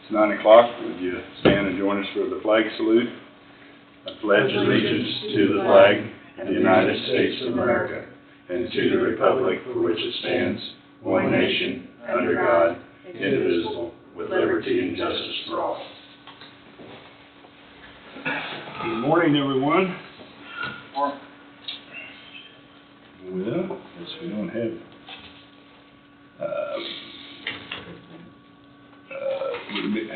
It's 9 o'clock. Would you stand and join us for the flag salute? I pledge allegiance to the flag of the United States of America and to the republic for which it stands, one nation, under God, indivisible, with liberty and justice for all. Good morning, everyone. Well, I guess we don't have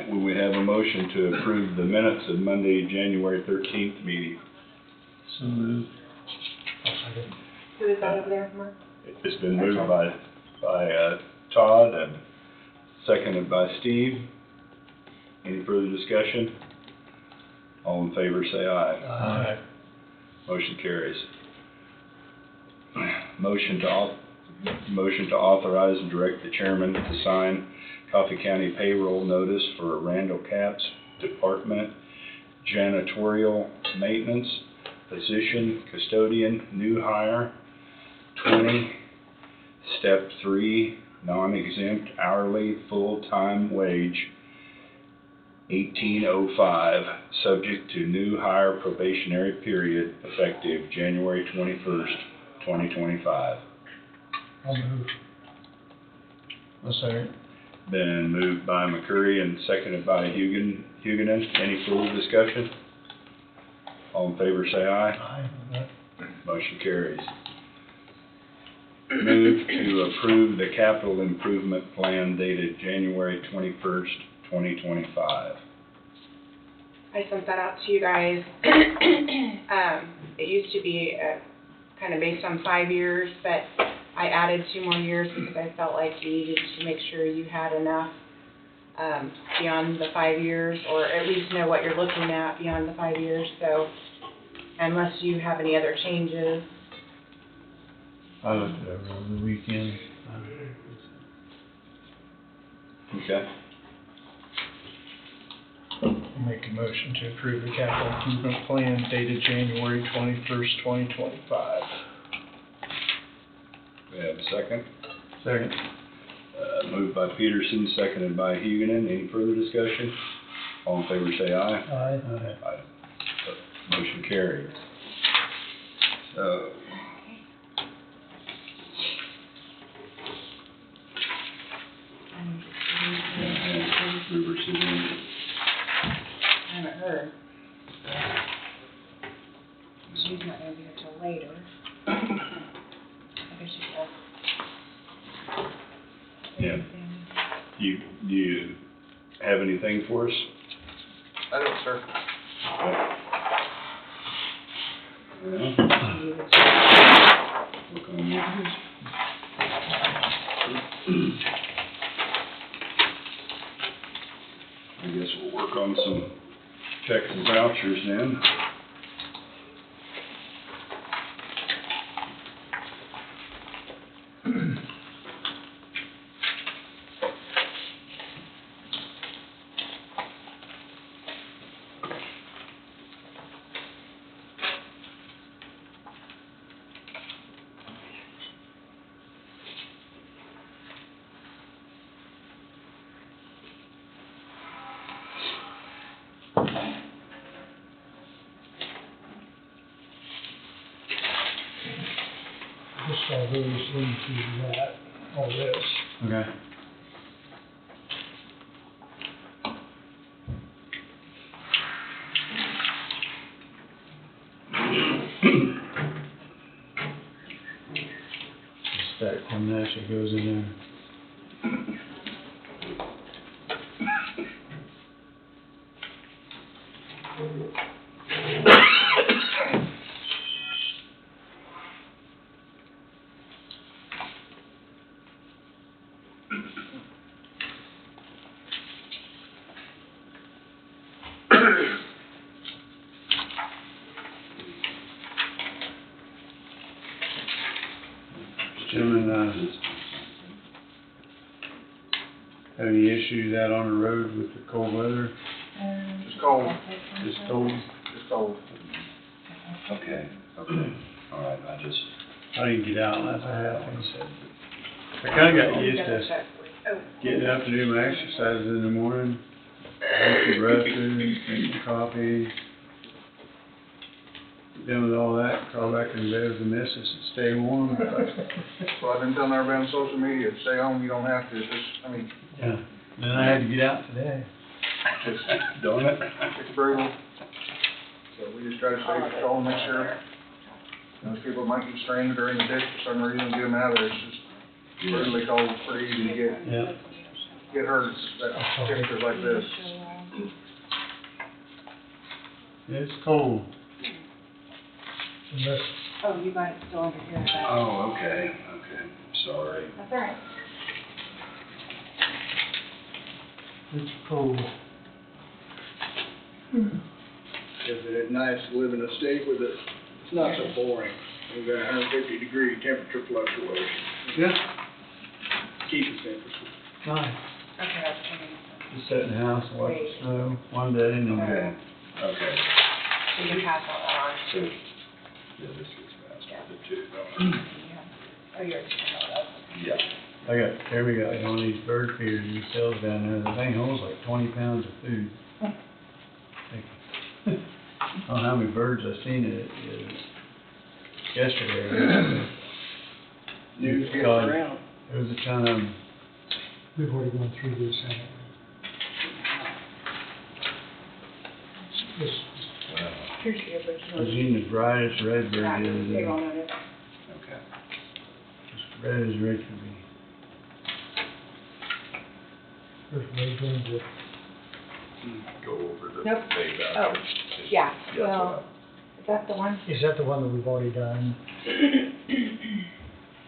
will we have a motion to approve the minutes of Monday, January 13th meeting? So moved. Who is that over there, Mark? It's been moved by Todd and seconded by Steve. Any further discussion? All in favor say aye. Aye. Motion carries. Motion to authorize and direct the chairman to sign Coffee County payroll notice for Randall Capps Department Janitorial Maintenance Position Custodian New Hire 20 Step 3 Non-Exempt Hourly Full-Time Wage $18.05 subject to new hire probationary period effective January 21st, 2025. I'll move. I'll second. Been moved by McCurry and seconded by Huguenin. Any further discussion? All in favor say aye. Aye. Motion carries. Move to approve the capital improvement plan dated January 21st, 2025. I sent that out to you guys. It used to be kind of based on 5 years, but I added 2 more years because I felt like you needed to make sure you had enough beyond the 5 years, or at least know what you're looking at beyond the 5 years. So unless you have any other changes. I looked it over the weekend. Okay. I'll make a motion to approve the capital improvement plan dated January 21st, 2025. We have a second. Second. Moved by Peterson, seconded by Huguenin. Any further discussion? All in favor say aye. Aye. Aye. Motion carried. So, River City. I haven't heard. She's not going to be here till later. I guess she will. Yeah. Do you have anything for us? I don't, sir. Well, look on yours. I guess we'll work on some checks and vouchers then. Just saw those into that, all this. Okay. Stack one that actually goes in there. Gentlemen, have any issues out on the road with the cold weather? Just cold. Just cold? Just cold. Okay. All right, I didn't get out last night. I kinda got used to getting up to do my exercises in the morning, Drink your breakfast, drink your coffee. Done with all that, crawl back in bed with the missus and stay warm. Well, I've been telling everybody on social media, stay home, you don't have to, it's just, I mean, Yeah. Then I had to get out today. it's, Don't it? it's brutal. So we just try to stay control and make sure, those people might get stranded or in the ditch for some reason, get them out of there, it's just brutally cold, it's pretty easy to Yeah. get hurt at temperatures like this. It's cold. Unless, Oh, you got it still under here, but Oh, okay, sorry. that's all right. It's cold. It's nice to live in a state where it's not so boring. We've got 150-degree temperature fluctuation. Yeah. Keep it simple. Nice. Okay, that's coming. Just sit in the house and watch the snow one day and then. Okay, okay. So you can pass all that on. So, yeah, this gets faster, the two. Oh, you're just gonna know Yeah. Here we got one of these bird feeders he sells down there. The thing holds like 20 pounds of food. I don't know how many birds I've seen it yesterday. News gets God, around. There was a time, we've already gone through this, haven't we? This, Wow. Here's the I original. seen the brightest red bird the other day. Payroll notice. Okay. As red as red could be. there's way going to, Go over the Nope. pay Oh, voucher. yeah, Yeah, well, is that the one? is that the one that we've already done?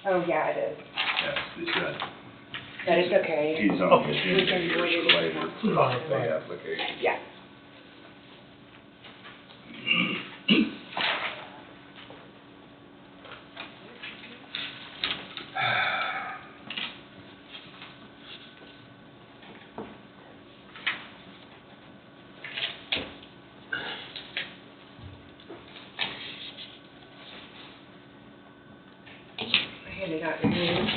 Oh, yeah, it is. Yeah, he's got, But it's okay. he's on the We agenda can here wait for it. later for Right, the right. application. Yeah. I handed out your new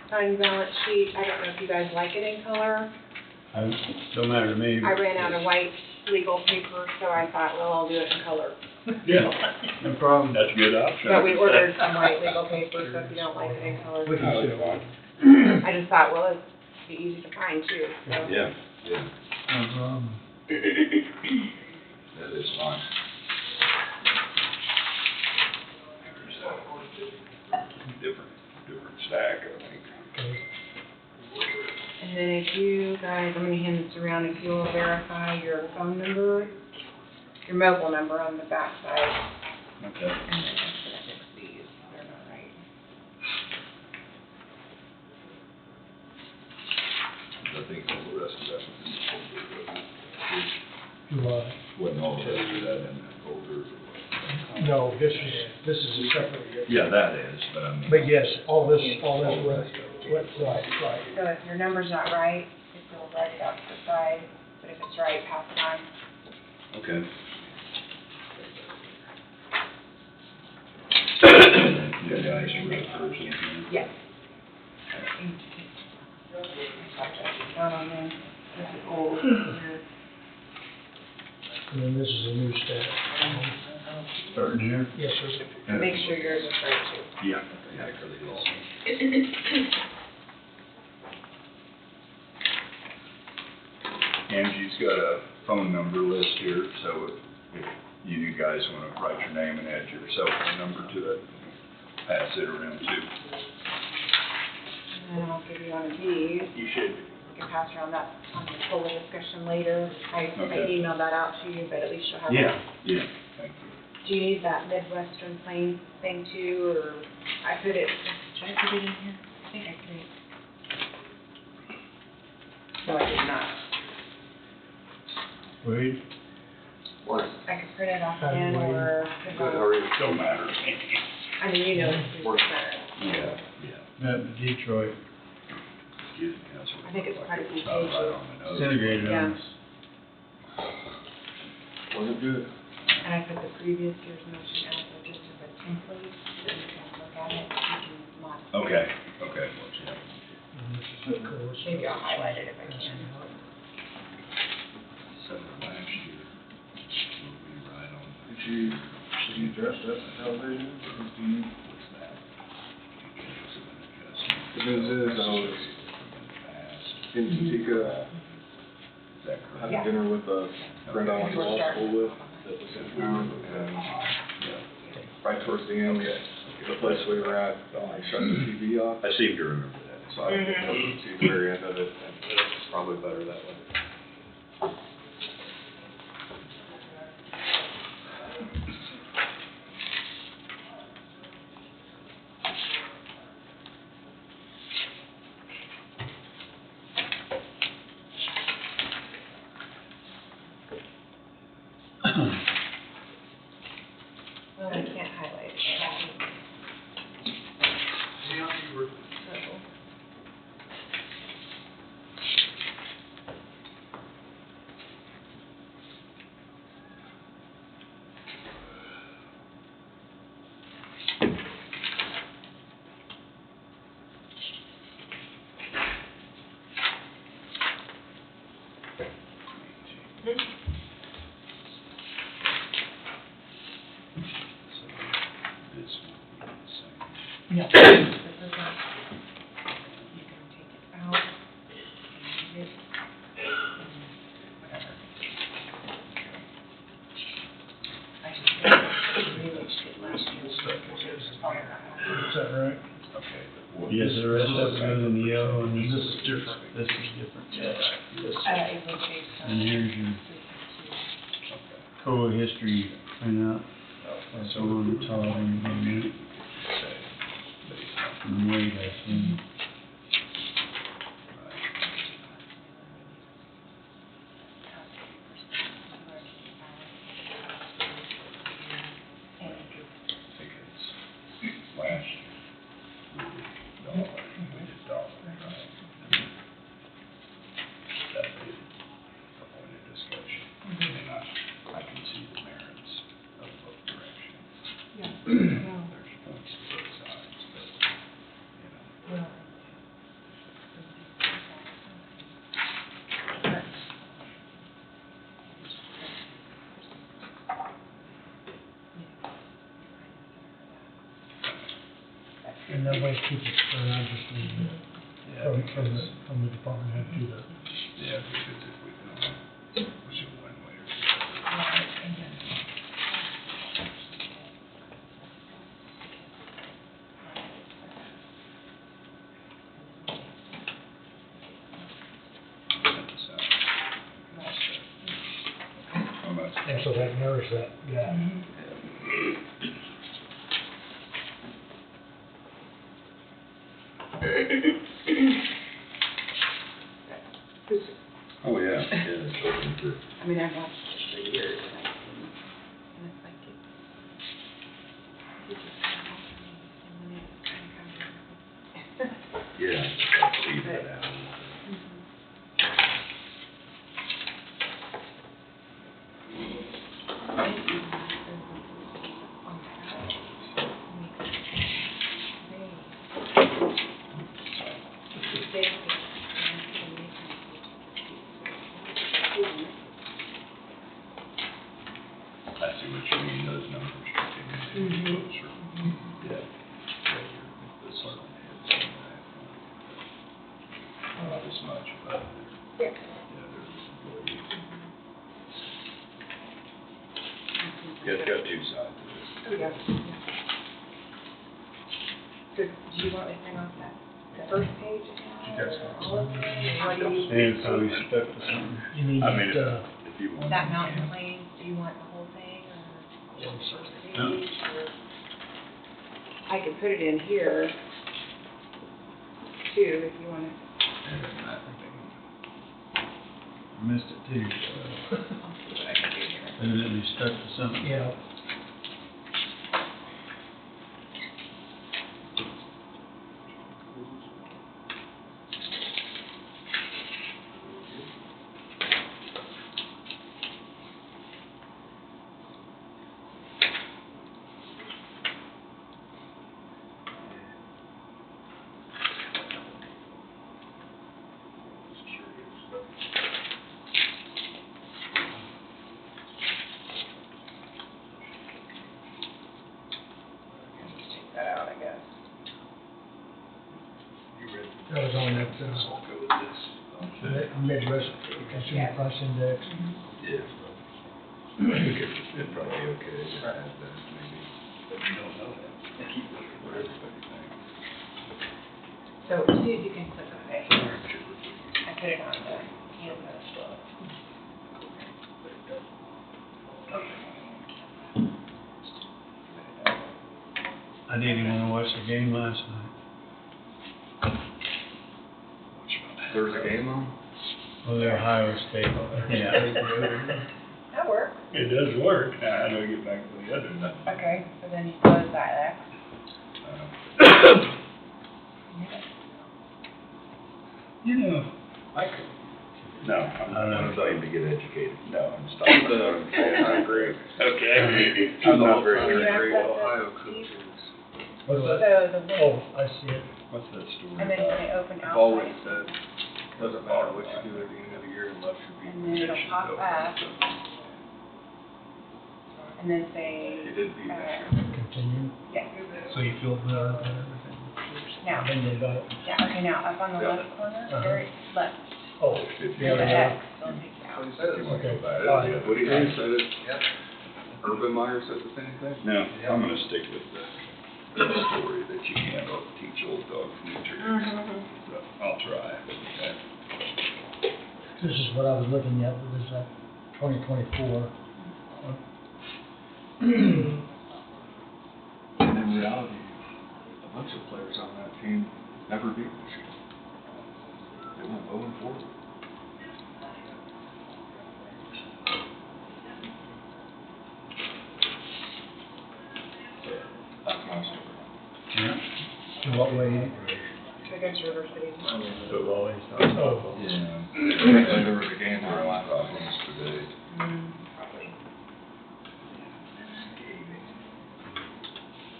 signed balance sheet. I don't know if you guys like it in color. Don't matter to me. I ran out of white legal paper, so I thought, well, I'll do it in color. Yeah. No problem. That's a good option. But we ordered some white legal paper, so if you don't like it in color. We can see one. I just thought, well, it'd be easy to find too, so. Yeah, yeah, No problem. that is fine. Different stack, I think. Okay. And then if you guys, I'm gonna hand this around, if you'll verify your phone number, your mobile number on the back side. Okay. And then I'm gonna fix these, they're not right. I think all the rest of that was in the folder, You, wasn't all the rest of that in that folder? no, this is a separate, Yeah, that is, but I mean. but yes, all this, right. So if your number's not right, if you'll write it out to the side, but if it's right, pass it on. Okay. You guys refer to it? Yes. Not on there. This is old. And then this is a new staff. Starting here. Yes, sir. Make sure yours is right too. Yeah, yeah, because it is. Angie's got a phone number list here, so if you guys want to write your name and add your cell phone number to it, pass it around too. And then I'll give you one of these. You should. You can pass around that on the full discussion later. I Okay. emailed that out to you, but at least you'll have it. Yeah, yeah, thank you. Do you need that Midwestern Plains thing too, or I put it, did I put it in here? I think I put it. No, I did not. Wait. I could print it off How do you again, wait? or, Good, how are you? Don't matter. I mean, you know, this is Works. better. Yeah, yeah. That Detroit Excuse me, that's what. I think it's quite a few It's not right pages. on the nose. disintegrated Yeah. on us. Wasn't good. And I put the previous year's motion out there just as a template, so you can look at it, you can modify. Okay, okay. And this is, of course. Maybe I'll highlight it if I can. adjust that television. The news is, I was in Topeka, had dinner with a friend I went to law school with that was in town, and right towards the end, the place we were at, I shut the TV off. I seem to remember that. So I didn't see the very end of it, and it's probably better that way. Well, I can't highlight it. Yeah. This is not, you can take it out. And it, whatever. I just think really should last you. Is that right? Yes, the rest of it goes in the yellow, and This is different. this is different, yeah. This- It will change some. And here's your COA history printout, that's on the top, and wait, I see. And that way keep it spread out just a little bit. From the department head to the. Yeah, because if we can, push it one way or the And so that narrows that gap. Oh, yeah, I mean, I've watched it for years, and I've seen, and it's like, you just kind of and then it kind of comes. Yeah, see that out. I see what you mean, those numbers are getting closer. Yeah. The circle heads and that. Not as much, but Yeah. there's employees. Yeah, it's got two sides to this. Oh, yeah. So, do you want me to print off the first page? Yes. All of it? What do you? And so we stuck to something. You need, I mean, if you want. That Mountain Plains, do you want the whole thing, or just the first page, or? I could put it in here, too, if you want to. Missed it too. I'll see what I can do here. Evidently stuck to something. yeah, Midwest Consumer Price Index. Yeah. It'd probably be okay to have that, maybe, but you don't know that. What everybody thinks. So see if you can click on it. I put it on the camera. I didn't even wanna watch the game last night. There's a game on? Well, the Ohio State, yeah. That works. It does work. Now, how do I get back to the other stuff? Okay, so then you close that X. You know, I could. No, I'm not trying to get educated. No, I'm stopping. I agree. Okay. I'm not not very very good. agree with Ohio coaches. What So is that? the Oh, I see it. What's that story and then about? when I open I've always outside, said, doesn't matter what you do at the end of the year unless you're being. and then it'll pop up, and then say, You did beat that. Continue. yes, So you feel better and everything? now, Then you got it. yeah, okay, now, up on the left corner, very left, Oh, If you there's yeah, an yeah. X, so it takes it out. So he said it. want to go back. All right. What do you think, said it? Urban Meyer said the same thing? No, I'm gonna stick with the story that you can't teach old dogs new tricks. So I'll try, okay? This is what I was looking at, but this is 2024. And in reality, a bunch of players on that team never beat Michigan. They went 0-4. That's my story. Yeah. In what way? Against River City. Football, he's talking Oh. football. Yeah. There was a game where I lost Problems today. Probably.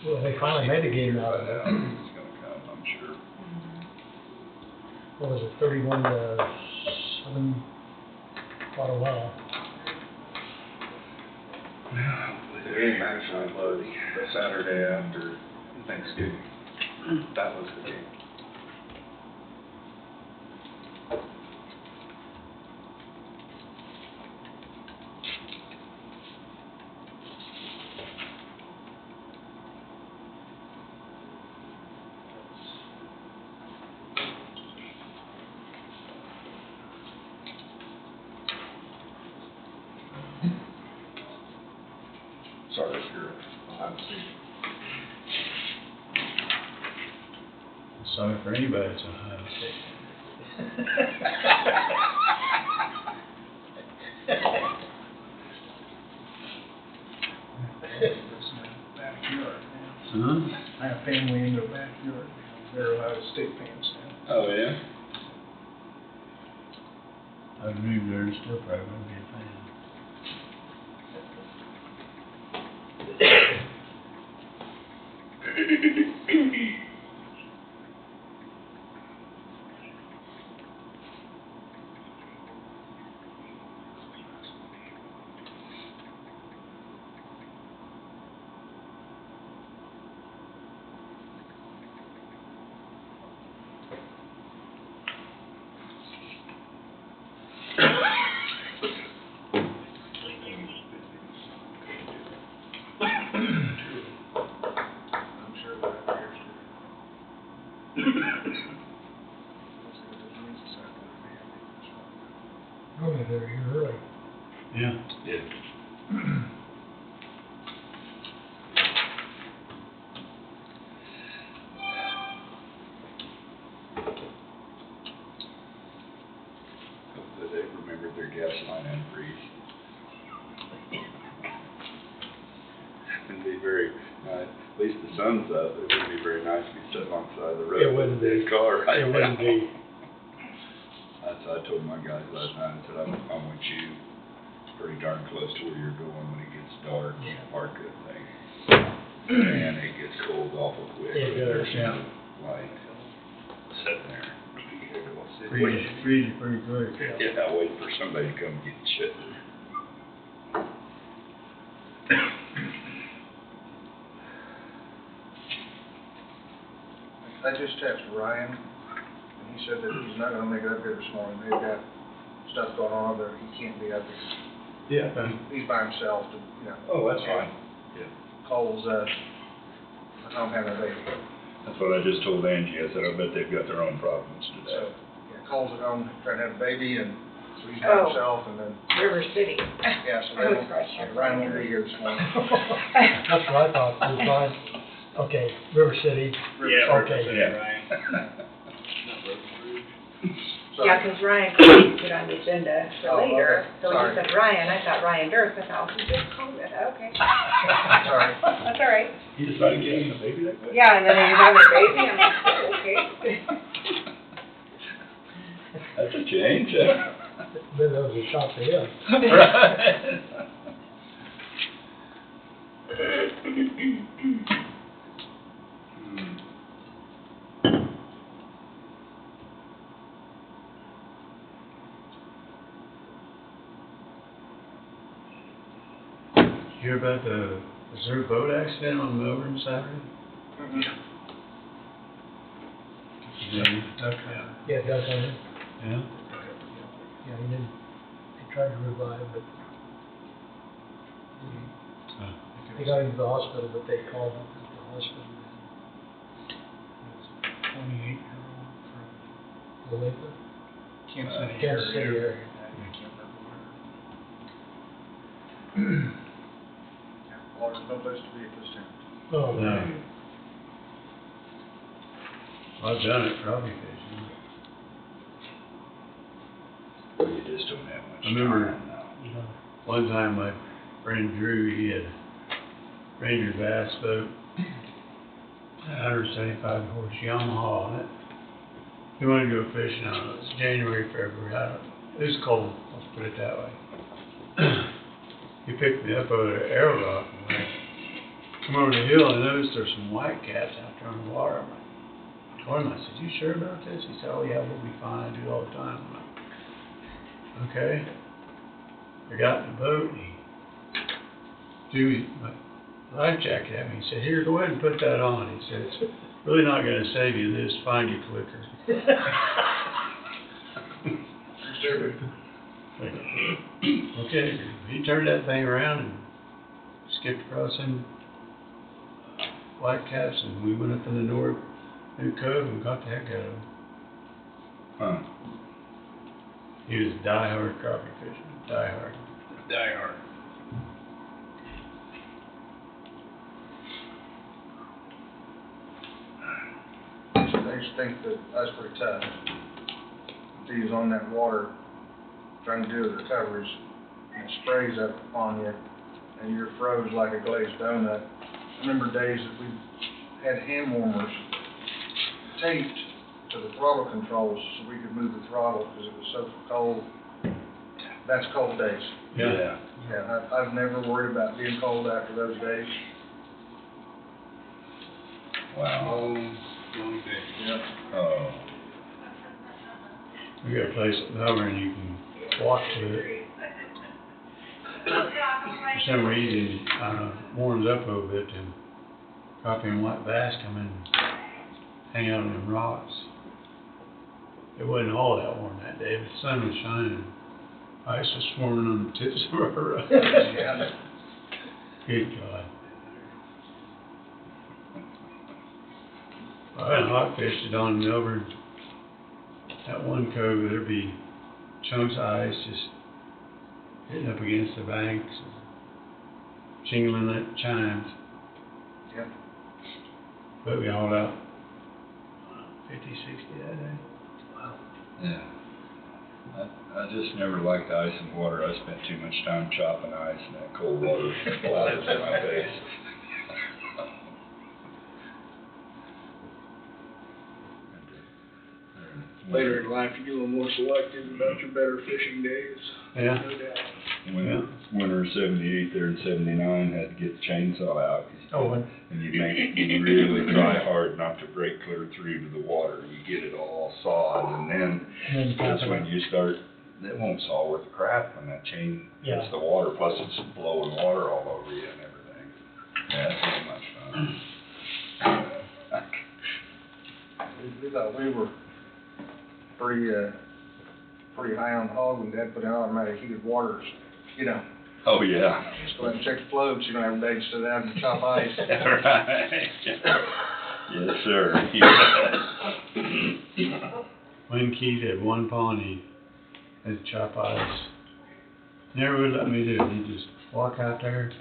Well, they finally made a game out of it. It's gonna come, I'm sure. What was it, 31-7? Quite a while. The game actually was the Saturday after Thanksgiving. That was the game. Sorry if you're Ohio State. Sorry for anybody that's Ohio State. Huh? I have family in their backyard. They're Ohio State fans now. Oh, yeah? I believe there's still probably gonna be a fan. I'm sure that appears Normally they're here early. Yeah. Yeah. Hopefully they remembered their gas line and freeze. Wouldn't be very, at least the sun's up, it wouldn't be very nice to be sitting on the side of the road. It wouldn't with a be. car right It wouldn't now. be. That's what I told my guys last night, I said, I want you pretty darn close to where you're going when it gets dark, park that thing. And it gets cold awful quick. It does, There's yeah. no light sitting there. Freeze pretty quick. Yeah, waiting for somebody to come get shit. I just texted Ryan, and he said that he's not gonna make it up here this morning. They've got stuff going on there, he can't be up here. Yeah. He's by himself, to, you know. Oh, that's fine. Cole's, home having a baby. That's what I just told Angie. I said, I bet they've got their own problems So, today. yeah, Cole's at home trying to have a baby, and so he's by Oh. himself, and then, River City. yeah, so I they was won't, frustrated. Ryan won't be here this morning. That's what I thought, we tried, okay, River City, okay. Sorry. Yeah, 'cause Ryan couldn't get on the agenda for Oh, later, okay. so when you Sorry. said Ryan, I thought Ryan Dirk, I thought, oh, he just called it, okay. Sorry. That's all right. You decided to get him a baby that quick? Yeah, and then he's having a baby, I'm like, oh, okay. That's a change. Maybe that was a shot to him. You hear about was there a boat accident on Melbourne Saturday? Mhm. Okay. Yeah, Doug Hunter, Yeah? yeah, he didn't, he tried to revive, but he got into the hospital, but they called him at the hospital. 28-year-old from Olathe, Kansas City area. Water's no place to be at this time. Oh, No. I've done it, probably fishing. You just don't have much I remember- time now. you know, One time my friend Drew, he had a Ranger bass boat, 175 horse Yamaha on it. He wanted to go fishing on it. It was January, February. It was cold, let's put it that way. He picked me up over at Arrow Rock and I come over the hill and I noticed there's some white caps out there on the water. I'm like, I told him, I said, you sure about this? He said, oh yeah, we'll be fine. I do it all the time. I'm like, okay. I got in the boat and he threw my life jacket at me. He said, here, go ahead and put that on. He said, it's really not going to save you. This find you quicker. Okay, he turned that thing around and skipped across them white caps and we went up in the New Cove and got the heck out of him. Huh. He was die-hard crappie fishing, die-hard. Die hard. They just think that that's pretty tough. If he's on that water, trying to do the recoveries, and it sprays up on you, and you're froze like a glazed donut. I remember days that we had hand warmers taped to the throttle controls so we could move the throttle because it was so cold. That's cold days. Yeah. Yeah, I've never worried about being cold after those days. Wow. Yeah. Oh. We got a place at Melbourne, you can walk to it. For some reason, warms up a little bit and crappie and white bass come in and hang out on them rocks. It wasn't all that warm that day, but the sun was shining. Ice was swarming on the tips of our rocks. Yeah. Good God. I had hot fished it on Melbourne. That one cove, there'd be chunks of ice just hitting up against the banks, jingling at chimes. Yep. But we hauled out 50, 60 that day. Yeah. I just never liked ice and water. I spent too much time chopping ice and that cold water splattered in my face. Later in life, you get a little more selective about your better fishing days. Yeah. No doubt. Winter of '78 there in '79, had to get the chainsaw out. 'Cause Oh, and you really try hard not to break clear through to the water. You get it all sawed and then that's when you start, it won't saw worth a crap when that chain hits Yeah. the water, plus it's blowing water all over you and everything. Yeah, that's not much fun. We thought we were pretty high on hog, and Dad put in automatic heated waters, you know. Oh, yeah. Just go ahead and check the flow, so you don't have a day to sit down and chop ice. Right. Yes, sir. When Keith had one pond, he had to chop ice. Never would let me do it. He'd just walk out there.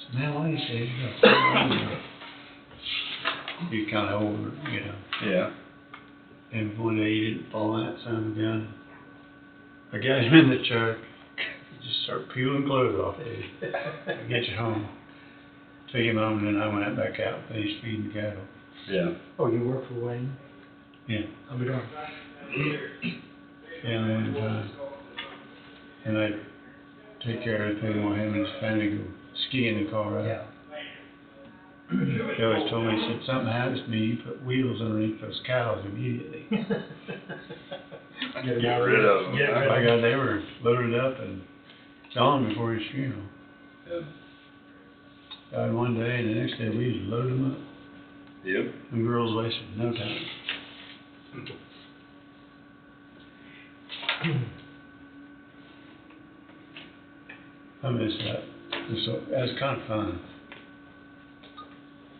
So now what do you say? He's kind of older, you know. Yeah. And one day he didn't fall in that son of a gun. I got him in the truck. Just start peeling clothes off of you. Get you home. Took him home, and then I went back out and finished feeding the cattle. Yeah. Oh, you work for Wayne? Yeah. I'll be darned. Yeah, and I take care of everything while him and his family go ski in the car, right? Yeah. He always told me, he said, something happens to me, you put wheels underneath those cows immediately. Get rid of them. Get rid My God, they were loaded up and gone before his funeral. Yeah. Died one day, and the next day we just loaded them up. Yep. The girls wasted no time. I miss that. That's kind of fun.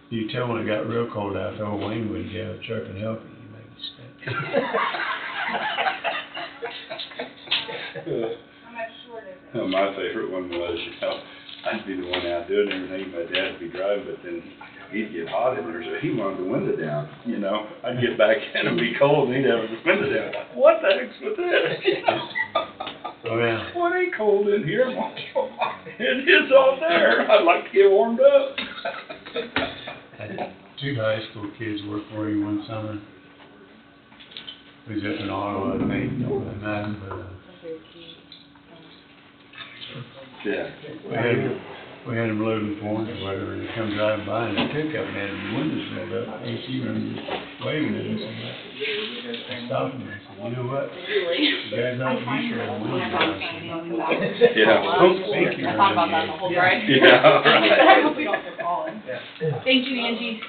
You could tell when it got real cold out, the old Wayne wouldn't get out of the truck and help you. You make you stay. How much short is it? Oh, my favorite one was, I'd be the one out doing everything, my dad would be driving, but then he'd get hot in there, so he wanted the window down, you know? I'd get back in and be cold, and he'd have the window down, like, what the heck's with this? Oh, yeah. Well, it ain't cold in here, Mom. It is out there. I'd like to get warmed up. I had 2 high school kids work for him one summer. He was up in Ottawa, I think, don't really matter, but, Yeah. we had him loading corn or whatever, and they come driving by, and they took up and had his windows rolled up, AC room, just waving at us, and I stopped him, and I said, you know what? You guys ought to be sure the windows are down. Yeah. Don't speak your I thought about that the whole drive. Yeah, right. I hope we don't get fallen. Thank you, Angie.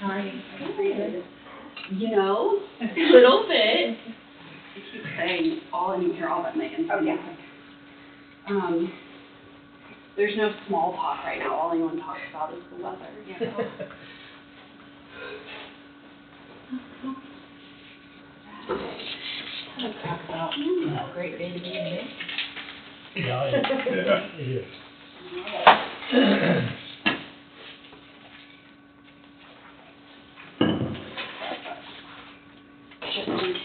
How are you? You know, a little bit. I keep saying all, and you hear all that Megan. Oh, yeah. There's no small talk right now. All anyone talks about is the weather. You know? Talk about a great day to be in this. Yeah, Yeah. it is. Just in case.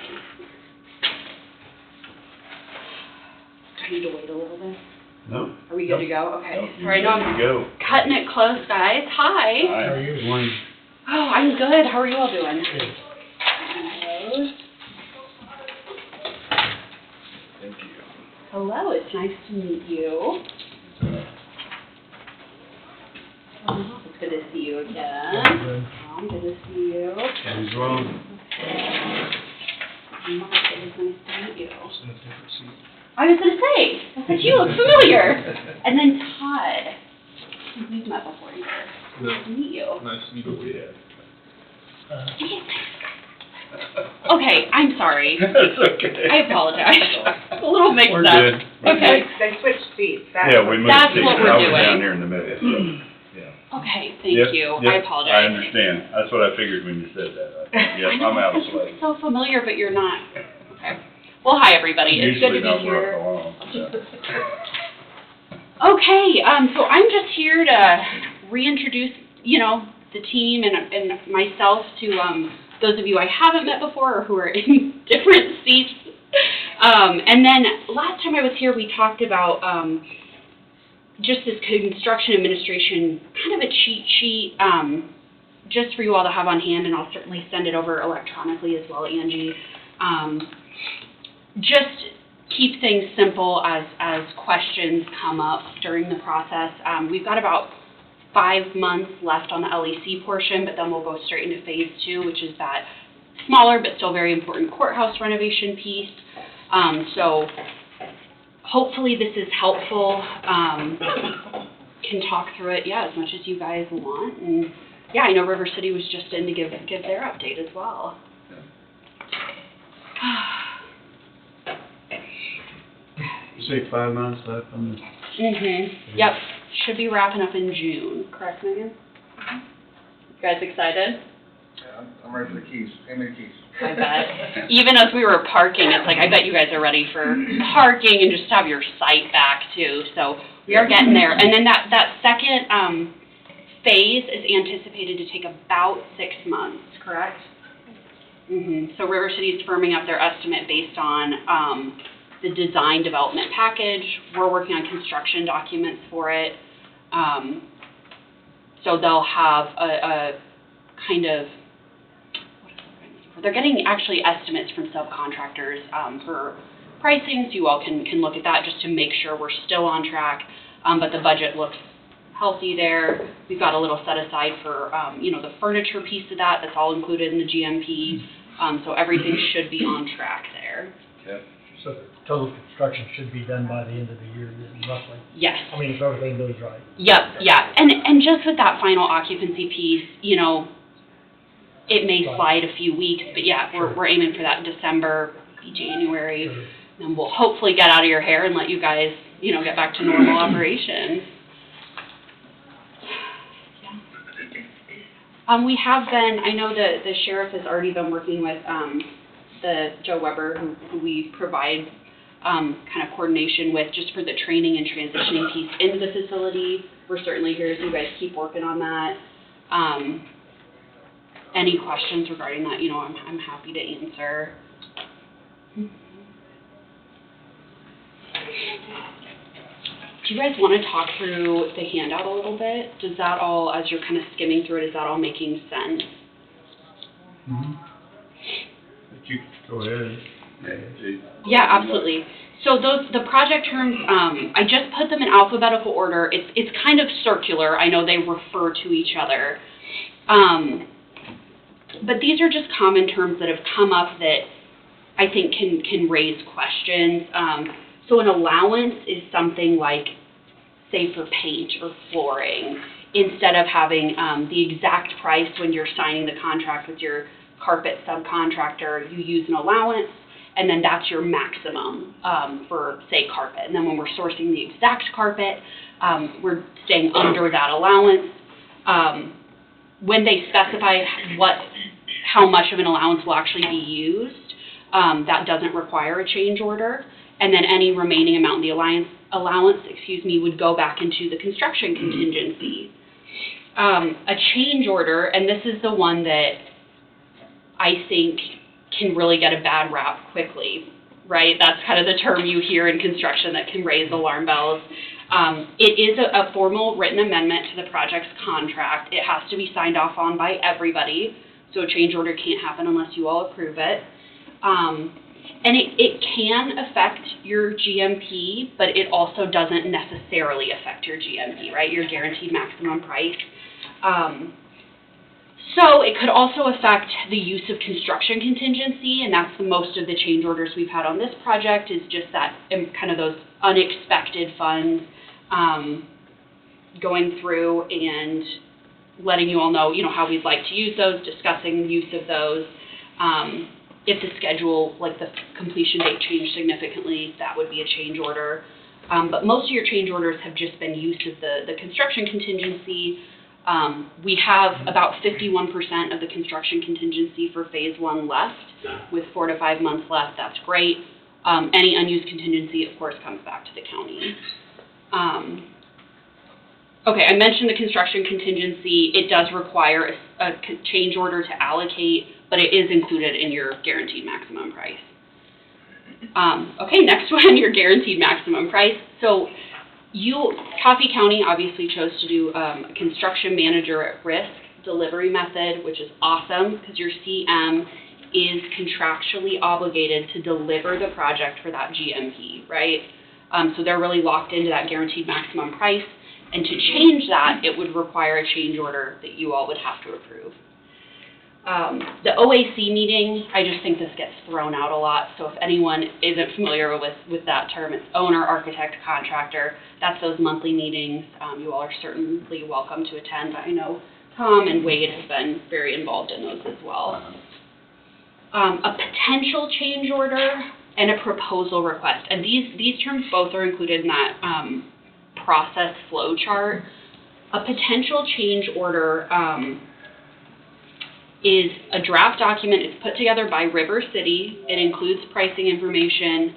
Do I need to wait a little bit? No. Are we good to go? Okay. Nope, you're All right, no, ready to go. cutting it close, guys. Hi. How are you? One, Oh, I'm good. How are you all doing? Good. Thank you. Hello, it's nice to meet you. Oh, it's good to see you again. Good. Oh, good to see you. as well. Mark, it is nice to meet you. I was gonna say, I was like, you look familiar. And then Todd, we've met before here. Nice to meet you. Nice to meet you. Okay, I'm sorry. That's okay. I apologize. It's a little mixed We're up. good. We're Okay. They switched seats. That's Yeah, we moved That's seats. what we're I was doing. down here in the middle, so, yeah. Okay, thank Yep, you. yep, I apologize. I understand. That's what I figured when you said that. Yep, I know, I'm out of this slate. looks so familiar, but you're not. Okay. Well, hi, everybody. It's good to Usually don't be work here. alone. Okay, so I'm just here to reintroduce, the team and myself to those of you I haven't met before or who are in different seats. And then last time I was here, we talked about just this construction administration, kind of a cheat sheet, just for you all to have on hand, and I'll certainly send it over electronically as well, Angie. Just keep things simple as questions come up during the process. We've got about 5 months left on the LEC portion, but then we'll go straight into phase 2, which is that smaller but still very important courthouse renovation piece. So hopefully this is helpful. Can talk through it, yeah, as much as you guys want. And yeah, I know River City was just in to give their update as well. You say 5 months left on this? Yep. Should be wrapping up in June. Correct, Megan? You guys excited? Yeah, I'm ready for the keys. Hand me the keys. I bet. Even as we were parking, it's like, I bet you guys are ready for parking and just have your site back too. So we are getting there. And then that second phase is anticipated to take about 6 months, correct? So River City is firming up their estimate based on the design development package. We're working on construction documents for it. So they'll have a kind of, they're getting actually estimates from subcontractors for pricing, so you all can look at that just to make sure we're still on track. But the budget looks healthy there. We've got a little set aside for the furniture piece of that. That's all included in the GMP. So everything should be on track there. Okay. So the total construction should be done by the end of the year, roughly. Yes. I mean, if everything goes right. Yep, yeah. And just with that final occupancy piece, it may slide a few weeks, but yeah, we're aiming for that December, January. And we'll hopefully get out of your hair and let you guys, get back to normal operations. We have been, I know the sheriff has already been working with the Joe Weber, who we provide kind of coordination with just for the training and transitioning piece into the facility. We're certainly here as you guys keep working on that. Any questions regarding that, I'm happy to answer. Do you guys want to talk through the handout a little bit? Does that all, as you're kind of skimming through it, is that all making sense? You go ahead. Yeah, absolutely. So the project terms, I just put them in alphabetical order. It's kind of circular. I know they refer to each other. But these are just common terms that have come up that I think can raise questions. So an allowance is something like, say, for paint or flooring. Instead of having the exact price when you're signing the contract with your carpet subcontractor, you use an allowance, and then that's your maximum for, say, carpet. And then when we're sourcing the exact carpet, we're staying under that allowance. When they specify how much of an allowance will actually be used, that doesn't require a change order. And then any remaining amount in the allowance, would go back into the construction contingency. A change order, and this is the one that I think can really get a bad rap quickly, right? That's kind of the term you hear in construction that can raise alarm bells. It is a formal written amendment to the project's contract. It has to be signed off on by everybody, so a change order can't happen unless you all approve it. And it can affect your GMP, but it also doesn't necessarily affect your GMP, right? Your guaranteed maximum price. So it could also affect the use of construction contingency, and that's the most of the change orders we've had on this project, is just that kind of those unexpected funds going through and letting you all know, how we'd like to use those, discussing the use of those. If the schedule, like the completion date, changed significantly, that would be a change order. But most of your change orders have just been use of the construction contingency. We have about 51% of the construction contingency for phase 1 left, with 4 to 5 months left. That's great. Any unused contingency, of course, comes back to the county. Okay, I mentioned the construction contingency. It does require a change order to allocate, but it is included in your guaranteed maximum price. Okay, next one, your guaranteed maximum price. So Coffee County obviously chose to do a construction manager at risk delivery method, which is awesome because your CM is contractually obligated to deliver the project for that GMP, right? So they're really locked into that guaranteed maximum price. And to change that, it would require a change order that you all would have to approve. The OAC meeting, I just think this gets thrown out a lot, so if anyone isn't familiar with that term, it's owner, architect, contractor. That's those monthly meetings. You all are certainly welcome to attend, but I know Tom and Wade have been very involved in those as well. A potential change order and a proposal request, and these terms both are included in that process flow chart. A potential change order is a draft document. It's put together by River City. It includes pricing information.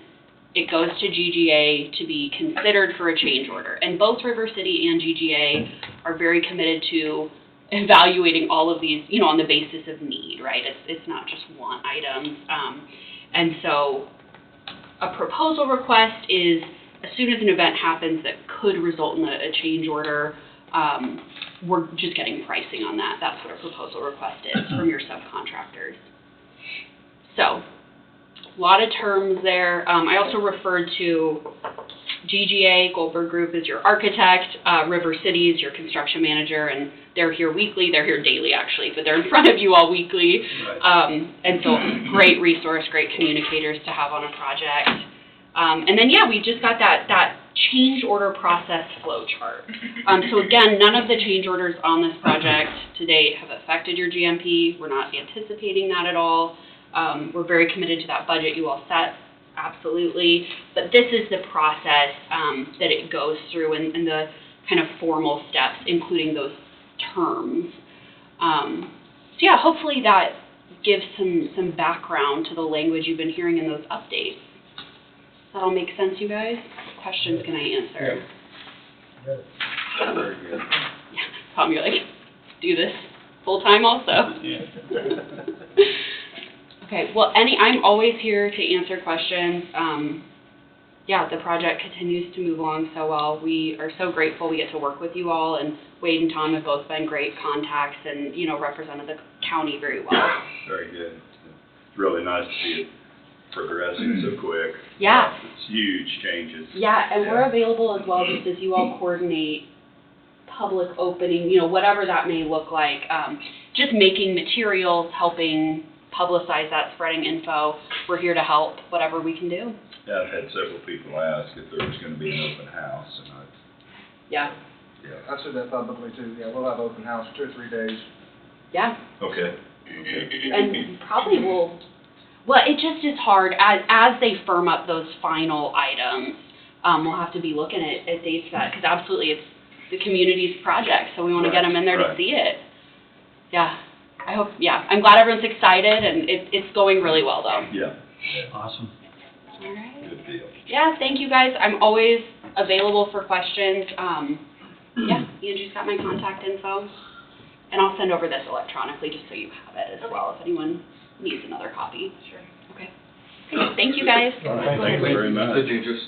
It goes to GGA to be considered for a change order. And both River City and GGA are very committed to evaluating all of these, on the basis of need, right? It's not just one item. And so a proposal request is as soon as an event happens that could result in a change order, we're just getting pricing on that. That's what a proposal request is from your subcontractors. So, a lot of terms there. I also referred to GGA, Goldberg Group is your architect, River City is your construction manager, and they're here weekly. They're here daily, actually, but they're in front of you all weekly. Right. And so, great resource, great communicators to have on a project. And then, we just got that change order process flow chart. So again, none of the change orders on this project to date have affected your GMP. We're not anticipating that at all. We're very committed to that budget you all set, absolutely. But this is the process that it goes through and the kind of formal steps, including those terms. So hopefully that gives some background to the language you've been hearing in those updates. That all make sense, you guys? Questions can I answer? Very good. Yeah. Tom, you're like, do this full time also? Yeah. Okay, well, I'm always here to answer questions. The project continues to move along so well. We are so grateful we get to work with you all, and Wade and Tom have both been great contacts and, represented the county very well. Very good. It's really nice to see it progressing so quick. Yeah. It's huge changes. Yeah, and we're available as well just as you all coordinate public opening, whatever that may look like. Just making materials, helping publicize that, spreading info. We're here to help, whatever we can do. Yeah, I've had several people ask if there was going to be an open house, and Yeah. I said that publicly too, we'll have open house 2 or 3 days. Yeah. Okay. And probably well, it just is hard as they firm up those final items. We'll have to be looking at dates for that, because absolutely it's the community's project, so we want to get them in there to see it. Yeah, I hope. Yeah, I'm glad everyone's excited, and it's going really well though. Yeah. Awesome. All right. Good deal. Yeah, thank you guys. I'm always available for questions. Andrew's got my contact info, and I'll send over this electronically just so you have it as well if anyone needs another copy. Sure. Okay. Thank you guys. Thank you very much. Could you just,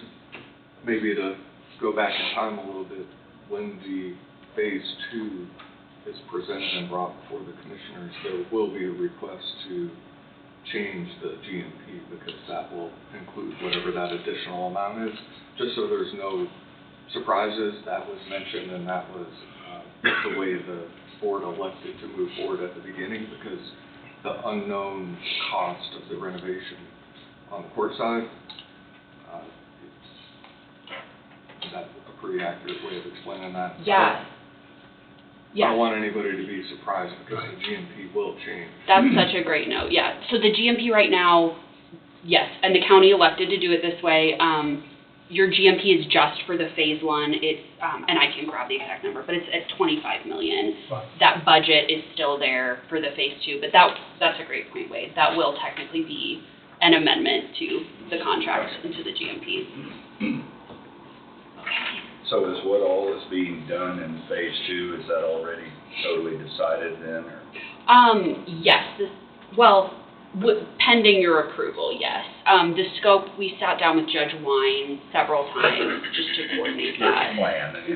maybe to go back in time a little bit, when the phase 2 is presented and brought before the commissioners, there will be a request to change the GMP, because that will include whatever that additional amount is, just so there's no surprises. That was mentioned, and that was the way the board elected to move forward at the beginning, because the unknown cost of the renovation on the court side. Is that a pretty accurate way of explaining that? Yeah. I don't want anybody to be surprised, because the GMP will change. That's such a great note, yeah. So the GMP right now, yes, and the county elected to do it this way. Your GMP is just for the phase 1. It's, and I can grab the exact number, but it's at $25 million. Right. That budget is still there for the phase 2, but that's a great point, Wade. That will technically be an amendment to the contract and to the GMP. Okay. So is what all is being done in phase 2, is that already totally decided then, or? Yes, pending your approval, yes. The scope, we sat down with Judge Wine several times just to coordinate There's that. a plan, and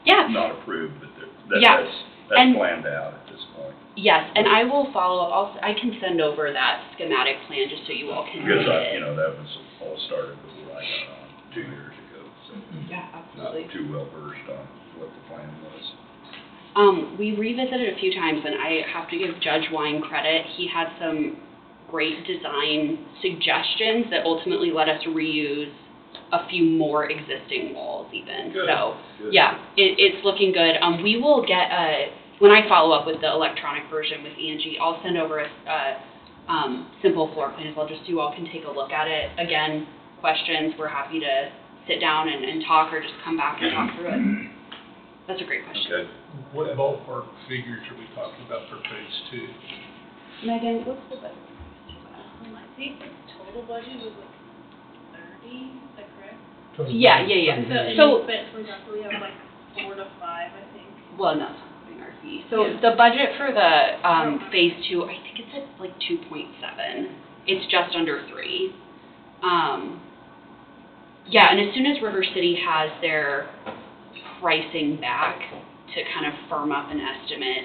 Yeah. not approved, but Yeah. that's And- planned out at this point. Yes, and I will follow up. I can send over that schematic plan just so you all can Because see it. that was all started before I got on 2 years ago, so Yeah, not absolutely. too well versed on what the plan was. We revisited a few times, and I have to give Judge Wine credit. He had some great design suggestions that ultimately let us reuse a few more existing walls even. Good, So, good. yeah, it's looking good. We will get when I follow up with the electronic version with Angie, I'll send over a simple floor plan as well, just so you all can take a look at it. Again, questions, we're happy to sit down and talk, or just come back and talk through it. That's a great question. Okay. What ballpark figures are we talking about for phase two? Megan, what's the budget? I think the total budget was like 30, is that correct? Yeah. So, But for example, we have like 4 to 5, I think. well, no, it's including our fee. So Yeah. the budget for the phase two, I think it's at like 2.7. It's just under 3. Yeah, and as soon as River City has their pricing back to kind of firm up an estimate,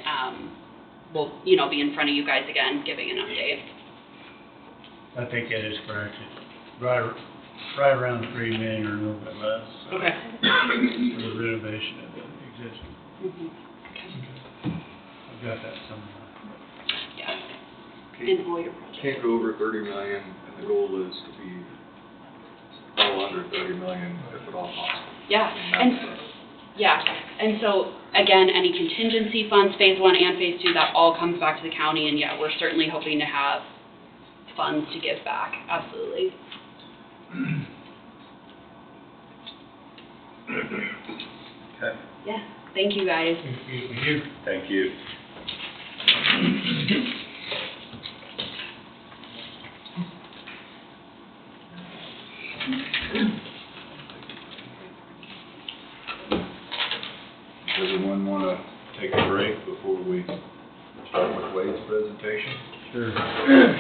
we'll, be in front of you guys again, giving an update. I think that is correct. It's right around 3 million or a little bit less. Okay. For the renovation of the existing. Mm-hmm. I've got that somewhere. Yeah. In all your projects. Can't go over 30 million, and the goal is to be well under 30 million if at all possible. Yeah, and so, again, any contingency funds, phase 1 and phase 2, that all comes back to the county, and yeah, we're certainly hoping to have funds to give back, absolutely. Okay. Yeah, thank you guys. Thank you. Does everyone want to take a break before we start with Wade's presentation? Sure.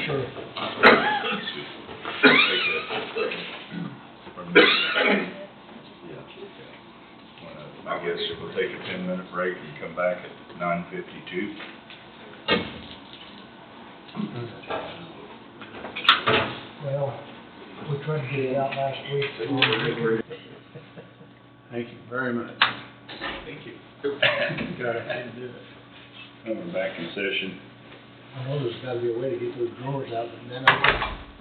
Sure. I guess we'll take a 10-minute break and come back at 9:52. Well, we tried to get it out last week. Thank you very much. Thank you. God, I had to do it. We're back in session. I know there's gotta be a way to get those drawers out, but then I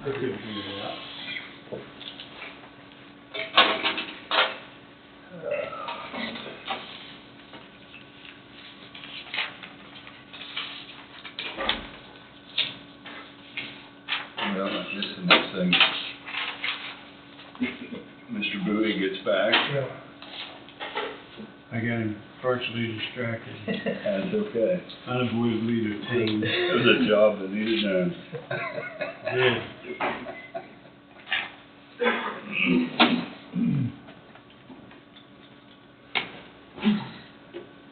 couldn't figure it out. Well, I guess the next thing, Mr. Bowie gets back. Yeah. I got him partially distracted, That's okay. unavoidably detained. It was a job that needed done. Yeah.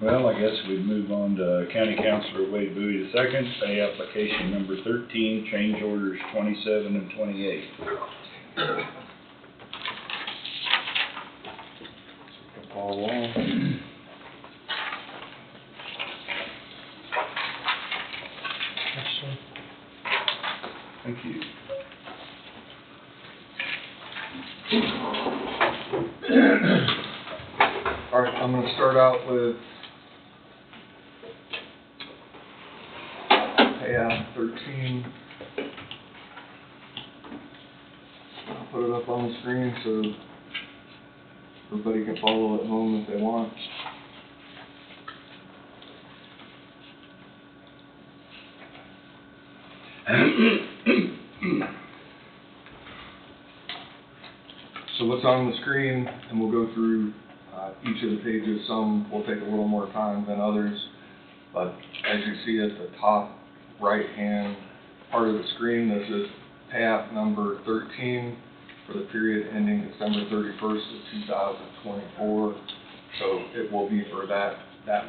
Well, I guess we'd move on to County Councilor Wade Bowie II, pay application number 13, change orders 27 and 28. Follow along. Thank you. All right, I'm gonna start out with pay app 13. I'll put it up on the screen so everybody can follow at home if they want. So what's on the screen, and we'll go through each of the pages. Some will take a little more time than others, but as you see at the top right-hand part of the screen, this is pay app number 13 for the period ending December 31st of 2024. So it will be for that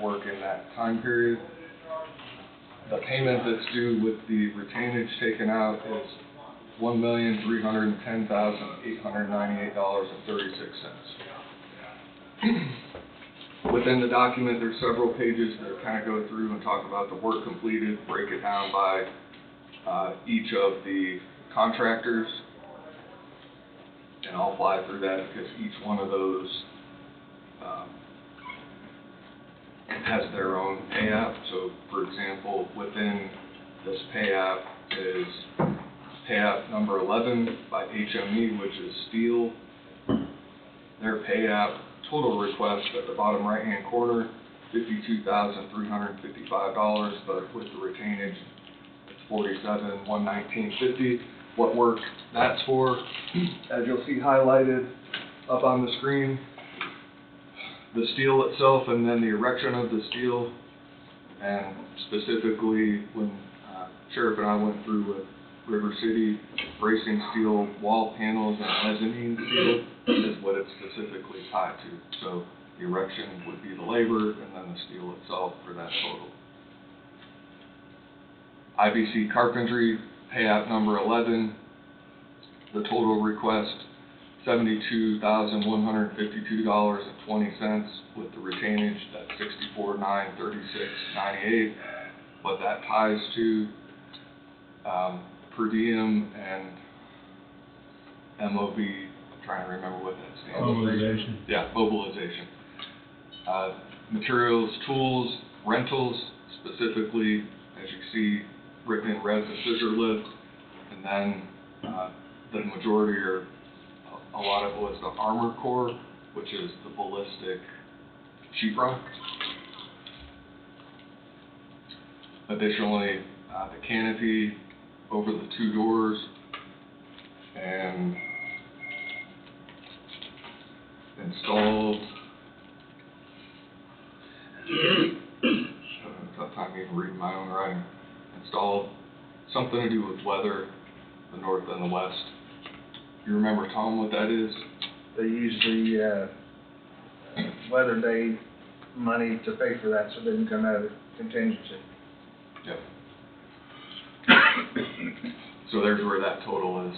work in that time period. The payment that's due with the retainage taken out is $1,310,898.36. Within the document, there's several pages that kind of go through and talk about the work completed, break it down by each of the contractors. And I'll fly through that because each one of those has their own pay app. So for example, within this pay app is pay app number 11 by HME, which is steel. Their pay app total request at the bottom right hand corner, $52,355, but with the retainage, it's $47,119.50. What work that's for, as you'll see highlighted up on the screen, the steel itself and then the erection of the steel, and specifically when Sheriff and I went through with River City, bracing steel wall panels and mezzanine steel is what it's specifically tied to. So the erection would be the labor and then the steel itself for that total. IBC Carpentry, pay app number 11, the total request $72,152.20 with the retainage at $64,936.98. What that ties to per diem and MOB, I'm trying to remember what that stands for. Mobilization. Yeah, mobilization. Materials, tools, rentals, specifically, as you see written in red, the scissor lift, and then the majority or a lot of it was the armor core, which is the ballistic sheetrock. Additionally, the canopy over the two doors and installed, having a tough time even reading my own writing, installed something to do with weather, the north and the west. You remember, Tom, what that is? They use the weather day money to pay for that, so they can come out of contingency. Yep. So there's where that total is.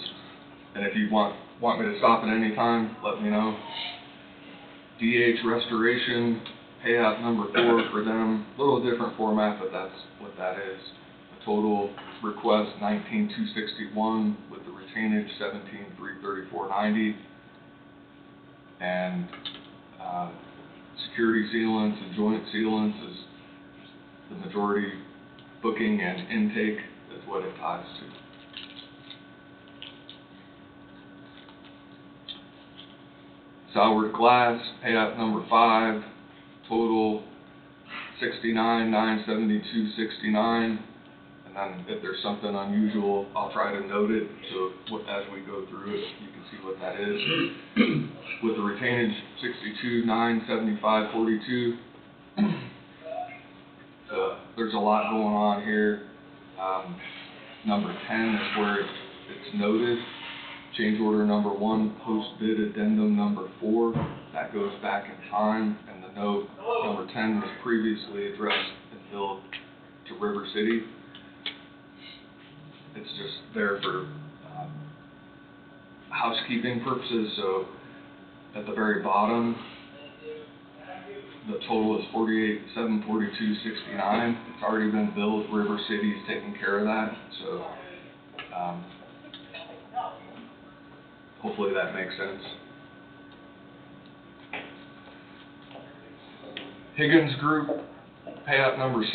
And if you want me to stop at any time, let me know. DH Restoration, pay app number 4 for them. A little different format, but that's what that is. The total request $19,261 with the retainage $17,334.90. And security sealants and joint sealants is the majority. Booking and intake is what it ties to. Salward Glass, pay app number 5, total $69,972.69. And then if there's something unusual, I'll try to note it, so as we go through it, you can see what that is. With the retainage, $62,975.42. So there's a lot going on here. Number 10 is where it's noted. Change order number 1, post bid addendum number 4. That goes back in time, and the note number 10 was previously addressed and billed to River City. It's just there for housekeeping purposes. So at the very bottom, the total is $48,742.69. It's already been billed. River City's taking care of that. So hopefully that makes sense. Higgins Group, pay app number 6,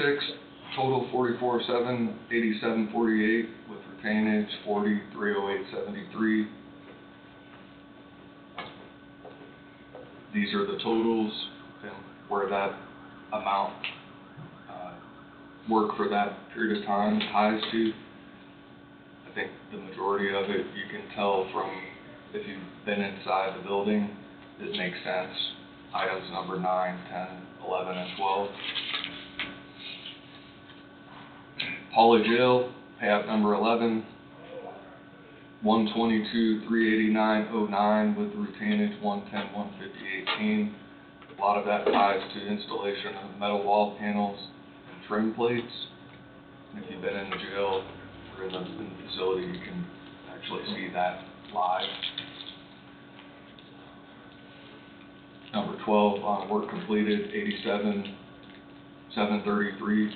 total $44,787.48 with retainage $40,308.73. These are the totals and where that amount work for that period of time ties to. I think the majority of it you can tell from if you've been inside the building, it makes sense. Items number 9, 10, 11, and 12. Paula Jail, pay app number 11, $122,389.09 with the retainage $110,150.18. A lot of that ties to installation of metal wall panels and trim plates. And if you've been in the jail or in the facility, you can actually see that live. Number 12 on work completed, 87,733.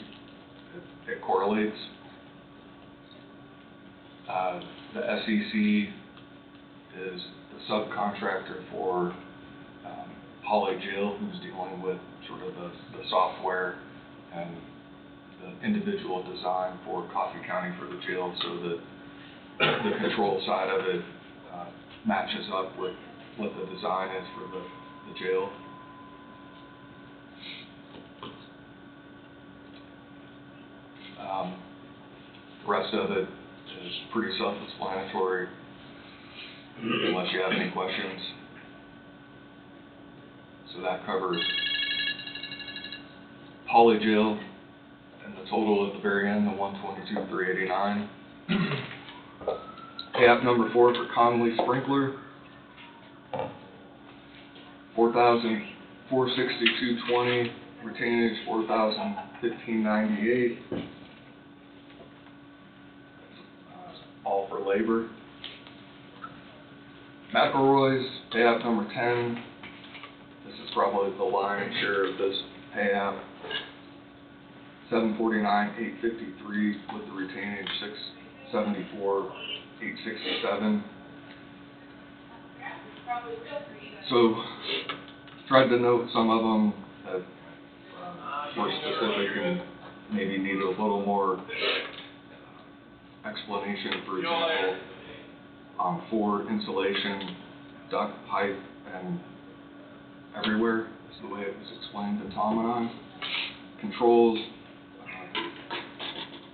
It correlates. The SEC is the subcontractor for Holly Jail, who's dealing with sort of the software and the individual design for Coffee County for the jail, so that the control side of it matches up with what the design is for the jail. The rest of it is pretty self-explanatory, unless you have any questions. So that covers Holly Jail, and the total at the very end, the $122,389. Pay app number 4 for Conley Sprinkler, $4,462.20. Retainage $4,015.98. All for labor. McElroy's pay app number 10. This is probably the lion's share of this pay app. $749,853 with the retainage $674,867. So tried to note some of them that were specific and maybe need a little more explanation. For example, for insulation, duct, pipe, and everywhere is the way it was explained to Tom and I. Controls,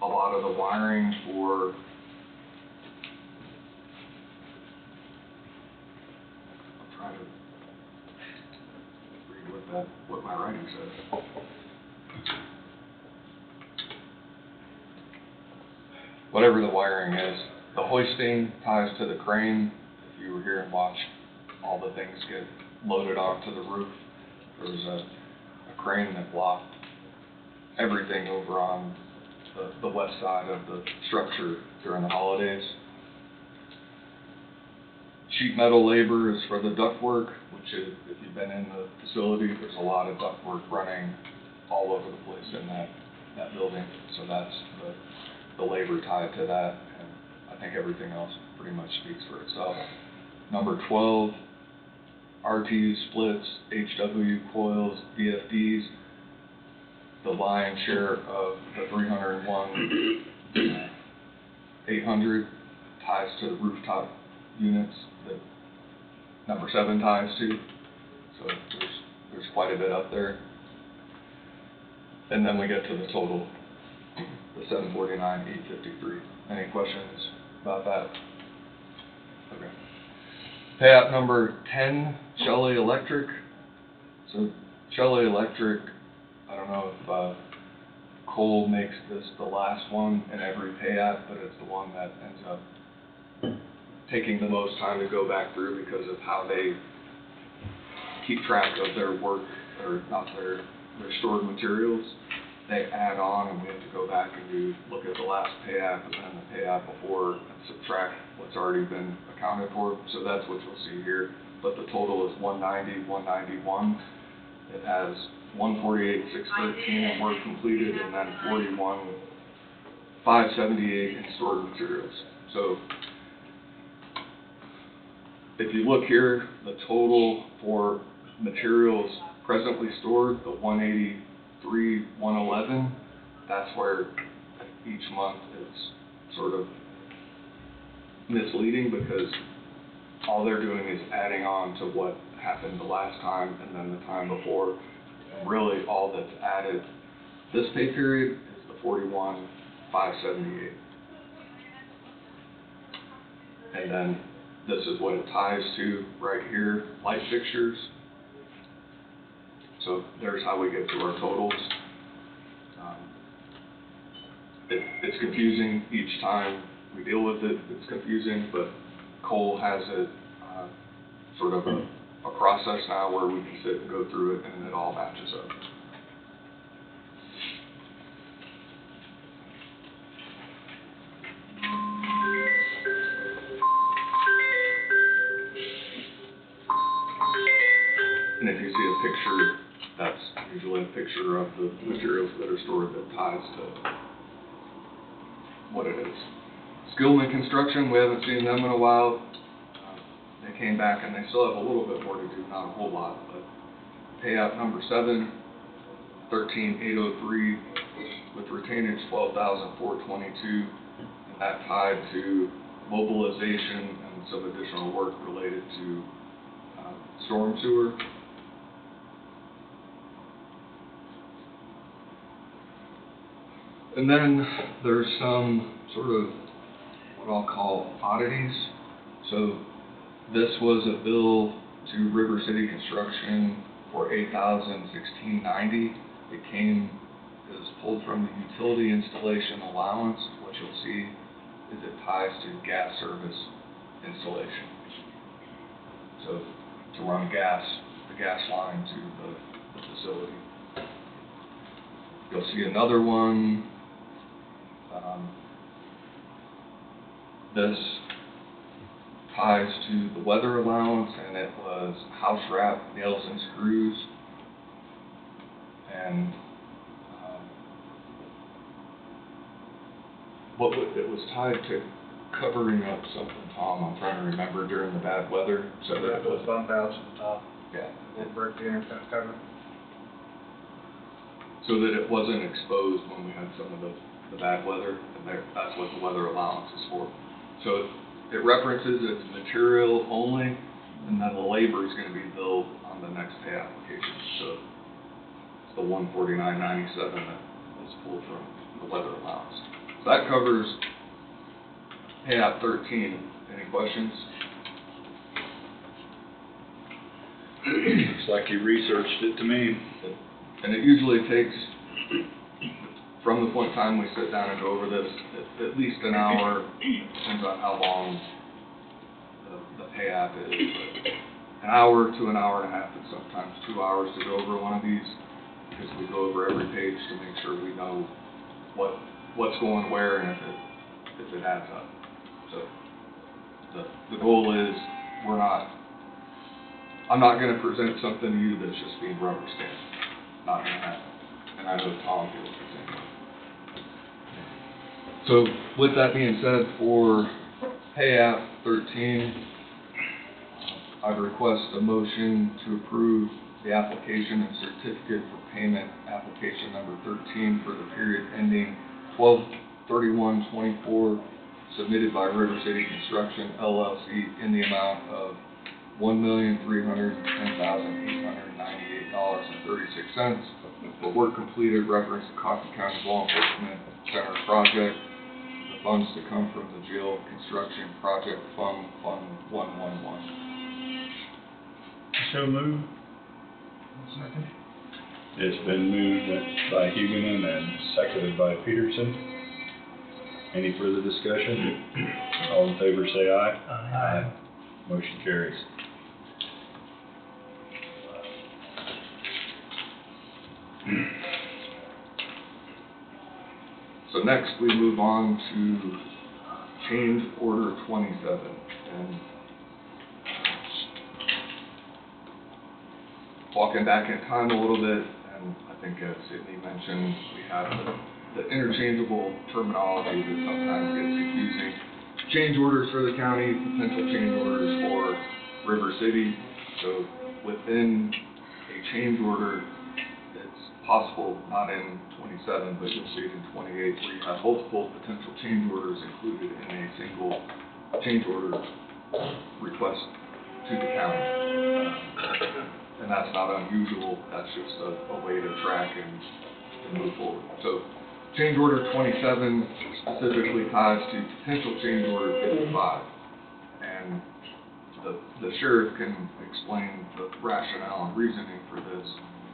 a lot of the wiring for I'm trying to read what my writing says. Whatever the wiring is, the hoisting ties to the crane. If you were here and watched all the things get loaded onto the roof, there was a crane that blocked everything over on the west side of the structure during the holidays. Sheet metal labor is for the ductwork, which is, if you've been in the facility, there's a lot of ductwork running all over the place in that building. So that's the labor tied to that, and I think everything else pretty much speaks for itself. Number 12, RTU splits, HW coils, VFDs. The lion's share of the 301,800 ties to the rooftop units that number 7 ties to. So there's quite a bit up there. And then we get to the total, the $749,853. Any questions about that? Okay. Pay app number 10, Shelley Electric. So Shelley Electric, I don't know if Cole makes this the last one in every pay app, but it's the one that ends up taking the most time to go back through because of how they keep track of their work, or not their stored materials. They add on, and we have to go back and look at the last pay app and then the pay app before and subtract what's already been accounted for. So that's what you'll see here. But the total is 190, 191. It has 148,613 in work completed, and then 41,578 in stored materials. So if you look here, the total for materials presently stored, the 183,111, that's where each month it's sort of misleading, because all they're doing is adding on to what happened the last time and then the time before. And really all that's added this pay period is the 41,578. And then this is what it ties to right here, light fixtures. So there's how we get to our totals. It's confusing each time we deal with it. It's confusing, but Cole has it sort of a process now where we can sit and go through it and it all matches up. And if you see a picture, that's usually a picture of the materials that are stored that ties to what it is. Skillman Construction, we haven't seen them in a while. They came back and they still have a little bit more to do, not a whole lot, but pay app number 7, 13,803, with retainage 12,422, and that tied to mobilization and some additional work related to storm sewer. And then there's some sort of what I'll call oddities. So this was a bill to River City Construction for $8,016.90. It is pulled from the utility installation allowance. What you'll see is it ties to gas service installation. So to run gas, the gas line to the facility. You'll see another one. This ties to the weather allowance, and it was house wrap, nails and screws. And it was tied to covering up something, Tom, I'm trying to remember, during the bad weather, so that it was, Bump outs at the top, yeah, and break the internet cover. so that it wasn't exposed when we had some of the bad weather, and that's what the weather allowance is for. So it references it's material only, and then the labor is going to be billed on the next pay application. So it's the $149.97 that was pulled from the weather allowance. So that covers pay app 13. Any questions? Looks like you researched it to me. And it usually takes, from the point in time we sit down and go over this, at least an hour. It depends on how long the pay app is. But an hour to an hour and a half, and sometimes 2 hours to go over one of these, because we go over every page to make sure we know what's going where and if it adds up. So the goal is I'm not going to present something to you that's just being rubber stamped. Not going to happen. And I know Tom feels the same way. So with that being said, for pay app 13, I'd request a motion to approve the application and certificate for payment application number 13 for the period ending 12/31/24, submitted by River City Construction LLC in the amount of $1,310,898.36 for work completed reference to Coffee County Law Enforcement Center project. The funds to come from the jail construction project fund 111. So moved. Second. It's been moved by Huguenin and seconded by Peterson. Any further discussion? All in favor say aye. Aye. Motion carries. So next we move on to change order 27. And walking back in time a little bit, and I think as Sydney mentioned, we have the interchangeable terminology that sometimes gets confusing. Change orders for the county, potential change orders for River City. So within a change order, it's possible, not in 27, but you'll see it in 28, where you have multiple potential change orders included in a single change order request to the county. And that's not unusual, that's just a way to track and move forward. So change order 27 specifically ties to potential change order 55. And the sheriff can explain the rationale and reasoning for this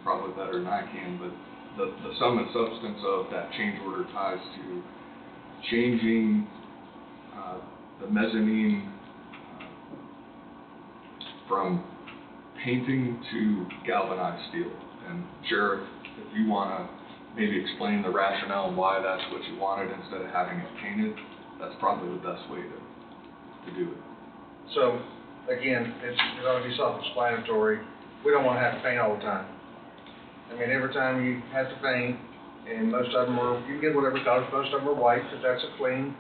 probably better than I can, but the sum and substance of that change order ties to changing the mezzanine from painting to galvanized steel. And Sheriff, if you want to maybe explain the rationale why that's what you wanted instead of having it painted, that's probably the best way to do it. So, again, it's going to be self-explanatory. We don't want to have to paint all the time. I mean, every time you have to paint, and most of them are, you can get whatever colors, most of them are white, because that's a clean.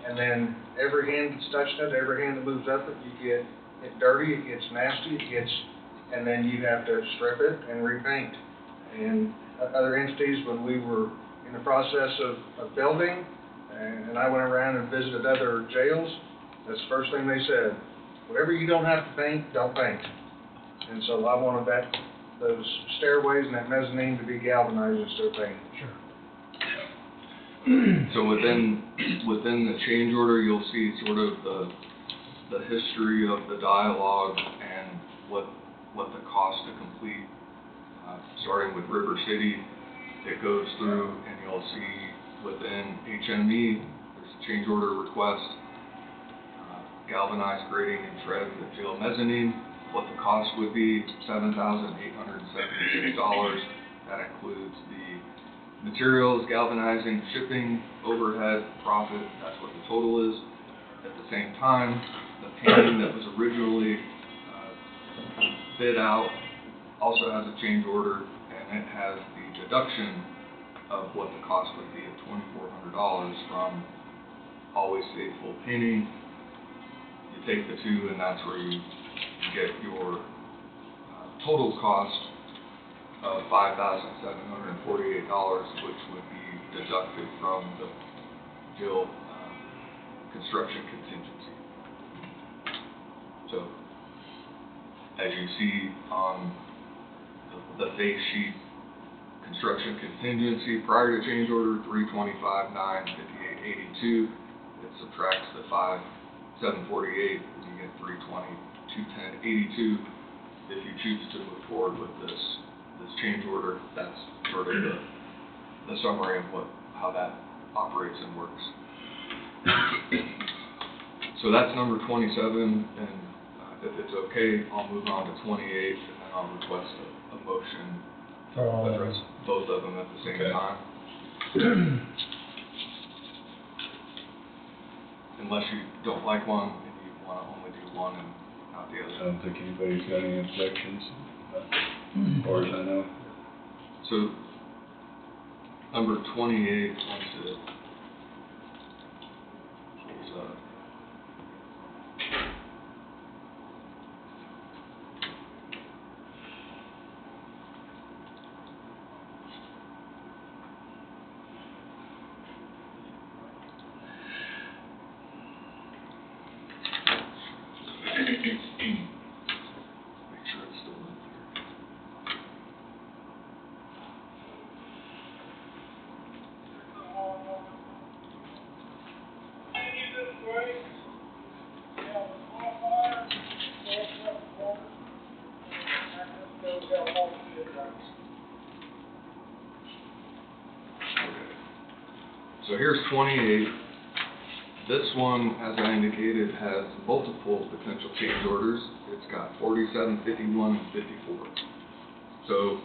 And then every hand that's touching it, every hand that moves up it, you get it dirty, it gets nasty, and then you have to strip it and repaint. And other entities when we were in the process of building, and I went around and visited other jails. That's the first thing they said, whatever you don't have to paint, don't paint. And so I wanted those stairways and that mezzanine to be galvanized instead of painted. Sure. So within the change order, you'll see sort of the history of the dialogue and what the cost to complete, starting with River City. It goes through and you'll see within HME, there's a change order request, galvanized grading and tread for the jail mezzanine. What the cost would be, $7,876. That includes the materials, galvanizing, shipping, overhead, profit, that's what the total is. At the same time, the painting that was originally bid out also has a change order, and it has the deduction of what the cost would be of $2,400 from Always Faithful Painting. You take the two, and that's where you get your total cost of $5,748, which would be deducted from the jail construction contingency. So, as you see on the face sheet, construction contingency prior to change order, $325,958.82. It subtracts the $5,748, and you get $320,210.82. If you choose to move forward with this change order, that's sort of the summary of how that operates and works. So that's number 27, and if it's okay, I'll move on to 28, and then I'll request a motion to address both of them at the same time. Unless you don't like one and you want to only do one and not the I other. don't think anybody's got any objections, as far as I know. So, number 28, once it pulls up. Make sure it's still in here. So here's 28. This one, as I indicated, has multiple potential change orders. It's got 47, 51, and 54. So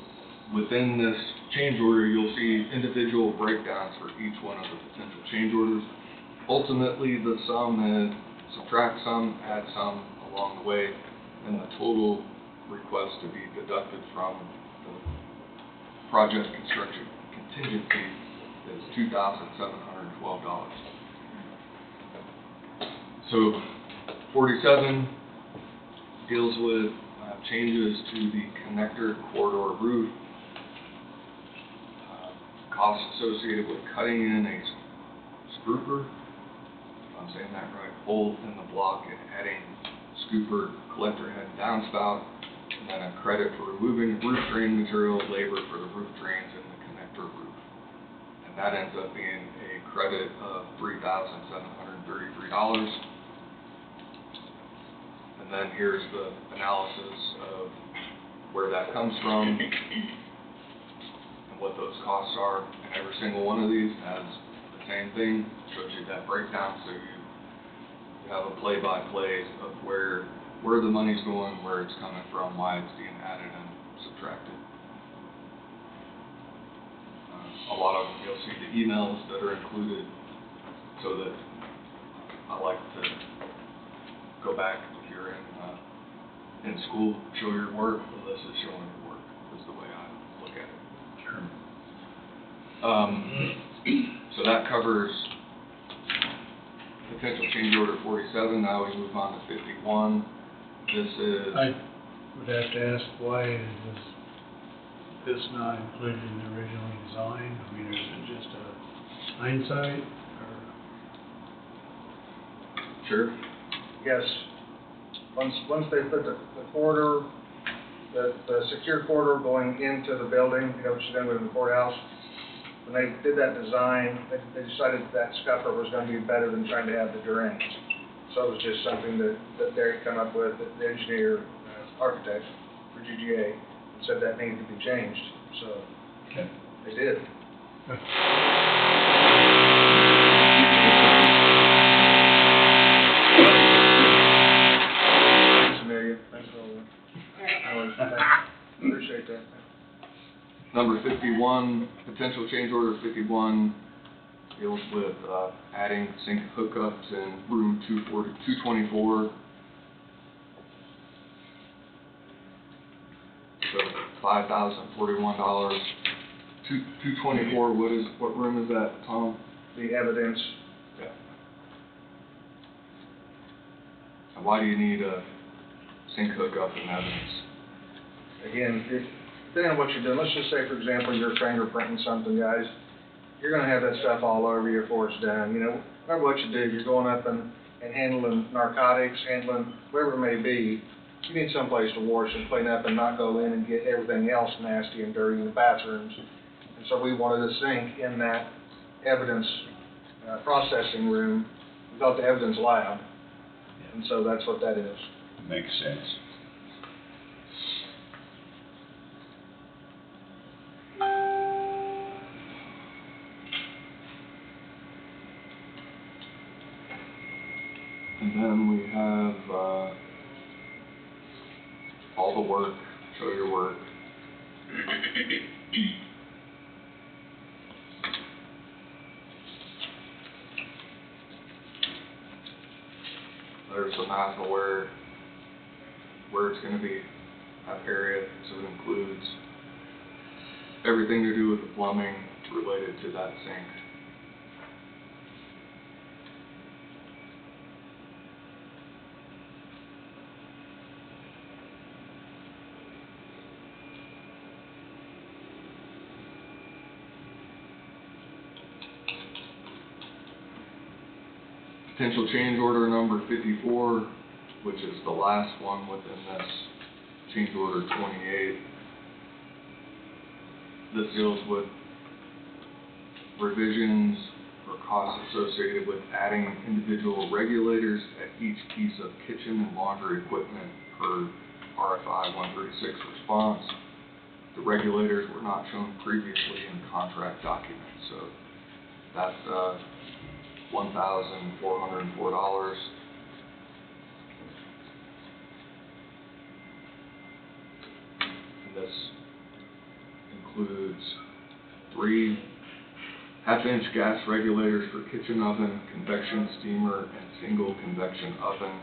within this change order, you'll see individual breakdowns for each one of the potential change orders. Ultimately, the sum is subtract some, add some along the way, and the total request to be deducted from the project construction contingency is $2,712. So 47 deals with changes to the connector corridor roof, costs associated with cutting in a scooper, if I'm saying that right, hole in the block and adding scooper, collector head, and downspout, and then a credit for removing roof drain material, labor for the roof drains and the connector roof. And that ends up being a credit of $3,733. And then here's the analysis of where that comes from and what those costs are. And every single one of these has the same thing, shows you that breakdown, so you have a play-by-play of where the money's going, where it's coming from, why it's being added and subtracted. A lot of them, you'll see the emails that are included, so that I like to go back if you're in school, show your work, well, this is showing your work, is the way I look at it. Sure. So that covers potential change order 47. Now we move on to 51. This is... I would have to ask, why is this this not included in the original design? I mean, is it just a hindsight, or? Sure. Yes. Once they put the corridor, the secure corridor going into the building, you know, which is going to the courthouse, when they did that design, they decided that scupper was going to be better than trying to have the drains. So it was just something that they had come up with, that the engineer, architect for GGA, said that needed to be changed. So Okay. they did. Thanks, Amelia. Thanks for all that. Appreciate that. Number 51, potential change order 51 deals with adding sink hookups in room 224. So $5,041. 224. What room is that, Tom? The evidence. Yeah. And why do you need a sink hookup in evidence? Again, depending on what you're doing, let's just say, for example, you're fingerprinting something, guys. You're gonna have that stuff all over you before it's done. You know, no matter what you do, you're going up and handling narcotics, handling whatever it may be. You need someplace to wash and clean up and not go in and get everything else nasty and dirty in the bathrooms. And so we wanted a sink in that evidence processing room. We call it the evidence lab. And so that's what that is. Makes sense. And then we have all the work, show your work. There's a map of where it's going to be, that area, so it includes everything to do with the plumbing related to that sink. Potential change order number 54, which is the last one within this change order 28. This deals with revisions or costs associated with adding individual regulators at each piece of kitchen and laundry equipment per RFI 136 response. The regulators were not shown previously in contract documents, so that's $1,404. And this includes 3 half-inch gas regulators for kitchen oven, convection steamer, and single convection oven,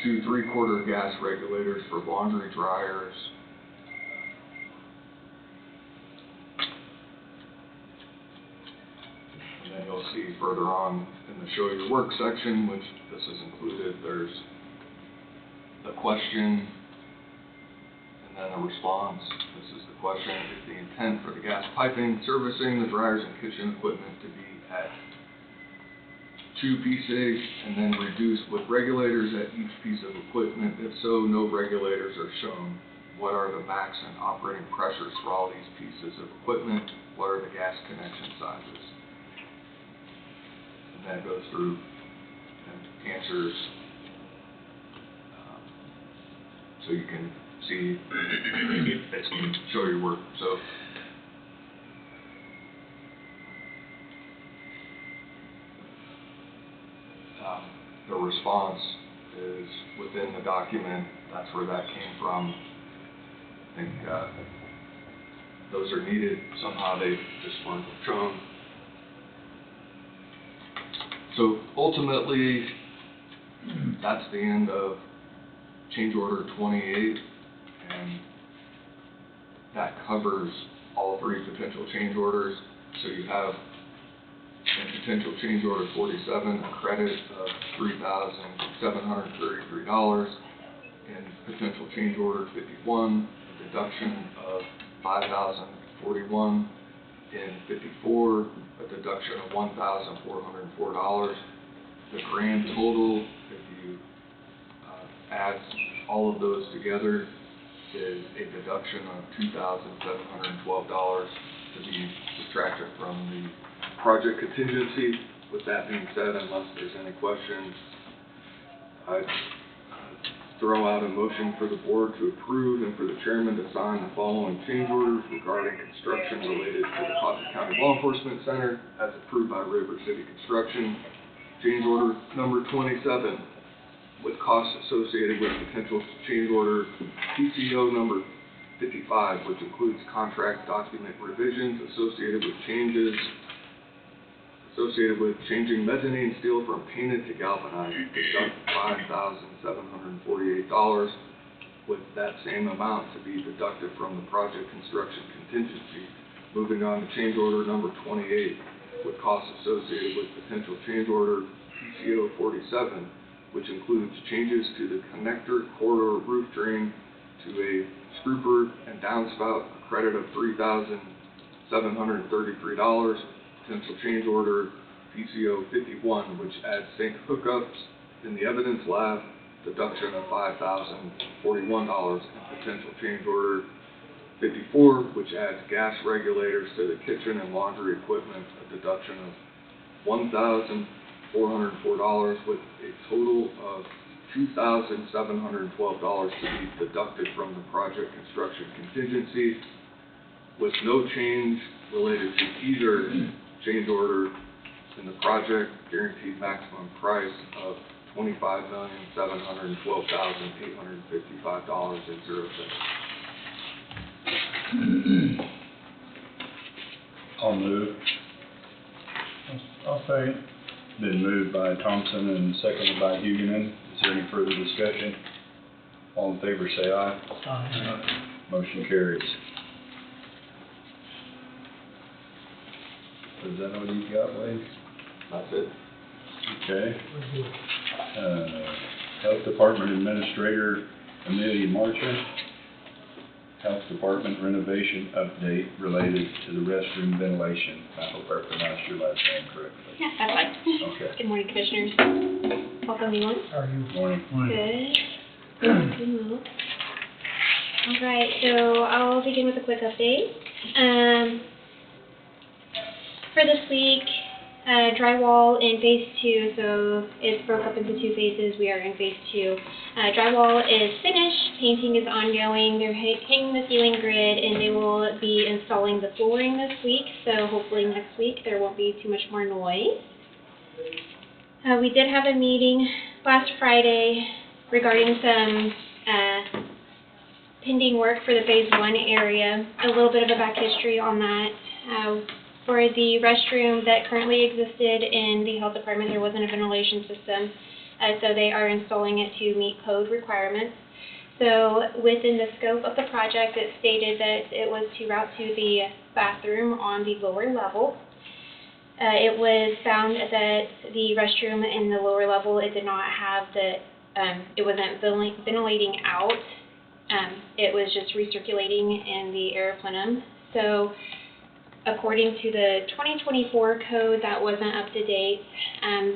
2 3/4 gas regulators for laundry dryers, and then you'll see further on in the show your work section, which this is included, there's the question and then a response. This is the question: is the intent for the gas piping, servicing the dryers and kitchen equipment to be at 2 pieces and then reduced with regulators at each piece of equipment? If so, no regulators are shown. What are the max and operating pressures for all these pieces of equipment? What are the gas connection sizes? And then it goes through and answers, so you can see, basically show your work. So the response is within the document. That's where that came from. I think those are needed. Somehow they just weren't shown. So ultimately, that's the end of change order 28, and that covers all 3 potential change orders. So you have in potential change order 47 a credit of $3,733, and potential change order 51 a deduction of $5,041 in 54, a deduction of $1,404. The grand total, if you add all of those together, is a deduction of $2,712 to be subtracted from the project contingency. With that being said, unless there's any questions, I'd throw out a motion for the board to approve and for the chairman to sign the following change orders regarding construction related to the Pocket County Law Enforcement Center as approved by River City Construction. Change order number 27 with costs associated with potential change order PCO number 55, which includes contract document revisions associated with changing mezzanine steel from painted to galvanized, deduct $5,748, with that same amount to be deducted from the project construction contingency. Moving on to change order number 28, with costs associated with potential change order PCO 47, which includes changes to the connector corridor roof drain to a scrooper and downspout, a credit of $3,733. Potential change order PCO 51, which adds sink hookups in the evidence lab, deduction of $5,041. And potential change order 54, which adds gas regulators to the kitchen and laundry equipment, a deduction of $1,404, with a total of $2,712 to be deducted from the project construction contingency, with no change related to either change order in the project. Guaranteed maximum price of $25,712,855.00. I'll move. I'll say, Been moved by Thompson and seconded by Huguenin. Is there any further discussion? All in favor say aye. Motion carries. Is that all you got, Wade? That's it. Okay. Health Department Administrator Amelia Marchant. Health Department renovation update related to the restroom ventilation. I hope I pronounced your last name correctly. Yeah, that's fine. Okay. Good morning, Commissioners. Welcome, everyone. How are you? Morning. Good. Good move. All right, so I'll begin with a quick update. For this week, drywall in phase 2, so it's broke up into 2 phases. We are in phase 2. Drywall is finished, painting is ongoing. They're hanging the ceiling grid, and they will be installing the flooring this week, so hopefully next week there won't be too much more noise. We did have a meeting last Friday regarding some pending work for the phase 1 area. A little bit of a back history on that. For the restroom that currently existed in the health department, there wasn't a ventilation system, so they are installing it to meet code requirements. So within the scope of the project, it stated that it was to route to the bathroom on the lower level. It was found that the restroom in the lower level, it did not have it wasn't ventilating out. It was just recirculating in the air plenum. So according to the 2024 code, that wasn't up to date.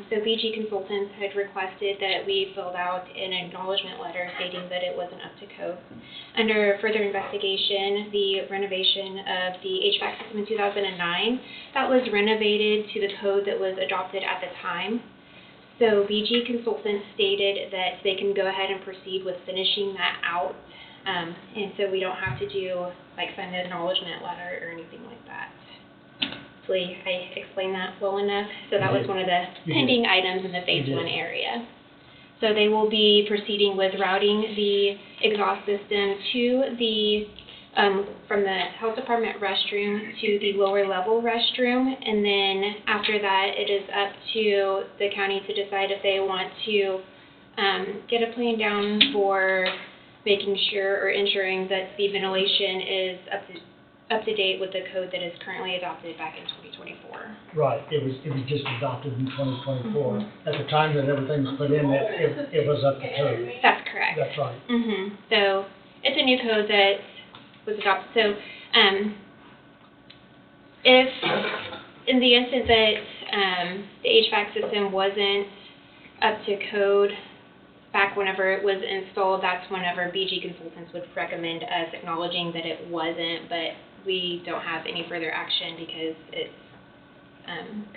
So BG Consultants had requested that we filled out an acknowledgement letter stating that it wasn't up to code. Under further investigation, the renovation of the HVAC system in 2009, that was renovated to the code that was adopted at the time. So BG Consultants stated that they can go ahead and proceed with finishing that out. And so we don't have to do, sign an acknowledgement letter or anything like that. Hopefully I explained that well enough. So that was one of the pending items in the phase 1 area. So they will be proceeding with routing the exhaust system to the, from the health department restroom to the lower level restroom. And then after that, it is up to the county to decide if they want to get a plan down for making sure or ensuring that the ventilation is up to date with the code that is currently adopted back in 2024. Right, it was just adopted in 2024. At the time that everything was put in, it was up to code. That's correct. That's right. So it's a new code that was adopted. So If, in the instance that the HVAC system wasn't up to code back whenever it was installed, that's whenever BG Consultants would recommend us acknowledging that it wasn't, but we don't have any further action because it's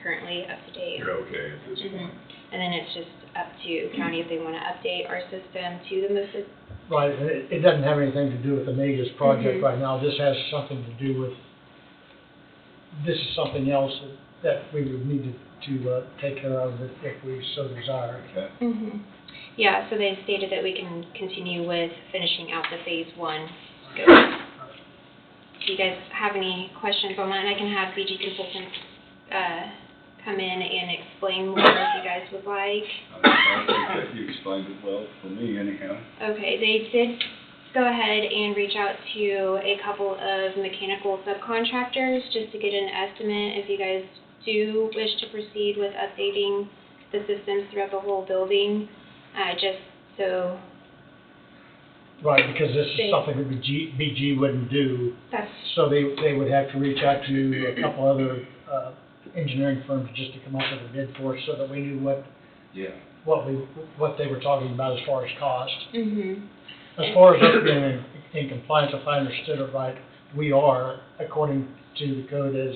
currently up to date. You're okay at this point. And then it's just up to county if they want to update our system to the most. Right, and it doesn't have anything to do with the Nagus project Mhm. right now, this has something to do with, this is something else that we would need to take care of if we so desire. Okay. Yeah, so they stated that we can continue with finishing out the phase 1 scope. Do you guys have any questions on that? And I can have BG Consultants come in and explain more if you guys would like. I think that you explained it well for me anyhow. Okay, they did go ahead and reach out to a couple of mechanical subcontractors just to get an estimate if you guys do wish to proceed with updating the systems throughout the whole building, just so. Right, because this is something that BG wouldn't do, That's, so they would have to reach out to a couple other engineering firms just to come up with a bid for us so that we knew what they were talking about as far as cost. As far as us being in compliance, if I understood it right, we are, according to the code, as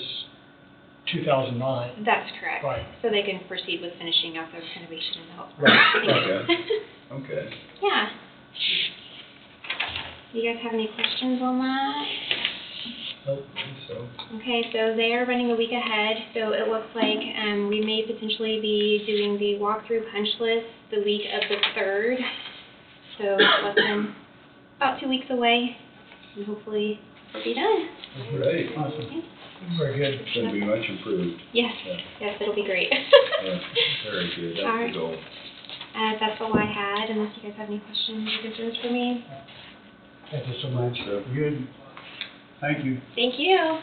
2009. that's correct. Right. So they can proceed with finishing out their renovation and help. Right. Okay. Yeah. Do you guys have any questions on that? Nope. So, Okay, so they are running a week ahead, so it looks like we may potentially be doing the walkthrough punch list the week of the 3rd. So less than about 2 weeks away, and hopefully we'll be done. great. Awesome. Very good. It's going to be much improved. Yes, Yeah. yes, it'll be great. Yeah, very good. That's Alright. the goal. That's all I had, unless you guys have any questions or concerns for me. Thank you so much. So, Good. Thank you. Thank you.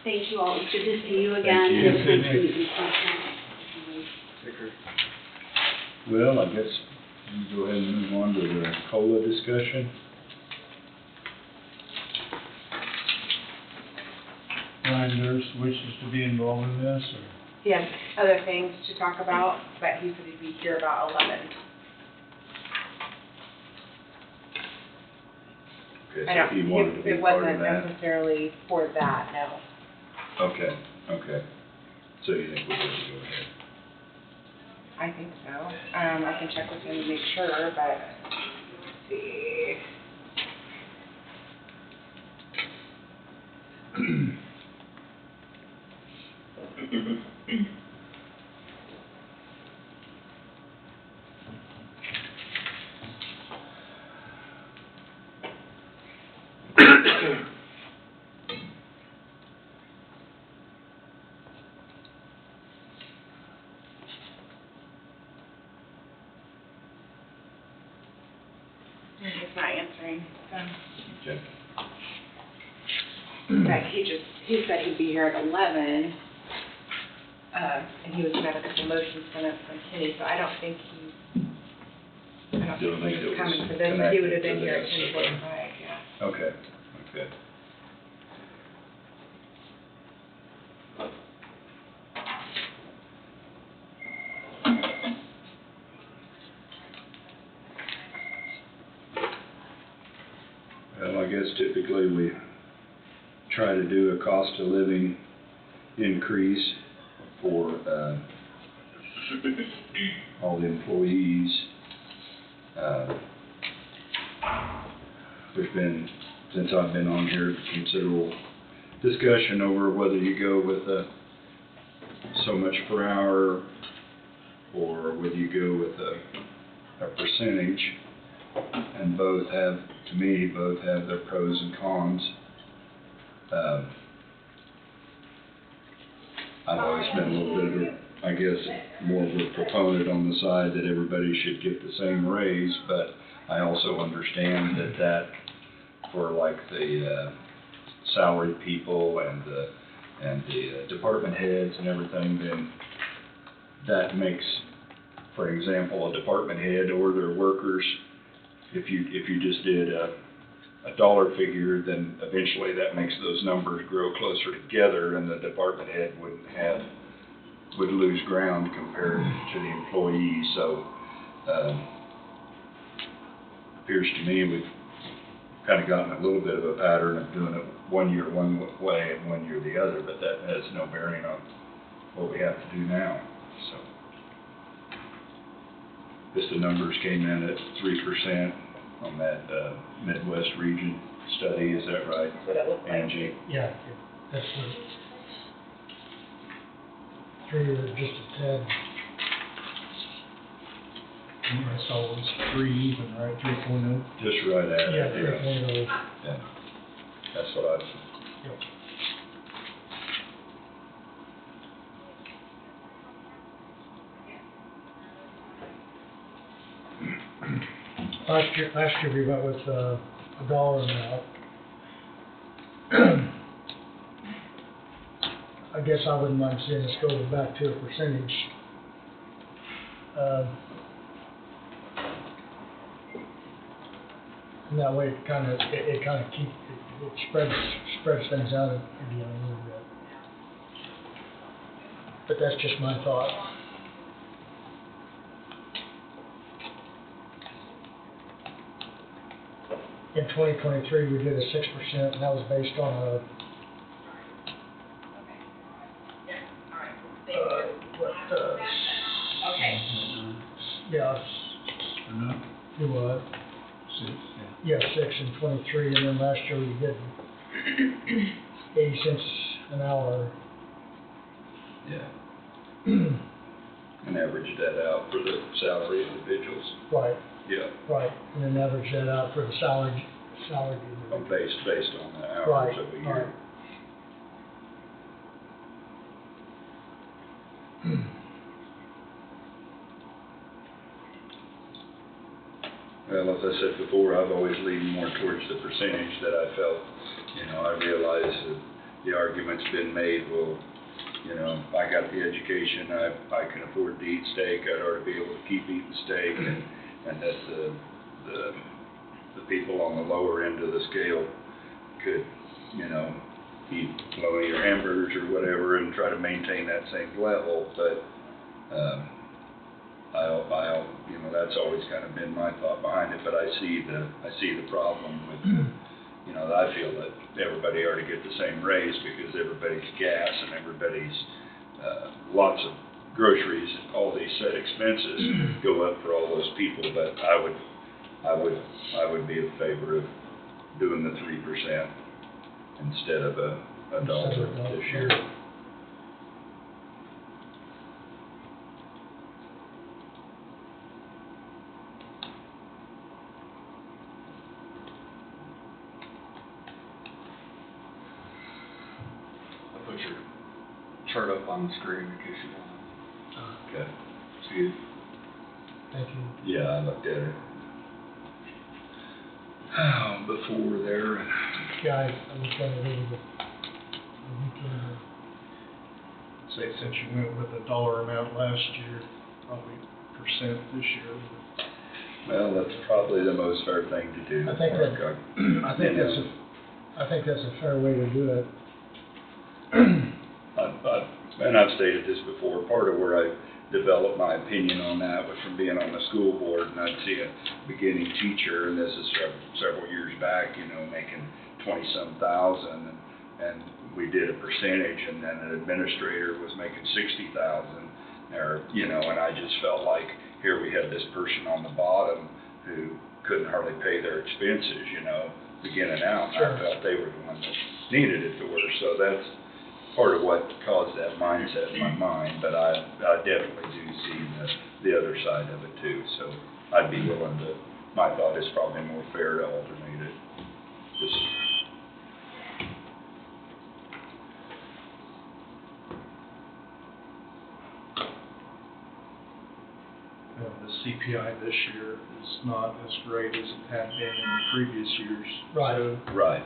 Thank you all. It's good to see you again. you. It's nice to meet you. well, I guess we go ahead and move on to the COLA discussion. Ryan Durst wishes to be involved in this, or? He has other things to talk about, but he said he'd be here about 11. Okay, I so don't, he wanted to be it part of wasn't that. necessarily for that, no. Okay, okay. So you think we're good to go ahead? I think so. I can check with him to make sure, but let's see. He's not answering, so. Okay. But he said he'd be here at 11. And he was gonna have a couple motions sent up from Kenny, so I don't think he was coming for this, or he would have been here at 10:45, yeah. Okay, okay. Well, I guess typically we try to do a cost of living increase for all the employees. There's been, since I've been on here, considerable discussion over whether you go with so much per hour or whether you go with a percentage. And both have, to me, both have their pros and cons. I've always been a little bit of a, I guess, more of a proponent on the side that everybody should get the same raise, but I also understand that for like the salaried people and the and the department heads and everything, then that makes, for example, a department head or their workers, if you just did a dollar figure, then eventually that makes those numbers grow closer together, and the department head would lose ground compared to the employees. So appears to me we've kind of gotten a little bit of a pattern of doing it 1 year one way and 1 year the other, but that has no bearing on what we have to do now. So just the numbers came in at 3% on that Midwest region study, is that right, Angie? Yeah, that's what, 3 or just a tad. I saw it was 3 even, right, 3.0? Just right at Yeah, it, 3.0. yeah. That's what Yep. Last year we went with a dollar amount. I guess I wouldn't mind seeing us go back to a percentage. And that way it kind of keeps, it spreads things out again a little bit. But that's just my thought. In 2023, we did a 6%, and that was based on a, yeah, Enough? it was, 6, yeah, 6 in 23, and then last year we did 80 cents an hour. Yeah. And average that out for the salary individuals. Right, Yeah. right, and then average that out for the salary. Based on the hours Right, of a right. year. Well, as I said before, I've always leaned more towards the percentage that I felt. I realize that the argument's been made, well, I got the education, I can afford to eat steak, I ought to be able to keep eating steak, and that the people on the lower end of the scale could, eat bologna or hamburgers or whatever and try to maintain that same level, but that's always kind of been my thought behind it, but I see the problem with, that I feel that everybody ought to get the same raise because everybody's gas and everybody's, lots of groceries, all these set expenses go up for all those people, but I would be in favor of doing the 3% instead of a dollar this year. I'll put your chart up on the screen in case you want Okay. to see it. Thank you. Yeah, I looked at it. Before there. Yeah, I looked at it over the weekend. Say, since you went with a dollar amount last year, probably percent this year. Well, that's probably the most fair thing to do. I think that's a fair way to do it. And I've stated this before, part of where I developed my opinion on that was from being on the school board, and I'd see a beginning teacher, and this is several years back, making 20-some thousand, and we did a percentage, and then an administrator was making 60,000, or, and I just felt like here we had this person on the bottom who couldn't hardly pay their expenses, beginning out, and Sure. I felt they were the ones that needed it the worst, so that's part of what caused that mindset in my mind, but I definitely do see the other side of it too, so I'd be willing to, my thought is probably more fair to alternate it. The CPI this year is not as great as it had been in previous years. Right. So Right.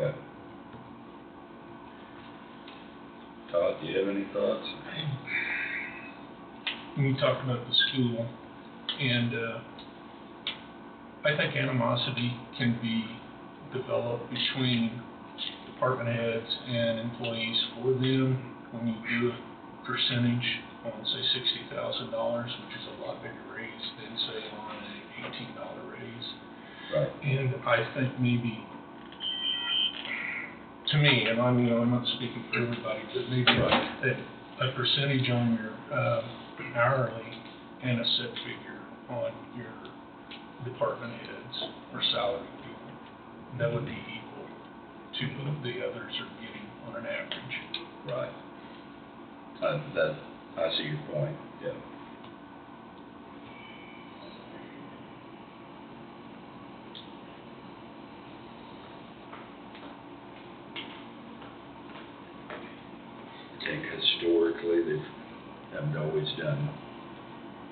Okay. Todd, do you have any thoughts? We talked about the school, and I think animosity can be developed between department heads and employees for them when you do a percentage on, say, $60,000, which is a lot bigger raise than, say, on an $18 raise. Right. And I think maybe, to me, and I'm, I'm not speaking for everybody, but maybe a percentage on your hourly and a set figure on your department heads or salary people, that would be equal to what the others are getting on an average. Right. I see your point, yeah. I think historically, they haven't always done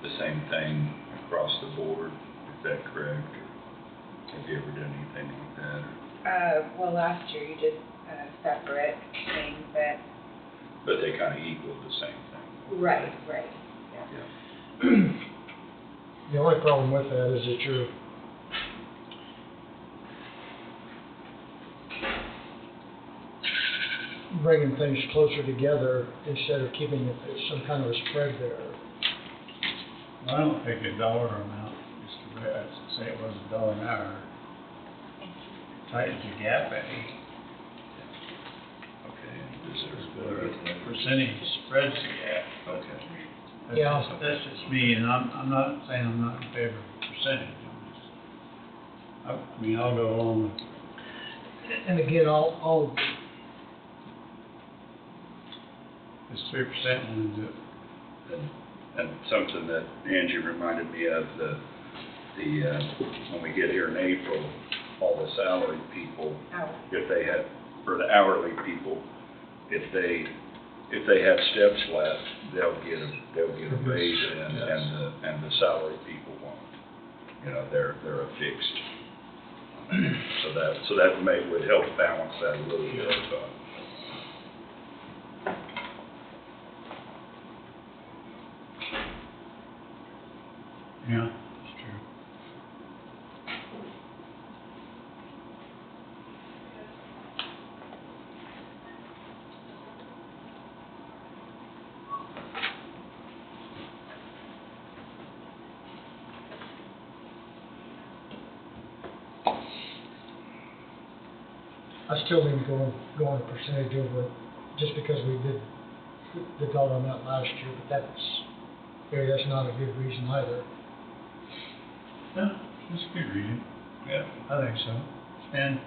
the same thing across the board. Is that correct? Or have you ever done anything like that? Well, last year you did separate things, but. But they kind of equal the same thing. Right. Yeah. The only problem with that is that you're bringing things closer together instead of keeping it, some kind of a spread there. I don't think a dollar amount, just to say it was $1 an hour, tightens the gap any. Okay. Is The there percentage spreads the gap. Okay. That's just me, and I'm not saying I'm not in favor of percentage. I mean, I'll go along with. And again, I'll This 3% one is it. And something that Angie reminded me of, when we get here in April, all the salaried people, if they have, or the hourly people, if they have steps left, they'll get a raise, and the salaried people won't. You know, they're a fixed. So that would help balance that a little bit. Yeah, that's true. I still lean going a percentage over, just because we did the dollar amount last year, but maybe that's not a good reason either. Yeah, that's a good reason. Yeah. I think so. And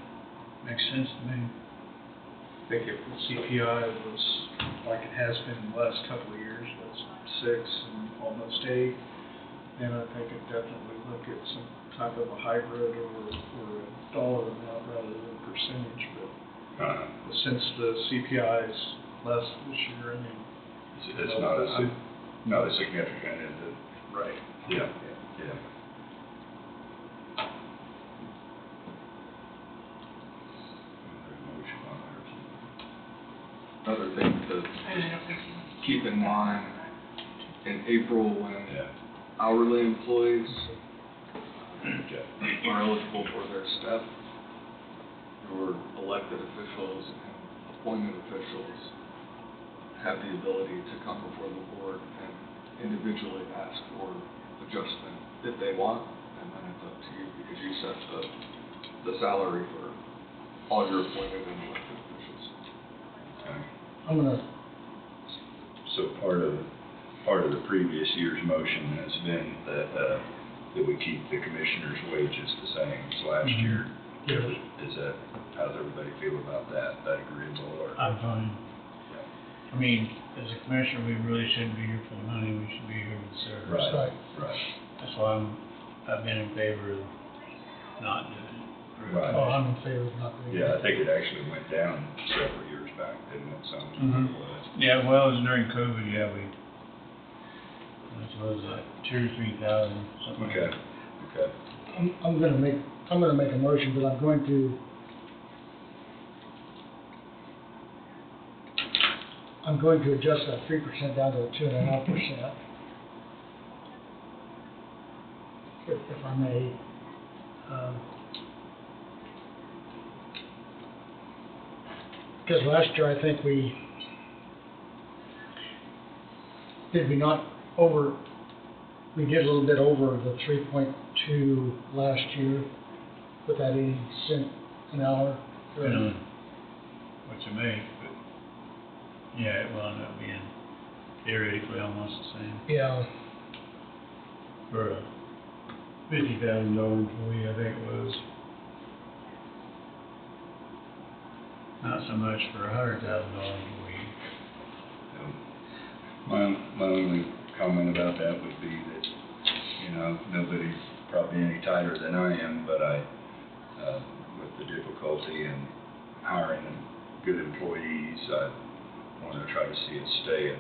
makes sense to me. I think if the CPI was like it has been the last couple of years, was 6 and almost 8, then I think I'd definitely look at some type of a hybrid or a dollar amount rather than percentage. But since the CPI is less this year, I mean, It's not as significant, is it? right. Yeah. Another thing to keep in mind, in April, when hourly employees are eligible for their step, your elected officials and appointed officials have the ability to come before the board and individually ask for adjustment if they want, and then it's up to you, because you set the salary for all your appointed and elected officials. Okay. So part of the previous year's motion has been that we keep the commissioner's wages the same as last year. How's everybody feel about that? That agreeable or? I'm fine. I mean, as a commissioner, we really shouldn't be here for the money, we should be here for the service. Right. That's why I've been in favor of not doing it. Right. Oh, I'm in favor of not doing Yeah, I that. think it actually went down several years back, didn't it? Mhm. It was. Yeah, well, it was during COVID, yeah, which was like 2,000 or 3,000, something like that. Okay. I'm gonna make a motion, but I'm going to I'm going to adjust that 3% down to 2.5%. If I may. Because last year, I think we did a little bit over the 3.2 last year with that 80 cent an hour. Depending on what you make, but yeah, it wound up being theoretically almost the same. Yeah, For a $50,000 employee, I think it was. Not so much for a $100,000 employee. My only comment about that would be that, nobody's probably any tighter than I am, but with the difficulty in hiring good employees, I want to try to see it stay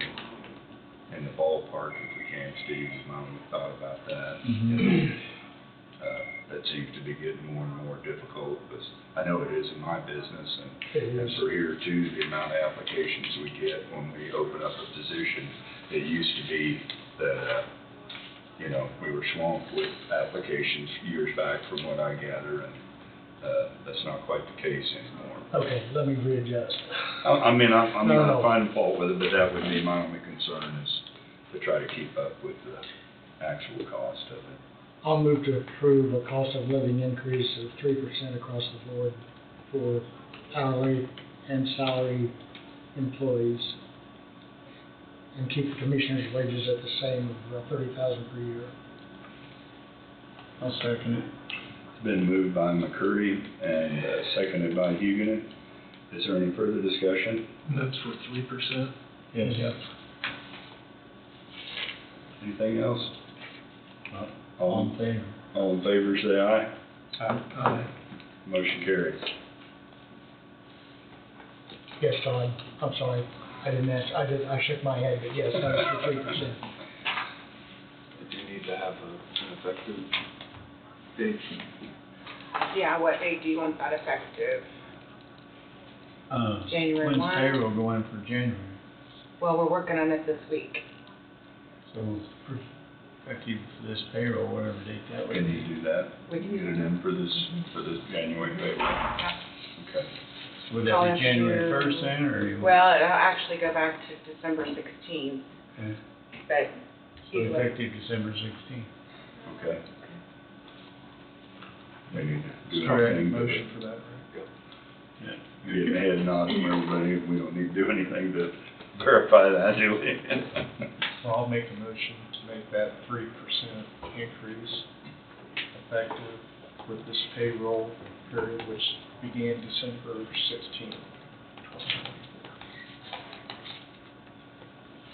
in the ballpark if we can. Steve, my only thought about that. That seems to be getting more and more difficult, but I know it is in my business, and for here too, the amount of applications we get when we open up a position. It used to be that, we were swamped with applications years back from what I gather, and that's not quite the case anymore. okay, let me readjust. I'm No. not finding fault with it, but that would be my only concern is to try to keep up with the actual cost of it. I'll move to approve a cost of living increase of 3% across the board for hourly and salary employees, and keep the commissioner's wages at the same, $30,000 per year. I'll second it. It's been moved by McCurdy and seconded by Huguenin. Is there any further discussion? That's for 3%? Yes. Yep. Anything else? All in favor? All in favor, say aye. Aye. Motion carries. Yes, Todd, I'm sorry, I didn't answer, I shook my head, but yes, that was for 3%. Do you need to have an effective date? Yeah, what date do you want that effective? January When's 1? payroll going for January? Well, we're working on it this week. So, effective for this payroll, whatever date that would Can be. you do that? We can Get it in for this January payroll? Yeah. Okay. Would I'll that have be January to- 1st then, or? you- Well, it'll actually go back to December 16th, Okay. but So either way. effective December 16th. Okay. We need to do Correct. anything. Motion for that, right? Yeah. You're getting a head nod from everybody. We don't need to do anything to verify that, do we? Well, I'll make a motion to make that 3% increase effective with this payroll period, which began December 16th.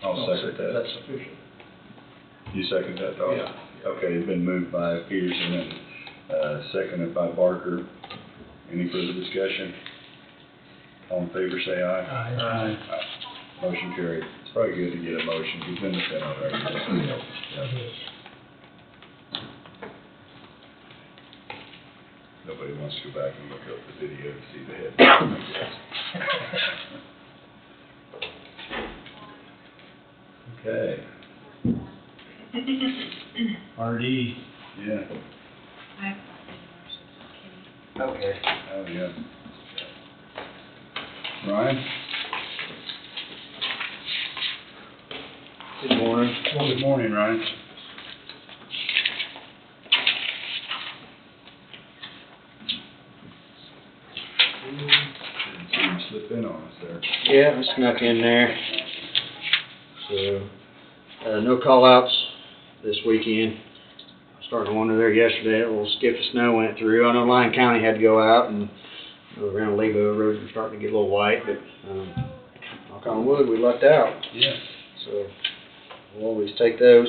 I'll second that. That's sufficient. You second that, Todd? Yeah. Okay, it's been moved by Peterson and seconded by Barker. Any further discussion? All in favor, say aye. Aye. Aye. Motion carried. It's probably good to get a motion. You've been the Senate already. Yeah. Nobody wants to go back and look up the video to see the head. I guess. Okay, RD. yeah, Okay. oh, yeah. Ryan? Good morning. Well, good morning, Ryan. Didn't see him slip in on us there. Yeah, I snuck in there. So, no call-outs this weekend. Started to wonder there yesterday, a little skiff of snow went through. I know Lyon County had to go out, and around Lebo roads were starting to get a little white, but, knock on wood, we lucked out. Yeah. So, we'll always take those.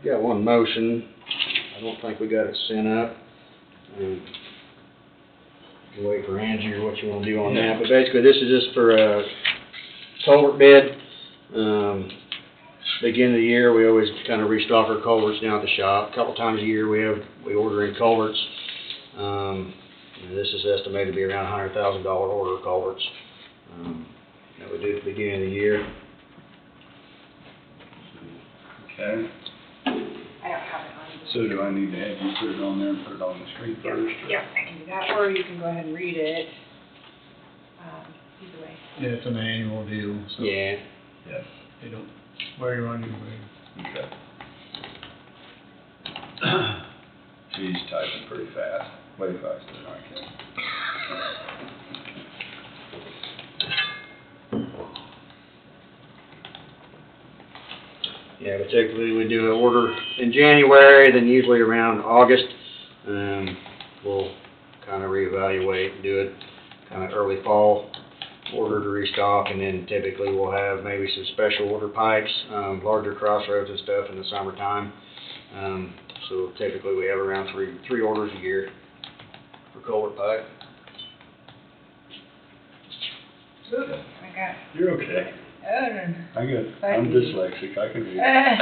Got one motion. I don't think we got it sent up. You wait for Angie or what you wanna do on that, but basically this is just for a culvert bid. Beginning of the year, we always kinda restock our culverts down at the shop. A couple times a year we order in culverts. And this is estimated to be around $100,000 order of culverts. that we do at the beginning of the year. Okay, I don't have it on. so do I need to have you put it on there and put it on the screen Yep, first? yep, I can do that, or you can go ahead and read it. Either way. Yeah, it's an annual deal, so Yeah. Yeah. they don't, where you want to Okay. She's typing pretty fast, way faster than I can. Yeah, but typically we do an order in January, then usually around August, we'll kind of reevaluate and do it kind of early fall order to restock, and then typically we'll have maybe some special order pipes, larger crossroads and stuff in the summertime. So typically we have around three orders a year for culvert pipe. I got, You're okay. I'm dyslexic, I can read. I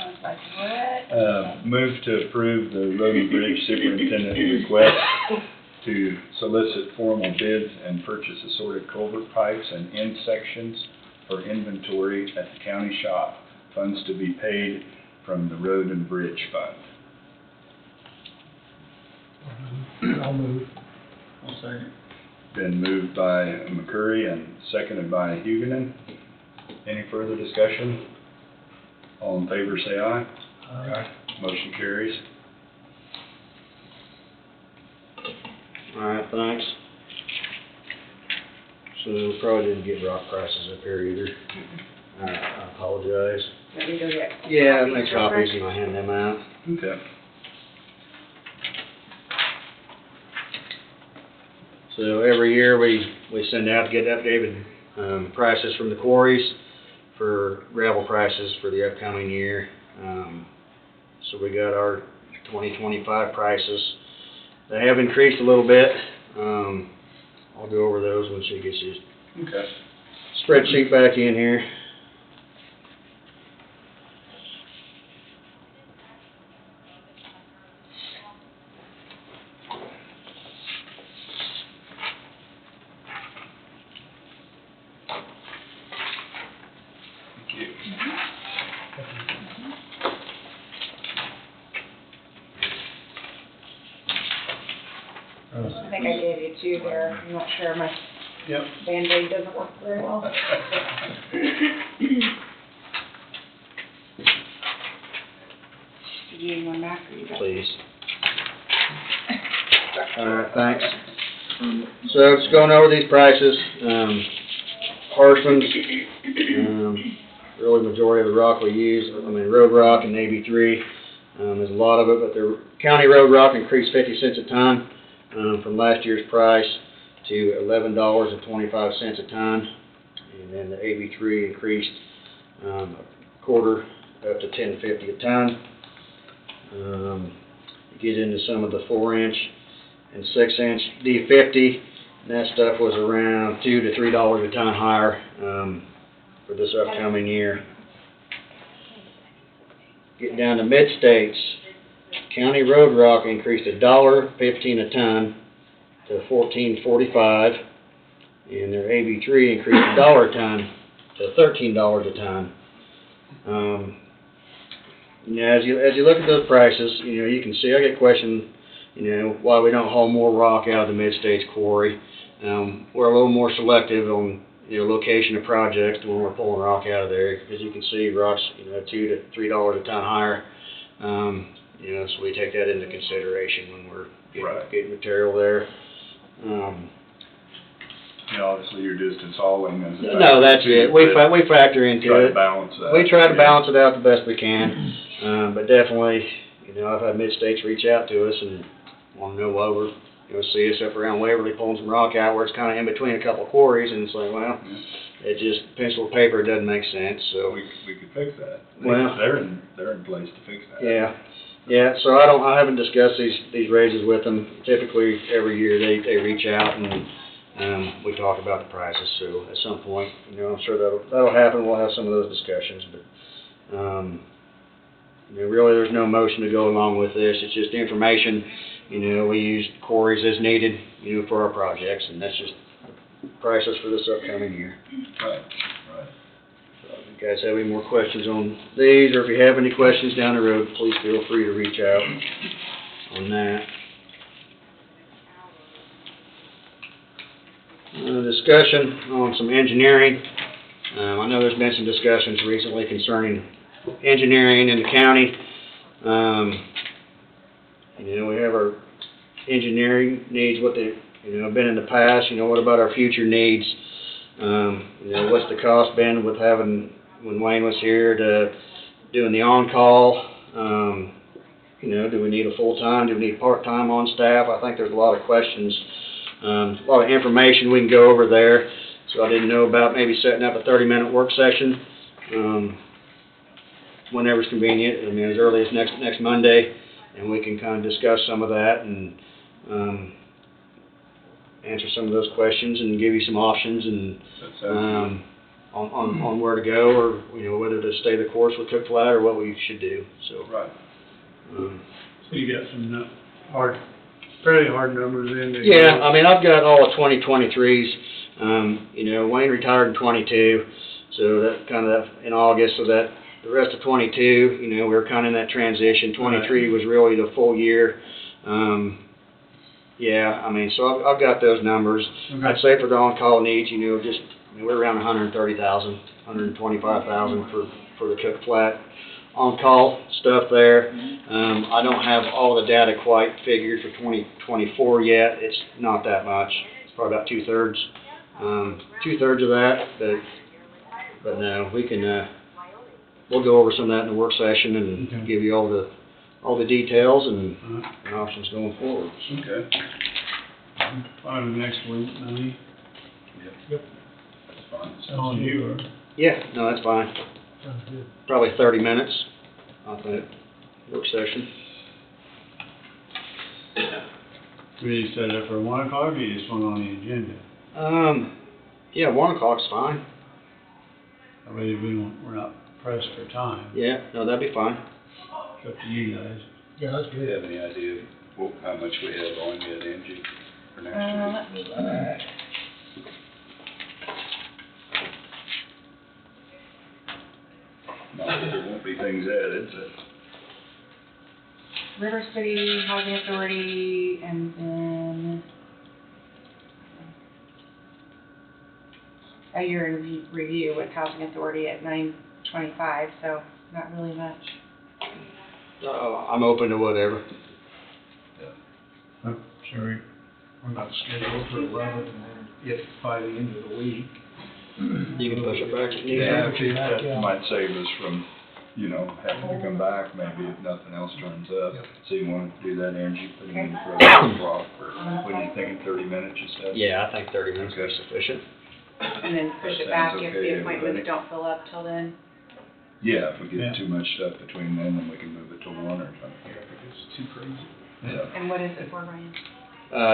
was like, what? Move to approve the road and bridge superintendent request to solicit formal bids and purchase assorted culvert pipes and end sections for inventory at the county shop. Funds to be paid from the road and bridge fund. it. I'll move. I'll second. Been moved by McCurry and seconded by Huguenin. Any further discussion? All in favor say aye. Motion carries. Alright, thanks. So probably didn't get rock prices up here either. I apologize. Let me go get. Yeah, copies make real copies quick. and I'll hand them out. Okay. So every year we send out to get updated prices from the quarries for gravel prices for the upcoming year. So we got our 2025 prices. They have increased a little bit. I'll go over those when she gets his Okay. spreadsheet back in here. Thank you. I think I gave you two there, I'm not sure, my Yep. Band-Aid doesn't work very well. Do you need one back, or you got? Please. Alright, thanks. So just going over these prices, Parsons, really majority of the rock we use, road rock and AB3, there's a lot of it, but the county road rock increased 50 cents a ton, from last year's price to $11.25 a ton, and then the AB3 increased, a quarter up to $10.50 a ton. You get into some of the 4-inch and 6-inch D50, and that stuff was around $2 to $3 a ton higher for this upcoming year. Getting down to mid-states, county road rock increased $1.15 a ton to $14.45, and their AB3 increased $1 a ton to $13 a ton. As you look at those prices, you can see I get questioned, why we don't haul more rock out of the mid-states quarry. We're a little more selective on, location of projects when we're pulling rock out of there. As you can see, rock's, $2 to $3 a ton higher. So we take that into consideration when we're getting material there. Obviously your distance hauling is. No, that's it. We factor into Try it. to balance that. We try to balance it out the best we can. But definitely, I've had mid-states reach out to us and want to know why we're, see us up around Waverly pulling some rock out where it's kind of in between a couple of quarries, and it's like, well, it just, pencil to paper, it doesn't make sense, so. We could fix that. Well. They're in place to fix that. Yeah, so I haven't discussed these raises with them. Typically, every year they reach out and we talk about the prices, so at some point, I'm sure that'll happen. We'll have some of those discussions, but, really there's no motion to go along with this. It's just information. We use quarries as needed, for our projects, and that's just prices for this upcoming year. Right. So if you guys have any more questions on these, or if you have any questions down the road, please feel free to reach out on that. Discussion on some engineering. I know there's been some discussions recently concerning engineering in the county. We have our engineering needs, what they, been in the past, what about our future needs? What's the cost been with having, when Wayne was here, to doing the on-call? Do we need a full-time, do we need part-time on staff? I think there's a lot of questions, a lot of information we can go over there. So I didn't know about maybe setting up a 30-minute work session, whenever's convenient, as early as next Monday, and we can kind of discuss some of that and, answer some of those questions and give you some options and, on where to go, or, whether to stay the course with Cook Flat or what we should do, so. Right. So you got some fairly hard numbers in there. Yeah, I've got all the 2023s. Wayne retired in 22, so that kind of in August, so that the rest of 22, we were kind of in that transition. 23 was really the full year. So I've got those numbers. Okay. I'd say for the on-call needs, we're around 130,000, 125,000 for the Cook Flat on-call stuff there. I don't have all the data quite figured for 2024 yet. It's not that much. It's probably about two-thirds of that, but no, we can, we'll go over some of that in the work session and Okay. give you all the details and options going forward. Okay. Fine with next week, maybe. Yep. That's fine. On you, or? Yeah, no, that's fine. Sounds good. Probably 30 minutes, I think, work session. Do you set it up for 1 o'clock, or you just want it on the agenda? 1 o'clock's fine. I mean, we're not pressed for time. Yeah, no, that'd be fine. It's up to you guys. Yeah, that's Do you good. have any idea how much we have on yet, Angie, for next Let me look. week? Not that there won't be things added, but. River City Housing Authority, and then a year in review with Housing Authority at 925, so not really much. I'm open to whatever. Sure, we're not scheduled for 11, and then if by the end of the week. You can push it back if you need. Yeah, Yeah. that might save us from, having to come back, maybe if nothing else turns up. So you want to do that, Angie, put him in for a block, or what are you thinking, 30 minutes, you said? Yeah, I think 30 minutes is Okay. sufficient. And then push That it back sounds if okay the to appointments everybody. don't fill up till then. Yeah, if we Yeah. get too much stuff between then we can move it to 1 or something. It's too crazy. Yeah. And what is it for, Ryan?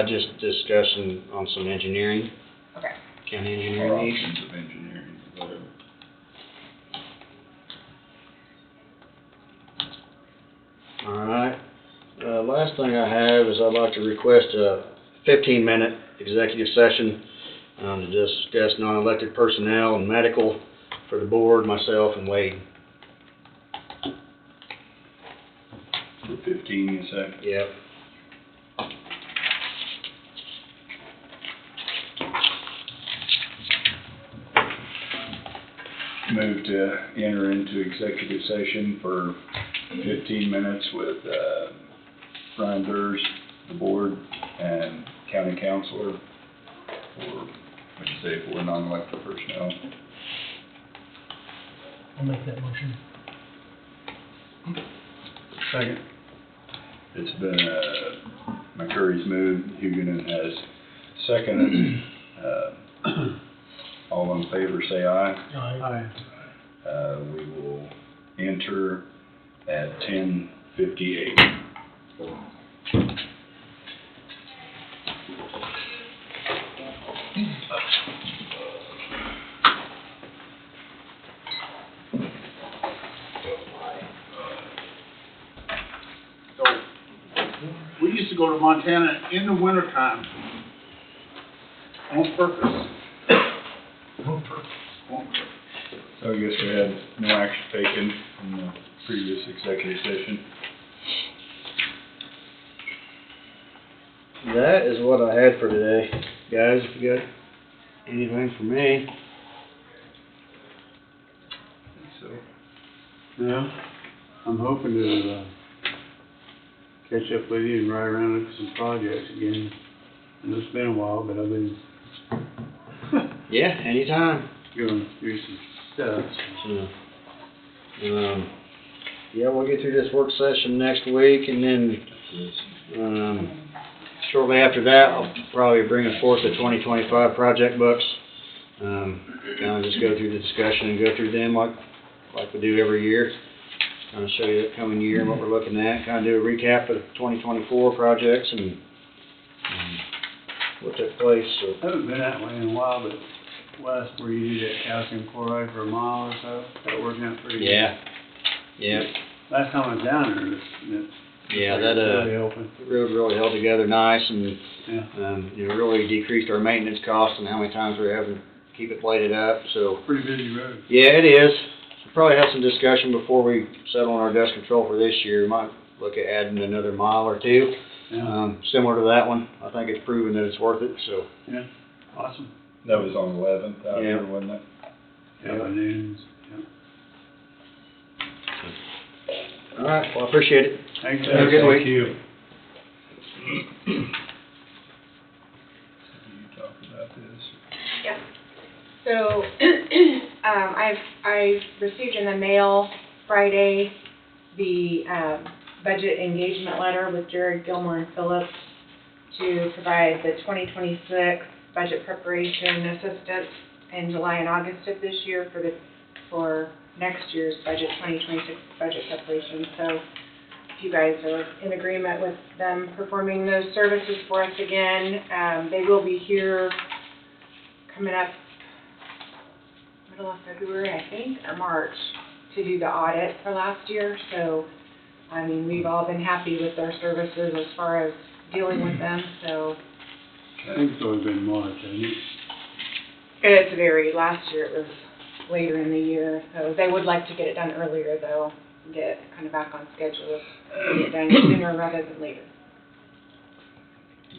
Just discussing on some engineering, Okay. county Or engineering needs. options of engineering, whatever. All right. Last thing I have is I'd like to request a 15-minute executive session to discuss non-elected personnel and medical for the board, myself, and Wade. For 15, you say? Yep. Move to enter into executive session for 15 minutes with Brian Durs, the board, and county counselor for, what'd you say, for non-elected personnel. I'll make that motion. Second. It's been McCurry's moved, Huguenin has seconded. All in favor, say aye. Aye. Aye. We will enter at 10:58. We used to go to Montana in the wintertime On purpose. So I guess we had no action taken in the previous executive session. That is what I had for today. Guys, if you got anything for me? So, Yeah, I'm hoping to, catch up with you and ride around with some projects again. I know it's been a while, but I've been Yeah, anytime. going through some stuff. So, yeah, we'll get through this work session next week, and then, shortly after that, I'll probably bring forth the 2025 project books. Kind of just go through the discussion and go through them like we do every year. Kind of show you the coming year and what we're looking at, kind of do a recap of 2024 projects and what took place, so. I haven't been that way in a while, but Wes, where you do that calcium chloride for a mile or so, that working out pretty good. Yeah. Last time I was down there, it Yeah, was that, really open. the road really held together nice and, Yeah, really decreased our maintenance costs and how many times we're having to keep it bladed up, so. pretty busy road. Yeah, it is. We'll probably have some discussion before we settle on our dust control for this year. We might look at adding another mile or two, Yeah, similar to that one. I think it's proven that it's worth it, so. yeah, awesome. that was on 11th out Yeah. there, wasn't it? Yeah, noons, yeah. All right, well, I appreciate it. Thanks, Have a good week. Thank you. You talk about this. Yep. So, I've received in the mail Friday the, budget engagement letter with Jared Gilmore and Phillips to provide the 2026 budget preparation assistance in July and August of this year for next year's budget, 2026 budget preparation. So if you guys are in agreement with them performing those services for us again, they will be here coming up middle of February, I think, or March, to do the audit for last year. So, I mean, we've all been happy with their services as far as dealing with them, so. I think it's always been March, hasn't it? It's varied. Last year it was later in the year, so they would like to get it done earlier though, and get kind of back on schedule, get it done sooner rather than later.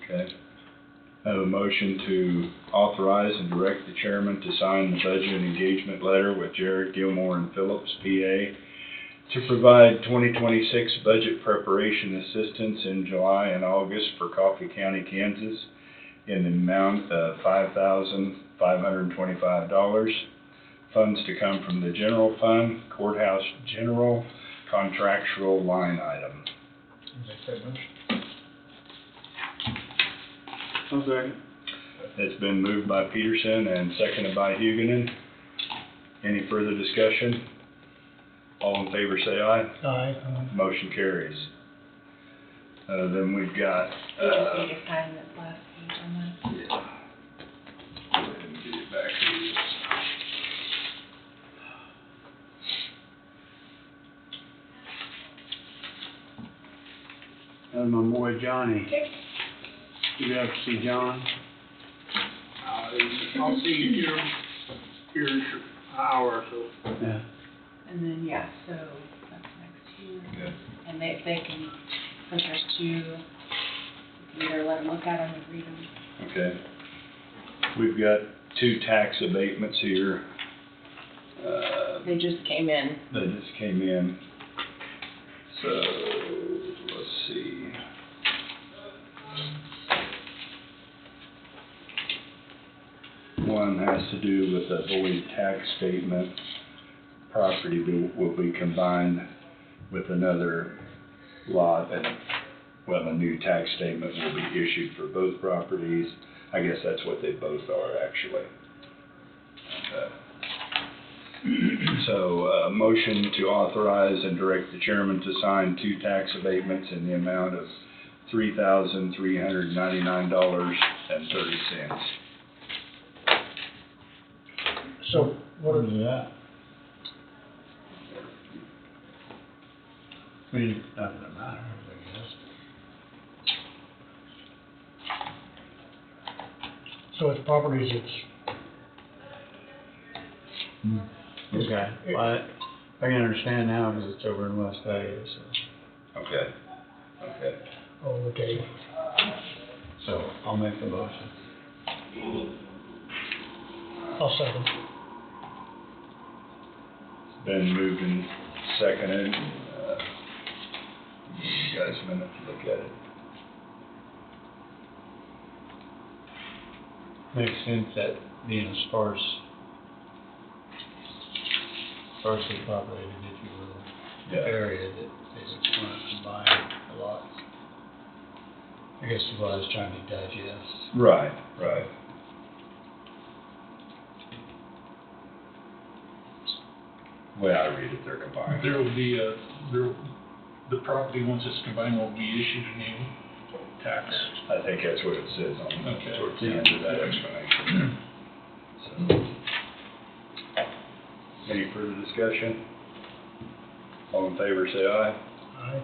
Okay. I have a motion to authorize and direct the chairman to sign the budget and engagement letter with Jared Gilmore and Phillips, PA, to provide 2026 budget preparation assistance in July and August for Coffee County, Kansas, in the amount of $5,525. Funds to come from the general fund, courthouse general, contractual line item. Okay. It's been moved by Peterson and seconded by Huguenin. Any further discussion? All in favor say aye. Aye. Motion carries. Then we've got, You just need to sign this last page on that. yeah. Go ahead and get it back to you. That's my boy Johnny. Okay. You got to see John? I'll see you here in an hour or so. Yeah. And then, yeah, so that's next year. Okay. And they can, since there's two, you can either let them look at them and read them. Okay. We've got two tax abatements here. They just came in. That just came in. So, let's see. One has to do with a void tax statement. Property will be combined with another lot, and, well, a new tax statement will be issued for both properties. I guess that's what they both are, actually. So, motion to authorize and direct the chairman to sign two tax abatements in the amount of $3,399.30. So, what What is is that? I mean, nothing that matters, I guess. So it's properties, it's, Okay, well, I can understand now because it's over in West Vegas, so. Okay. Okay. oh, okay. So I'll make the motion. I'll second. Been moved and seconded. Give you guys a minute to look at it. Makes sense that being a sparsely populated, if you will, Yeah. area that they would want to combine a lot. I guess what I was trying to digest. Right, right. The way I read it, they're combined. There will be the property, once it's combined, will be issued a new tax. I think that's what it says on, Okay. towards the end of that explanation. So, any further discussion? All in favor, say aye. Aye.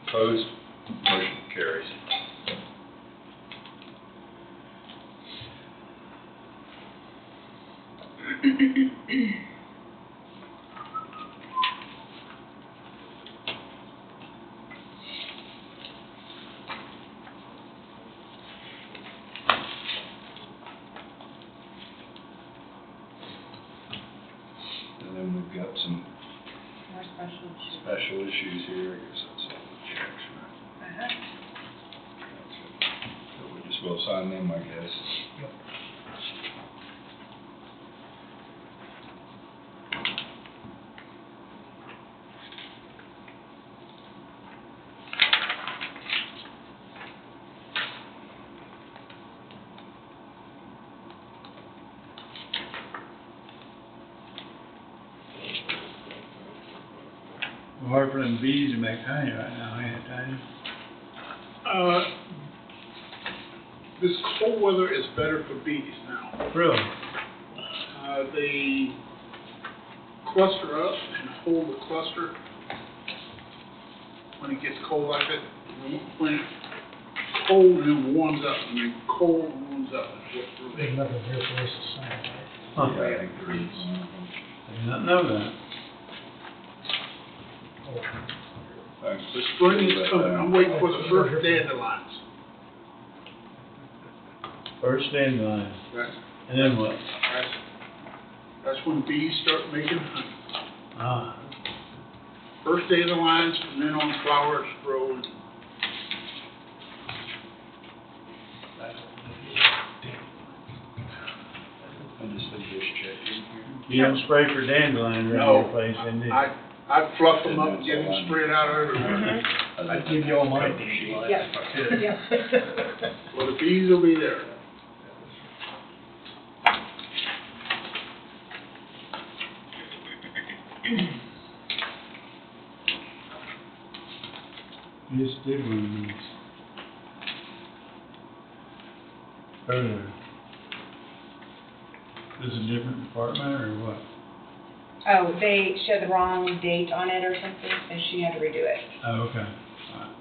Opposed? Motion carries. And then we've got some More special issues. special issues here. I guess that's all the checks, right? So we just will sign them, I guess. Yep. Hard for them bees to make honey right now, ain't it, Tiny? This cold weather is better for bees now. Really? They cluster up and hold the cluster when it gets cold like that. When it's cold and warms up, and then cold and warms up, is what's There's really. nothing here for us to sign, right? Huh. Yeah, I think there is. I did not know that. Thanks. The spring is coming. I'm waiting for the first dandelions. First dandelion, That's, and then what? that's when bees start making honey. Ah, First dandelions, and then on flowers grow. And I just leave this check in here. you don't spray for dandelion around No, your place, didn't you? I'd fluff them up and get them spread out everywhere. I'd give you all mine. Yep. Well, the bees will be there. Just did one of these. Earlier. Is it a different department or what? Oh, they showed the wrong date on it or something, and she had to redo it. Oh, okay. All right.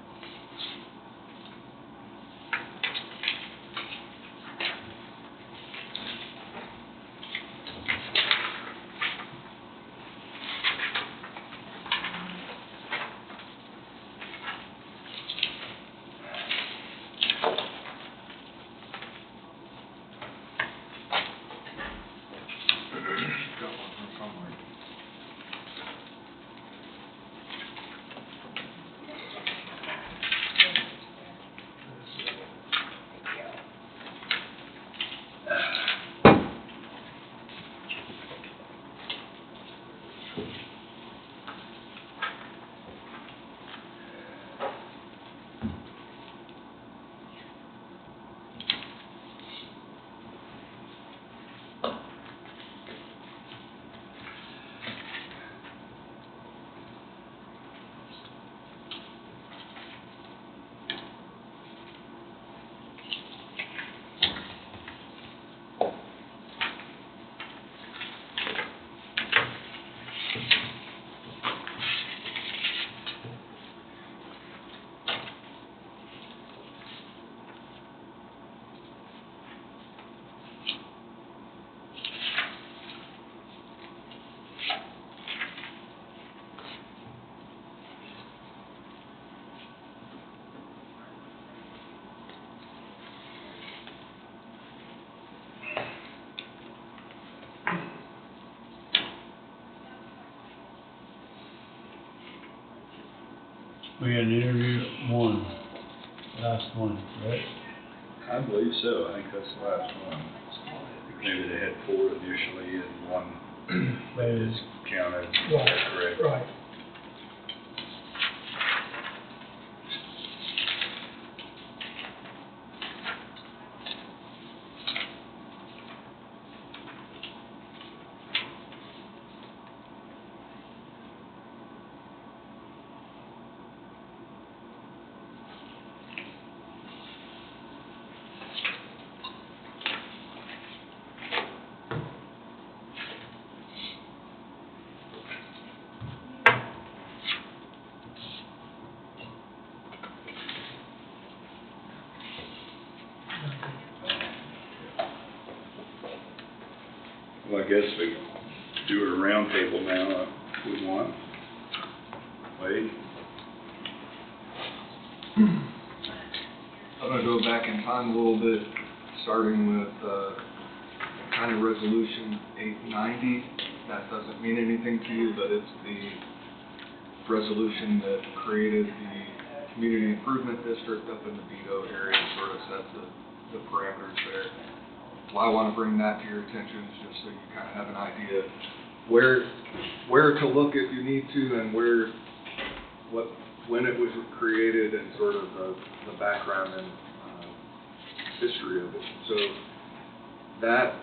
We had an interview, last one, right? I believe so. I think that's the last one. Maybe they had 4 initially and one is counted. Is that correct? Right. Well, I guess we do it a round table now, if we want. Wade? I'm gonna go back in time a little bit, starting with, County Resolution 890. That doesn't mean anything to you, but it's the resolution that created the Community Improvement District up in the Vito area, sort of set the parameters there. Why I wanna bring that to your attention is just so you kinda have an idea where to look if you need to, and when it was created, and sort of the background and history of it. So that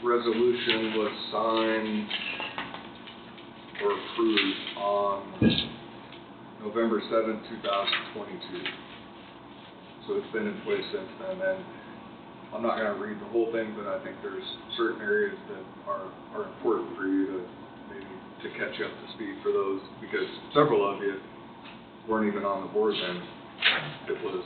resolution was signed or approved on November 7th, 2022. So it's been in place since then, and I'm not gonna read the whole thing, but I think there's certain areas that are important for you to maybe to catch up to speed for those, because several of you weren't even on the board then. It was,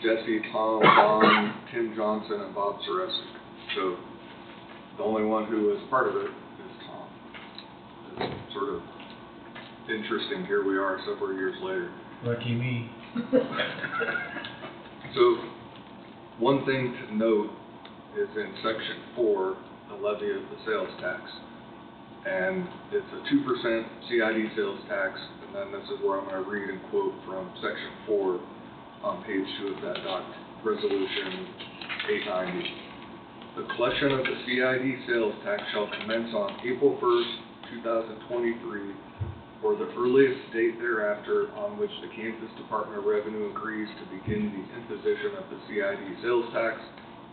Jesse, Tom, Don, Tim Johnson, and Bob Saresic. So the only one who was part of it is Tom. It's sort of interesting, here we are several years later. Lucky me. So, one thing to note is in section 4, the levy of the sales tax. And it's a 2% CID sales tax, and then this is where I'm gonna read and quote from section 4 on page 2 of that resolution 890. The collection of the CID sales tax shall commence on April 1st, 2023, or the earliest date thereafter on which the Kansas Department of Revenue agrees to begin the imposition of the CID sales tax,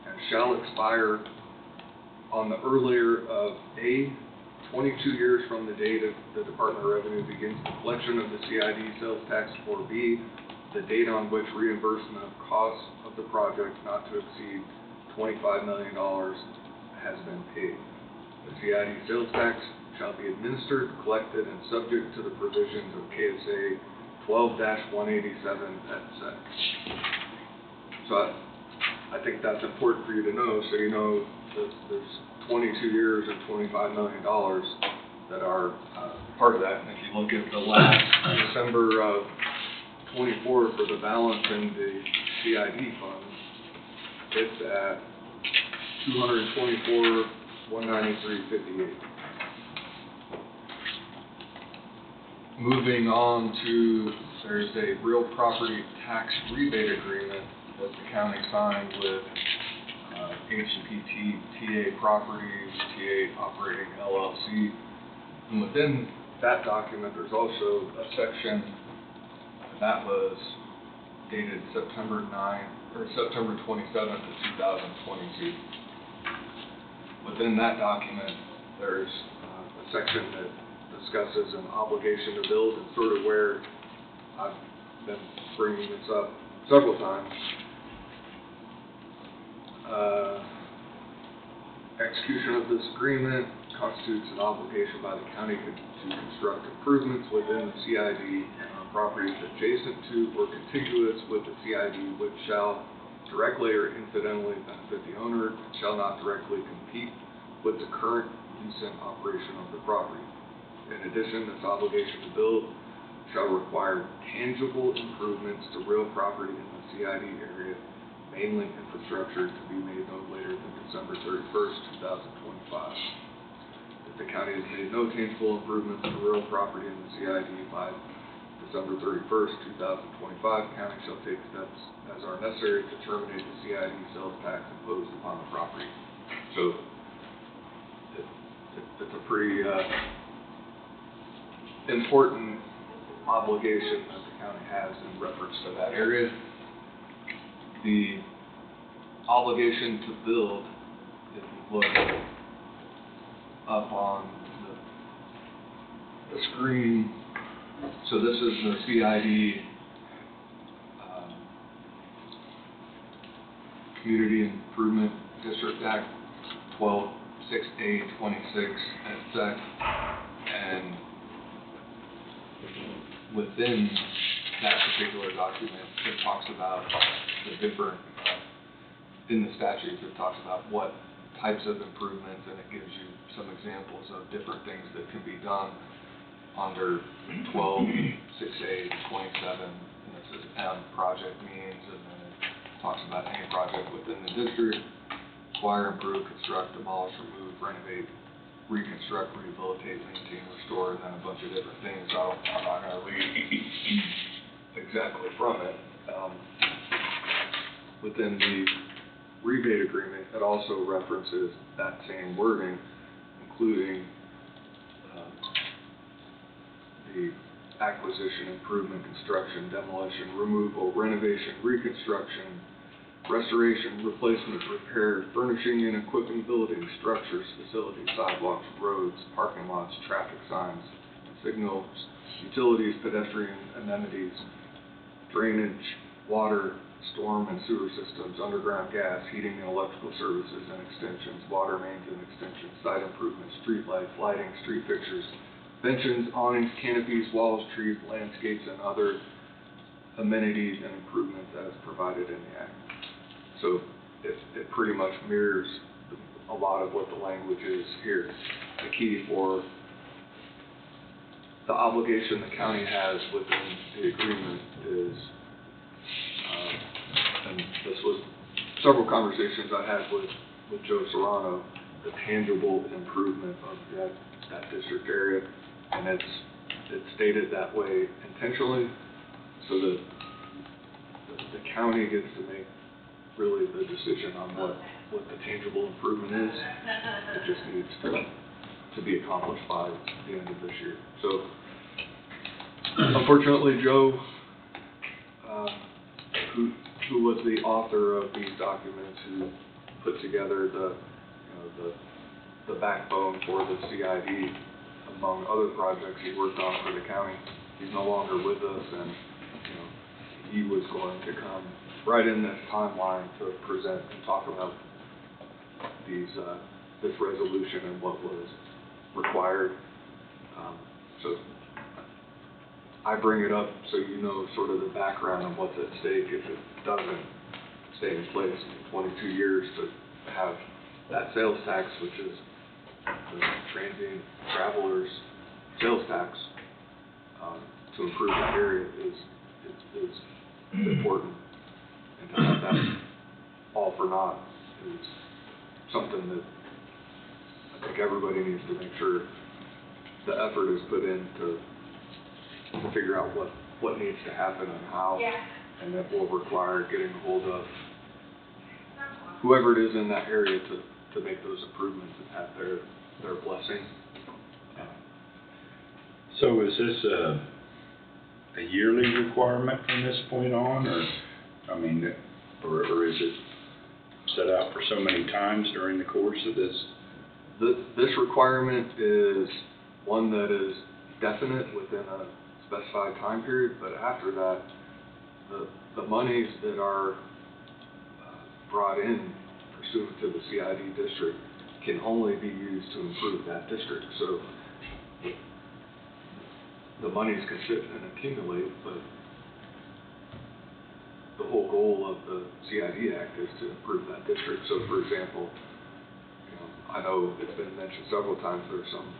and shall expire on the earlier of A, 22 years from the date of the Department of Revenue begins the collection of the CID sales tax, or B, the date on which reimbursement of costs of the project not to exceed $25 million has been paid. The CID sales tax shall be administered, collected, and subject to the provisions of KSA 12-187 et sec. So I think that's important for you to know, so you know that there's 22 years and $25 million that are part of that. And if you look at the last December of 24 for the balance in the CID funds, it's at $224,193.58. Moving on to, there's a real property tax rebate agreement that the county signed with HPT TA Properties, TA Operating LLC. And within that document, there's also a section that was dated September 27th of 2022. Within that document, there's a section that discusses an obligation to build, and sort of where I've been bringing this up several times. Execution of this agreement constitutes an obligation by the county to construct improvements within the CID and on properties adjacent to or contiguous with the CID, which shall directly or incidentally benefit the owner, and shall not directly compete with the current use and operation of the property. In addition, this obligation to build shall require tangible improvements to real property in the CID area, mainly infrastructure, to be made no later than December 31st, 2025. The the county has made no tangible improvements to real property in the CID by December 31st, 2025, county shall take steps as are necessary to terminate the CID sales tax imposed upon the property. So it's a pretty important obligation that the county has in reference to that area. The obligation to build, if you look up on the screen, so this is the CID Community Improvement District Act 12-6A-26 at SEC, and within that particular document, it talks about the different, in the statutes, it talks about what types of improvements, and it gives you some examples of different things that can be done under 12-6A-27, and it says M, project means, and then it talks about any project within the district: acquire, improve, construct, demolish, remove, renovate, reconstruct, rehabilitate, maintain, restore, and then a bunch of different things. I'm not going to read exactly from it. Within the rebate agreement, it also references that same wording, including the acquisition, improvement, construction, demolition, removal, renovation, reconstruction, restoration, replacement, repair, furnishing and equipping buildings, structures, facilities, sidewalks, roads, parking lots, traffic signs, signals, utilities, pedestrian amenities, drainage, water, storm and sewer systems, underground gas, heating and electrical services and extensions, water mains and extensions, site improvements, street lights, lighting, street fixtures, benches, awnings, canopies, walls, trees, landscapes, and other amenities and improvements as provided in the Act. So it pretty much mirrors a lot of what the language is here. The key for the obligation the county has within the agreement is, and this was several conversations I had with Joe Serrano, the tangible improvement of that district area, and it's stated that way intentionally, so that the county gets to make really the decision on what the tangible improvement is. It just needs to be accomplished by the end of this year. So unfortunately, Joe, who was the author of these documents, who put together the backbone for the CID, among other projects he worked on for the county, he's no longer with us, and he was going to come right in this timeline to present and talk about this resolution and what was required. So I bring it up so you know sort of the background of what's at stake if it doesn't stay in place in 22 years. To have that sales tax, which is the transient travelers sales tax, to improve that area is important. And to have that all for naught is something that I think everybody needs to make sure the effort is put in to figure out what needs to happen and how, and that will require getting a hold of whoever it is in that area to make those improvements and have their blessing. So is this a yearly requirement from this point on, or is it set out for so many times during the course of this? This requirement is one that is definite within a specified time period, but after that, the monies that are brought in pursuant to the CID district can only be used to improve that district. So the monies can sit and accumulate, but the whole goal of the CID Act is to improve that district. So for example, I know it's been mentioned several times, there's some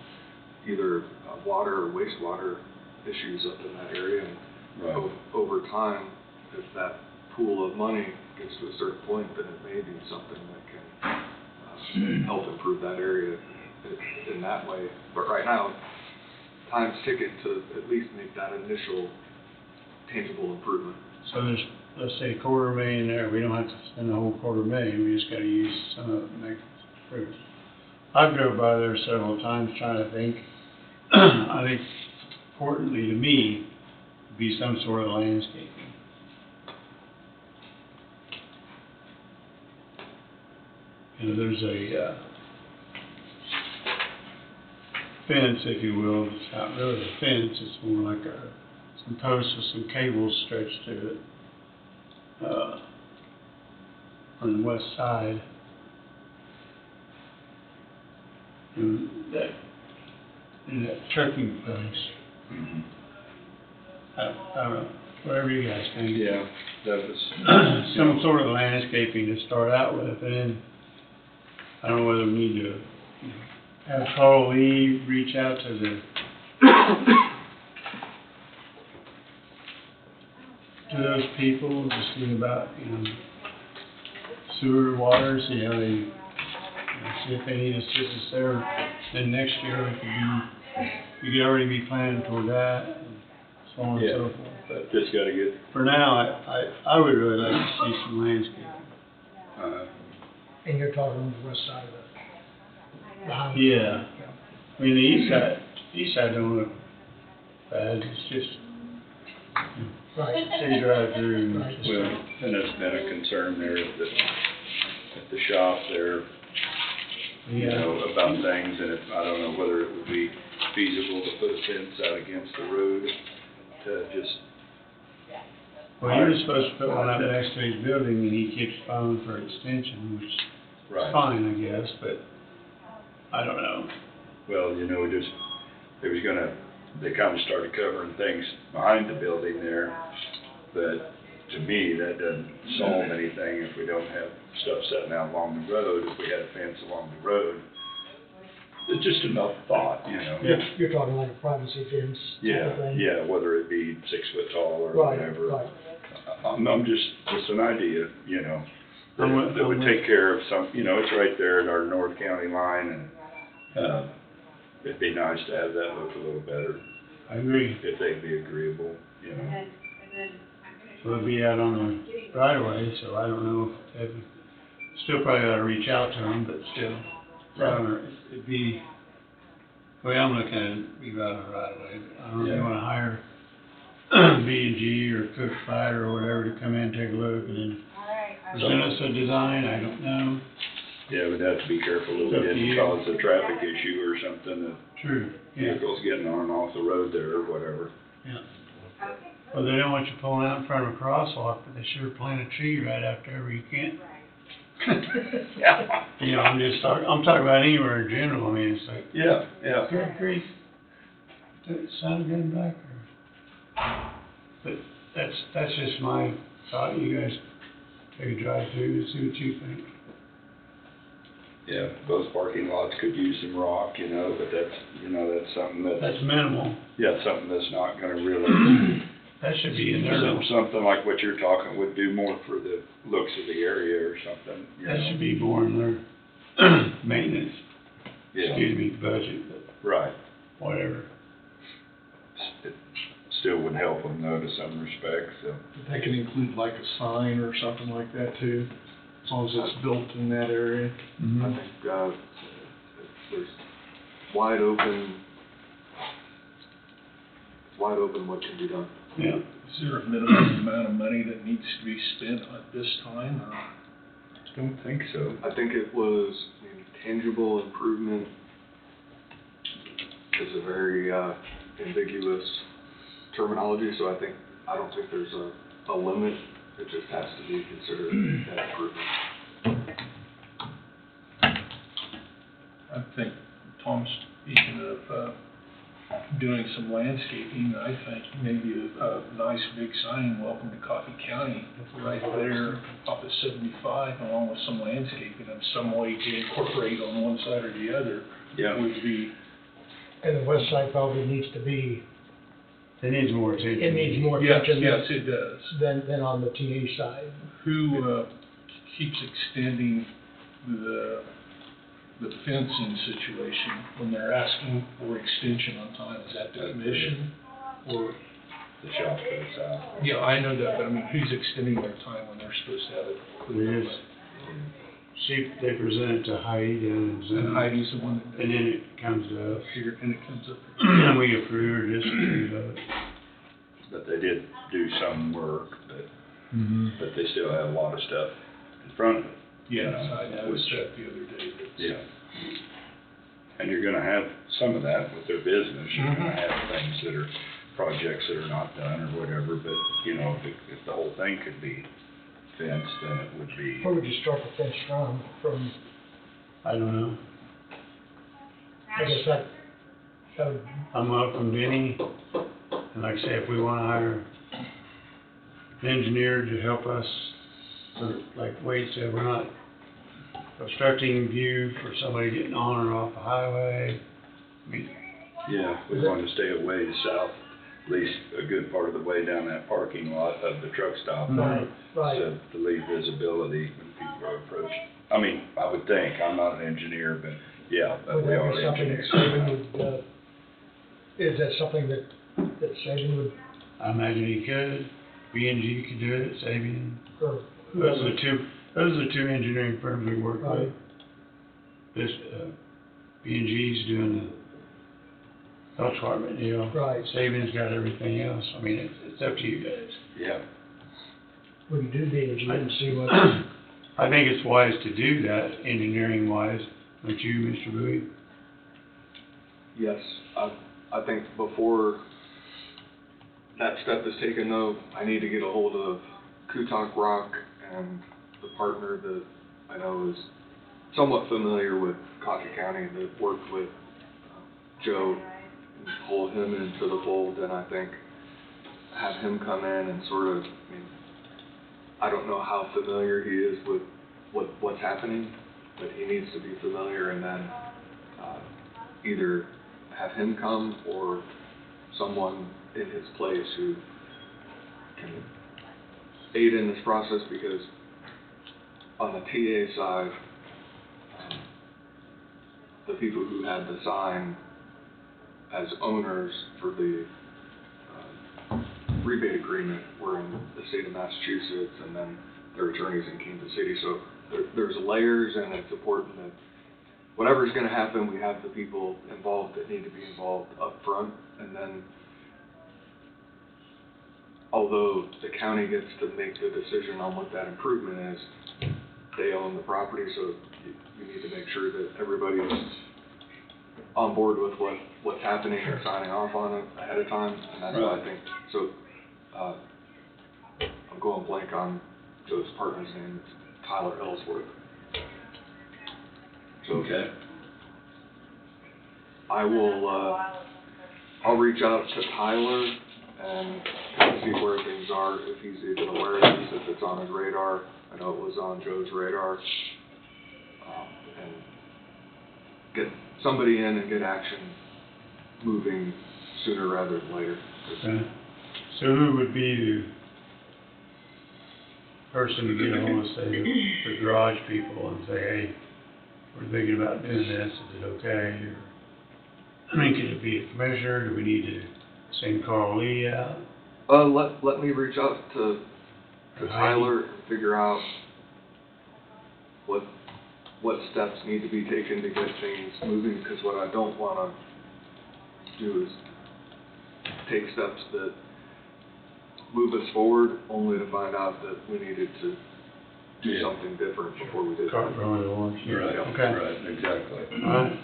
either water or wastewater issues up in that area, and right. Over time, if that pool of money gets to a certain point, then it may be something that can help improve that area in that way. But right now, time's ticking to at least make that initial tangible improvement. So there's, let's say $250,000 there, we don't have to spend the whole $250,000, we just gotta use some of it to make improvements. I've drove by there several times trying to think. I think importantly to me, would be some sort of landscaping. You know, there's a fence, if you will. It's not really a fence, it's more like some posts with some cables stretched to it. On the west side. And that, in that trucking place. I don't know, whatever you guys think. Yeah, that was. Some sort of landscaping to start out with, and then, I don't know whether we need to, you know, have Carl Lee reach out to those people, to see about, you know, sewer, water, see how they, you know, see if they need assistance there. Then next year, it could be, you could already be planning toward that, and so on and so forth. But Just gotta get, for now, I would really like to see some landscaping. And you're talking on the west side of the highway. Yeah. I mean, the east side don't look bad, it's just, Right. you drive through and Right. just, well, and it's been a concern there at the shop there, you yeah. know, about things, and I don't know whether it would be feasible to put a fence out against the road to just. Well, he was supposed to put one up next to his building, and he keeps filing for extension, which is fine, I guess, but I don't know. Well, you know, they kind of started covering things behind the building there, but to me, that doesn't solve anything if we don't have stuff sitting out along the road. If we had a fence along the road, it's just enough thought, you know. Yeah. You're talking like a privacy fence type of thing? Yeah, whether it be 6 foot tall or Right, whatever. right. I'm just an idea, you know, that would I'm take care of some, you know, it's right there at our North County line, and, it'd be nice to have that look a little better, I agree. if they'd be agreeable, you know. So it'll be out on the right of way, so I don't know if, still probably ought to reach out to them, but still. It'd be, the way I'm looking at it, it'd be right on the right of way. I don't know if you wanna hire B&G or Cook Fighter or whatever to come in and take a look and then present us a design, I don't know. Yeah, we'd have to be careful that we didn't cause a traffic issue or something, that True, yeah. vehicles getting on and off the road there or whatever. Yeah. Well, they don't want you pulling out in front of a crosswalk, but they sure plant a tree right out there where you can't. Yeah. You know, I'm talking about anywhere in general, I mean, it's like, Yeah. good grief. Did it sound good back there? But that's just my thought, you guys take a drive through and see what you think. Yeah, those parking lots could use some rock, you know, but that's something That's minimal, something that's not gonna really, that should be in there. something like what you're talking would do more for the looks of the area or something, you know. That should be more in their maintenance, Yeah, excuse me, budget, but right. whatever. It still would help them though to some respect, so. They can include like a sign or something like that too, as long as it's built in that area. I think, there's wide open what can be done. Yeah. Is there a minimum amount of money that needs to be spent at this time, or? Don't think so. I think it was, tangible improvement is a very, ambiguous terminology, so I don't think there's a limit. It just has to be considered an improvement. I think Tom's speaking of, doing some landscaping. I think maybe a nice big sign, welcome to Coffee County, right there off of 75, along with some landscaping of some way to incorporate on one side or the other. Yeah. Would be, And the west side probably needs to be, It needs more attention. it needs more yes, attention it does. than on the TA side. Who, keeps extending the the fencing situation, when they're asking for extension on time, is that the commission or? The shop goes out. Yeah, I know that, but I mean, who's extending their time when they're supposed to have it? They just, they present it to Heidi down in Zoom. And Heidi's the one that. And then it comes to us, Here, and it comes up. and we approve or disapprove of it. But they did do some work, but they still have a lot of stuff in front of it. Yes, you know, I noticed that the other day. Yeah. And you're gonna have some of that with their business. You're gonna Mhm. have things that are projects that are not done or whatever, but, you know, if the whole thing could be fenced, then it would be. Where would you start the fence from, I don't know. I guess that would, I'm up from Benny, and like I say, if we wanna hire an engineer to help us, or like Wade said, we're not obstructing view for somebody getting on or off the highway. I mean, Yeah, we want to stay away south, at least a good part of the way down that parking lot of the truck stop. right, right. To leave visibility when people are approaching. I mean, I would think, I'm not an engineer, but yeah, but Would we that are be something that engineers. Saban would, is that something that Saban would, I imagine he could, B&G could do it, Sabian. or Those whoever? are the two engineering firms we work Right. with. This, B&G's doing the health department deal. Right. Sabian's got everything else. I mean, it's up to you guys. Yeah. We could do the engineer and see what, I think it's wise to do that, engineering wise, don't you, Mr. Bowie? Yes, I think before that step is taken though, I need to get a hold of Kutak Rock and the partner that I know is somewhat familiar with Coffee County that worked with Joe, and pull him into the fold, and I think have him come in and sort of, I mean, I don't know how familiar he is with what's happening, but he needs to be familiar, and then either have him come or someone in his place who can aid in this process, because on the TA side, the people who had the sign as owners for the rebate agreement were in the state of Massachusetts, and then their attorneys in Kansas City. So there's layers, and it's important that whatever's going to happen, we have the people involved that need to be involved up front, and then although the county gets to make the decision on what that improvement is, they own the property, so you need to make sure that everybody is on board with what's happening and signing off on it ahead of time, and that's why I think, so, I'm going blank on Joe's partner's name, it's Tyler Ellsworth. So, Okay. I will, I'll reach out to Tyler and kind of see where things are, if he's even aware of this, if it's on his radar. I know it was on Joe's radar. And get somebody in and get action moving sooner rather than later. Okay. So who would be the person to get ahold of, say, the garage people and say, hey, we're thinking about doing this, is it okay? Or, I mean, could it be a commissioner? Do we need to send Carl Lee out? Let me reach out to Tyler and figure out what steps need to be taken to get things moving, because what I don't want to do is take steps that move us forward only to find out that we needed to do something different before we did Cart that. going to launch. Right, Okay. right, exactly. All right.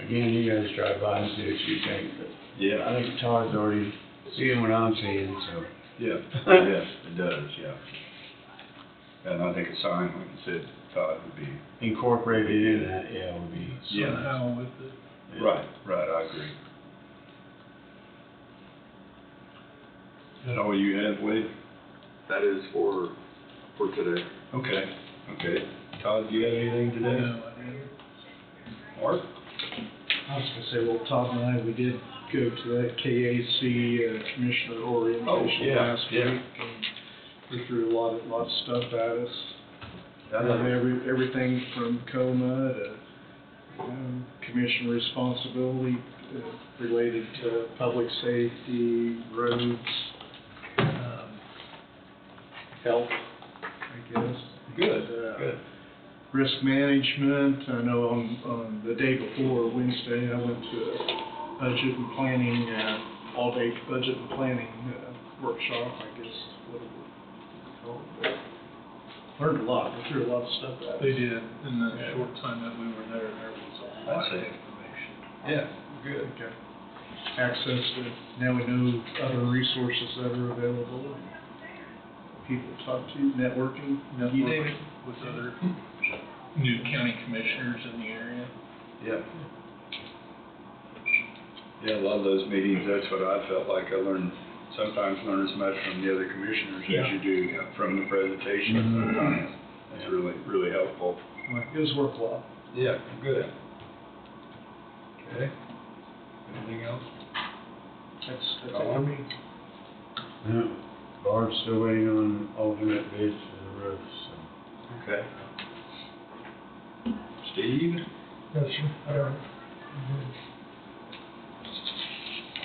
Again, you guys drive by and see what you think, but Yeah. I think Todd's already seeing what I'm seeing, so. Yeah, yes, it does, yeah. And I think a sign, like you said, Todd, would be. Incorporated in that, yeah, would be. Somehow with the. Yeah. Right, I agree. Is that all you have, Wade? That is for today. Okay. Todd, do you have anything today? No, I mean, Mark? I was gonna say, well, Todd and I, we did go to that KAC Commissioner orientation last week, and they threw a lot of stuff at us. Everything from coma to, commission responsibility related to public safety, roads, health, I guess. Good. Risk management, I know on the day before, Wednesday, I went to a budget and planning, all-day budget and planning workshop, I guess, what it would call it. Learned a lot, they threw a lot of stuff at us. They did, in the short time that we were there was a lot of information. Yeah, good. Okay. Access to, now we know other resources that are available, and people to talk to, networking, Networking with other new county commissioners in the area. Yeah. Yeah, a lot of those meetings, that's what I felt like. I sometimes learn as much from the other commissioners as you do from the presentation sometimes. That's really, really helpful. Well, it was worthwhile. Yeah, good. Okay. Anything else? That's it for me. Yeah, Barb's still waiting on alternate bids for the roof, so. Okay. Steve? No, sir, I don't.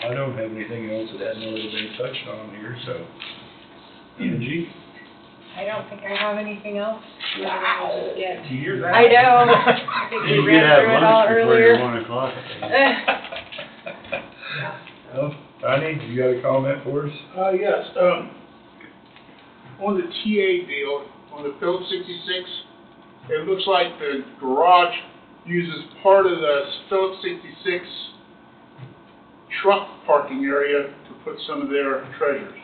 I don't have anything else that hadn't already been touched on here, so. Angie? I don't think I have anything else. Wow. Yeah. Do you hear that? I know. I think we You ran could have through it all lunch before earlier. your 1 o'clock. Well, Tiny, you got a comment for us? Yes, on the TA deal, on the Phillips 66, it looks like the garage uses part of the Phillips 66 truck parking area to put some of their treasures.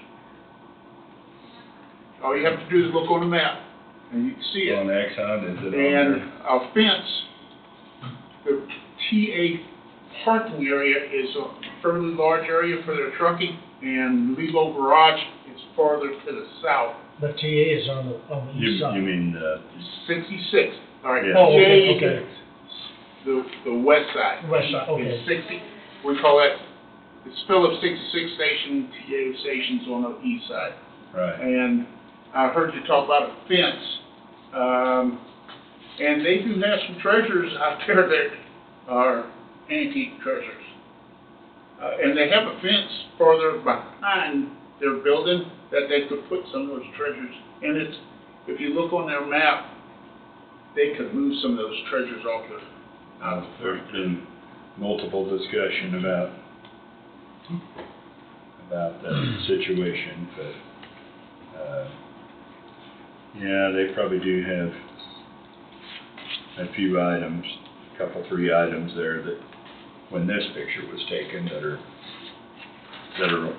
All you have to do is look on the map, and you can see it. On Exxon, is it on And there? a fence, the TA parking area is a fairly large area for their trucking, and Lilo Garage is farther to the south. The TA is on the east side. You mean, 66, all right. Yeah. Oh, TA okay, is okay. the west side. West side, okay. It's 60, we call that, it's Phillips 66 station, TA station's on the east side. right. And I heard you talk about a fence, and they do have some treasures out there that are antique treasures. And they have a fence farther behind their building that they could put some of those treasures. And it's, if you look on their map, they could move some of those treasures off the. There's been multiple discussion about that situation, but, yeah, they probably do have a few items, a couple, 3 items there that, when this picture was taken, that are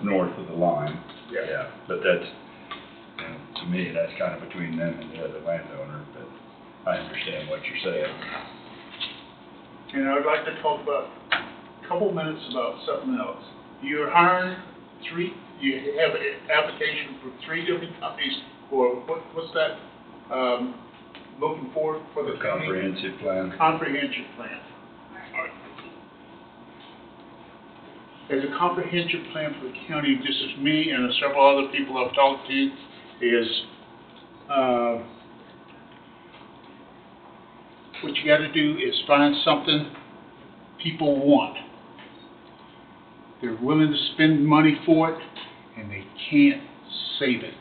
north of the line. Yeah. But that's, to me, that's kind of between them and the other landowner, but I understand what you're saying. And I'd like to talk about, a couple minutes about something else. You're hiring you have an application for 3 different companies for, what's that, looking for the county? Comprehensive plan. Comprehensive plan. As a comprehensive plan for the county, this is me and several other people I've talked to, is, what you gotta do is find something people want. They're willing to spend money for it, and they can't save it.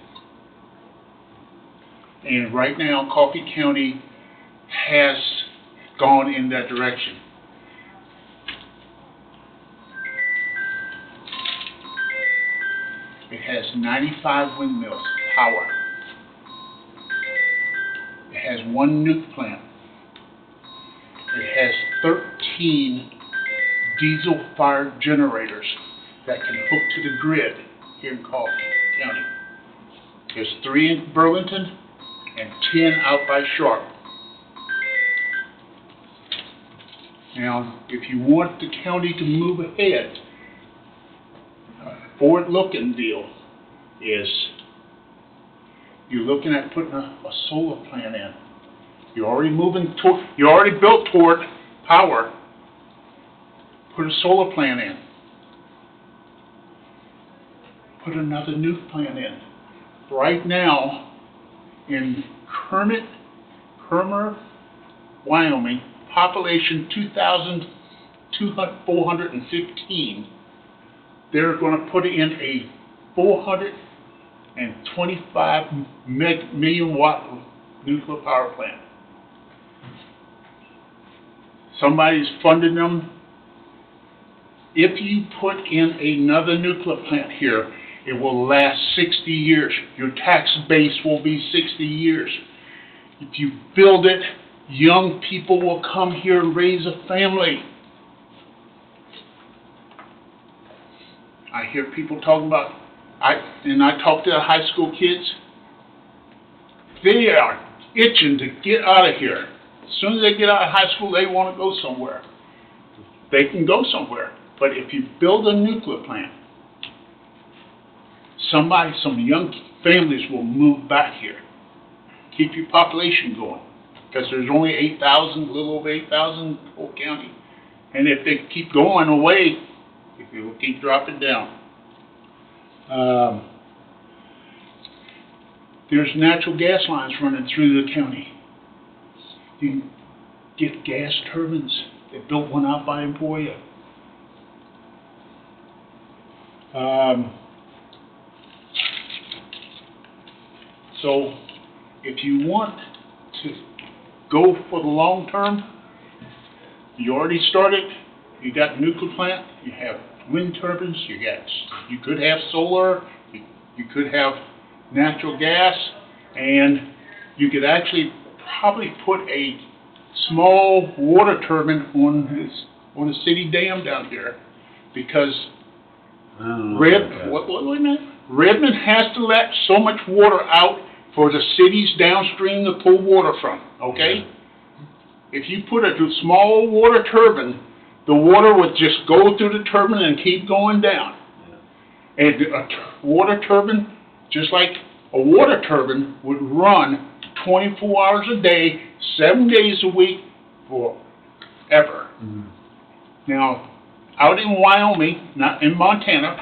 And right now, Coffee County has gone in that direction. It has 95 windmills, power. It has 1 nuke plant. It has 13 diesel-fired generators that can hook to the grid here in Coffee County. There's 3 in Burlington and 10 out by Sharp. Now, if you want the county to move ahead, forward-looking deal is you're looking at putting a solar plant in. You're already built toward power. Put a solar plant in. Put another nuke plant in. Right now, in Kermit, Hermer, Wyoming, population 2,415. They're gonna put in a 425 million watt nuclear power plant. Somebody's funding them. If you put in another nuclear plant here, it will last 60 years. Your tax base will be 60 years. If you build it, young people will come here and raise a family. I hear people talking about, I talk to the high school kids, they are itching to get out of here. As soon as they get out of high school, they want to go somewhere. They can go somewhere. But if you build a nuclear plant, some young families will move back here. Keep your population going. Because there's only 8,000, a little over 8,000 in Polk County. And if they keep going away, it will keep dropping down. There's natural gas lines running through the county. You can get gas turbines. They built one out by Emporia. So if you want to go for the long term, you already started. You got a nuclear plant. You have wind turbines. You could have solar. You could have natural gas, and you could actually probably put a small water turbine on a city dam down here, because Redmond has to let so much water out for the cities downstream to pull water from, okay? If you put a small water turbine, the water would just go through the turbine and keep going down. And a water turbine, just like a water turbine, would run 24 hours a day, 7 days a week, forever. Mm-hmm. Now, out in Wyoming, not in Montana,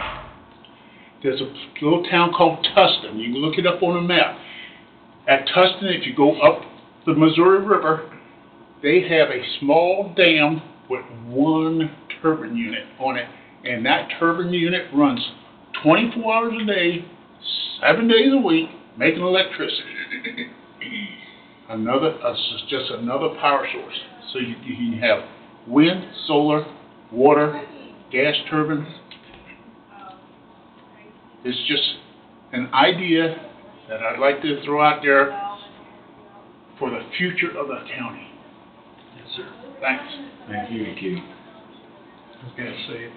there's a little town called Tustin. You can look it up on a map. At Tustin, if you go up the Missouri River, they have a small dam with one turbine unit on it. And that turbine unit runs 24 hours a day, 7 days a week, making electricity. Just another power source. So you can have wind, solar, water, gas turbines. It's just an idea that I'd like to throw out there for the future of the county. Yes, sir. Thanks. Thank you. Thank you. I was gonna say,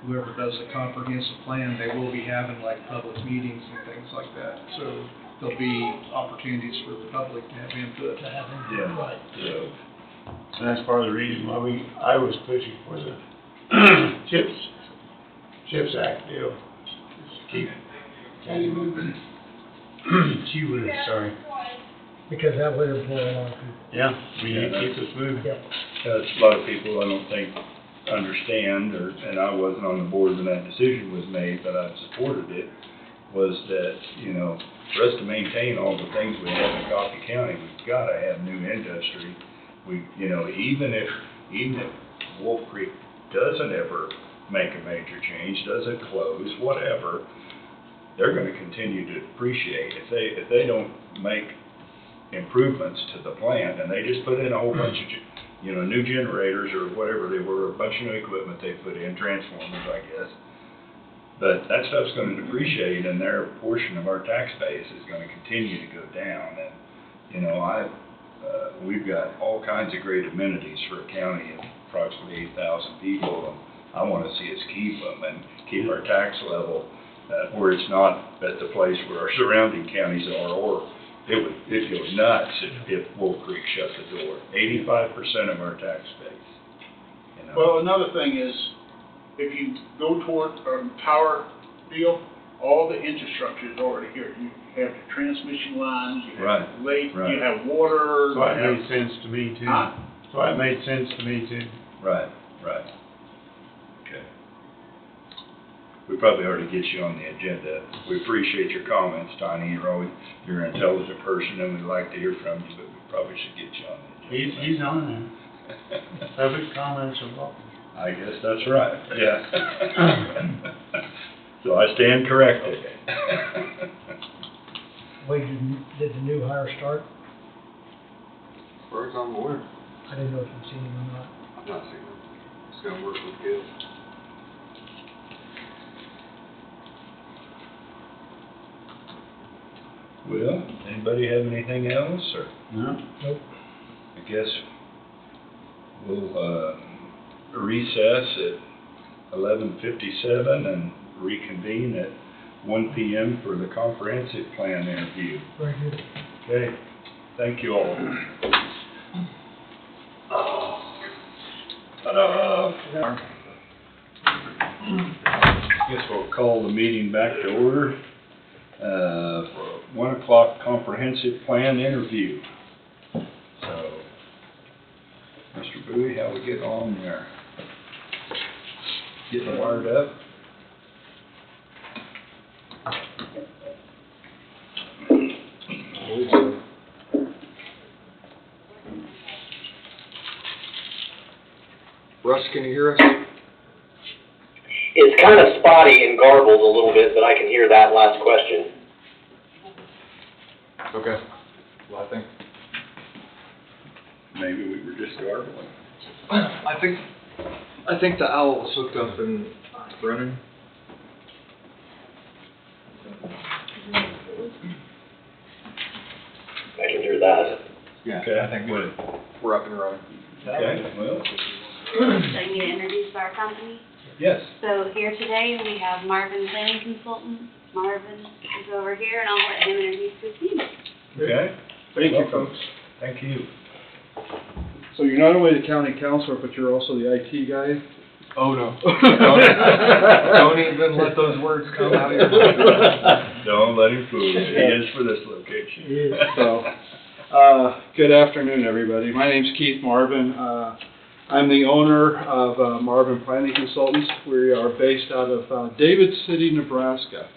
whoever does the comprehensive plan, they will be having like public meetings and things like that. So there'll be opportunities for the public to have input. Yeah. Right. So, And that's part of the reason why I was pushing for the CHIPS Act deal. Just keep County moving. Sorry. Because that would employ a lot of people. Yeah, we need to keep this moving. Yep. a lot of people, I don't think, understand, and I wasn't on the board when that decision was made, but I supported it, was that, for us to maintain all the things we have in Coffee County, we've got to have new industry. Even if Wolf Creek doesn't ever make a major change, doesn't close, whatever, they're going to continue to depreciate. If they don't make improvements to the plant, and they just put in a whole bunch of new generators or whatever they were, a bunch of new equipment they put in, transformers, I guess. But that stuff's going to depreciate, and their portion of our tax base is going to continue to go down. And we've got all kinds of great amenities for a county of approximately 8,000 people, and I want to see us keep them and keep our tax level where it's not at the place where our surrounding counties are, or it goes nuts if Wolf Creek shut the door. 85% of our tax base. Well, another thing is, if you go toward a power deal, all the infrastructure is already here. You have the transmission lines, you have lake, you have water. So it made sense to me too. So it made sense to me too. Right. Okay. We probably already get you on the agenda. We appreciate your comments, Tiny. You're an intelligent person, and we'd like to hear from you, but we Probably should get you on the agenda. He's on there. Public comments are welcome. I guess that's right, yeah. So I stand corrected. Wait, did the new hire start? As far as I'm aware, I didn't know if you'd seen him or not. I've not seen him. He's gonna work with Gil. Well, anybody have anything else, or? No? Nope. I guess we'll, recess at 11:57 and reconvene at 1 PM for the comprehensive plan interview. Very good. Okay, thank you all. Ta-da. Guess we'll call the meeting back to order. For 1 o'clock comprehensive plan interview. So, Mr. Bowie, how we get on there? Getting wired up? Russ, can you hear us? It's kind of spotty and garbled a little bit, but I can hear that last question. Okay. Well, Maybe we were just garbling. I think the owl was hooked up and running. I can hear that. Yeah, Okay, I think we're up and running. Okay, well, So I need to introduce our company. yes. So here today, we have Marvin Planning Consultants. Marvin is over here, and I'll let him introduce his team. Okay. Thank you, Welcome. folks. Thank you. So you're not only the county counselor, but you're also the IT guy? Oh, no. Don't even let those words come out of your mouth. Don't let him fool you. He is for this location. So, good afternoon, everybody. My name's Keith Marvin. I'm the owner of Marvin Planning Consultants. We are based out of David City, Nebraska.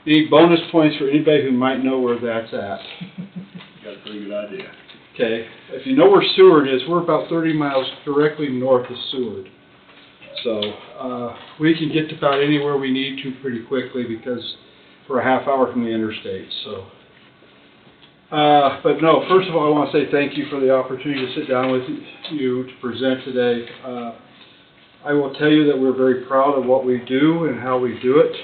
Any bonus points for anybody who might know where that's at? Got a pretty good idea. Okay, if you know where Seward is, we're about 30 miles directly north of Seward. So, we can get to about anywhere we need to pretty quickly because we're a half hour from the interstate, so. But no, first of all, I want to say thank you for the opportunity to sit down with you to present today. I will tell you that we're very proud of what we do and how we do it.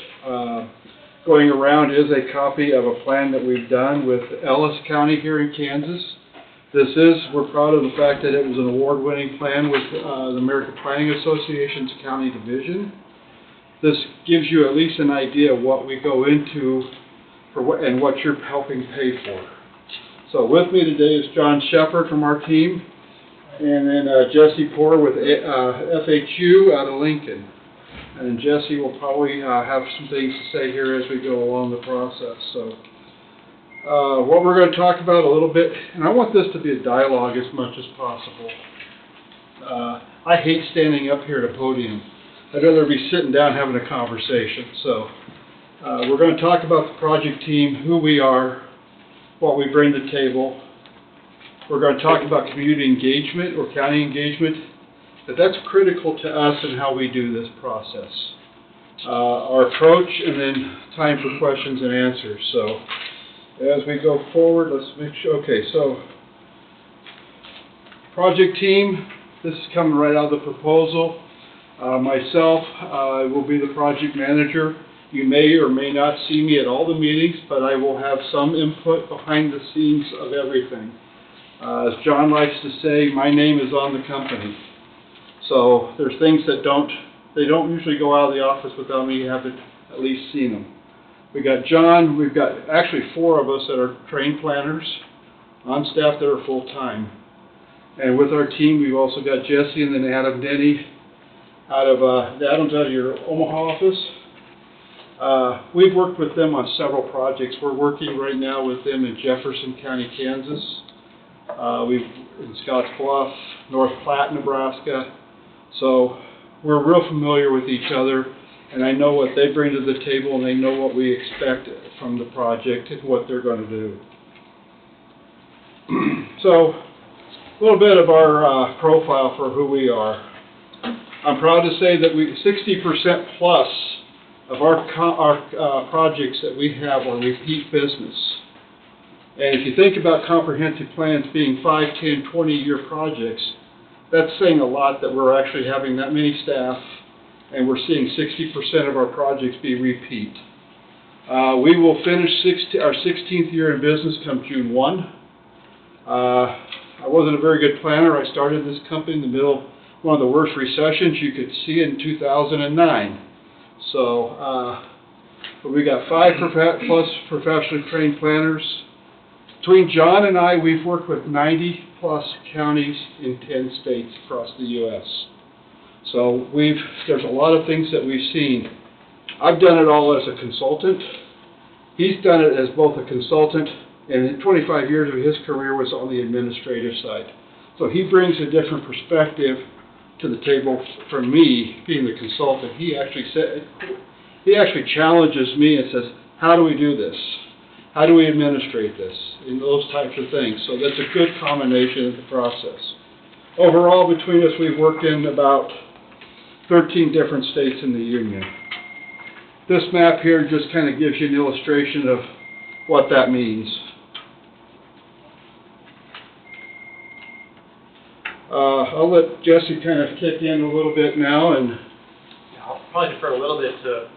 Going around is a copy of a plan that we've done with Ellis County here in Kansas. We're proud of the fact that it was an award-winning plan with the American Planning Association's County Division. This gives you at least an idea of what we go into and what you're helping pay for. So with me today is John Shepard from our team, and then Jesse Poor with FHU out of Lincoln. And Jesse will probably have some things to say here as we go along the process. So what we're going to talk about a little bit, and I want this to be a dialogue as much as possible. I hate standing up here at a podium. I'd rather be sitting down having a conversation. So we're going to talk about the project team, who we are, what we bring to the table. We're going to talk about community engagement or county engagement. But that's critical to us and how we do this process. Our approach, and then time for questions and answers. So as we go forward, let's make sure, okay, so project team, this is coming right out of the proposal. Myself, I will be the project manager. You may or may not see me at all the meetings, but I will have some input behind the scenes of everything. As John likes to say, my name is on the company. So there's things that don't usually go out of the office without me having at least seen them. We got John, we've got actually 4 of us that are trained planners on staff that are full-time. And with our team, we've also got Jesse and then Adam Denny Adam's out of your Omaha office. We've worked with them on several projects. We're working right now with them in Jefferson County, Kansas. In Scotts Bluff, North Platte, Nebraska. So we're real familiar with each other, and I know what they bring to the table, and they know what we expect from the project and what they're going to do. So So, a little bit of our profile for who we are. I'm proud to say that 60% plus of our projects that we have are repeat business. And if you think about comprehensive plans being 5, 10, 20-year projects, that's saying a lot that we're actually having that many staff, and we're seeing 60% of our projects be repeat. We will finish our 16th year in business come June 1. I wasn't a very good planner. I started this company in the middle of one of the worst recessions you could see in 2009. So, but we got 5 plus professionally trained planners. Between John and I, we've worked with 90 plus counties in 10 states across the U.S. So there's a lot of things that we've seen. I've done it all as a consultant. He's done it as both a consultant, and 25 years of his career was on the administrative side. So he brings a different perspective to the table from me being the consultant. He actually challenges me and says, how do we do this? How do we administrate this? And those types of things. So that's a good combination of the process. Overall, between us, we've worked in about 13 different states in the Union. This map here just kind of gives you an illustration of what that means. I'll let Jesse kind of kick in a little bit now, and I'll probably defer a little bit to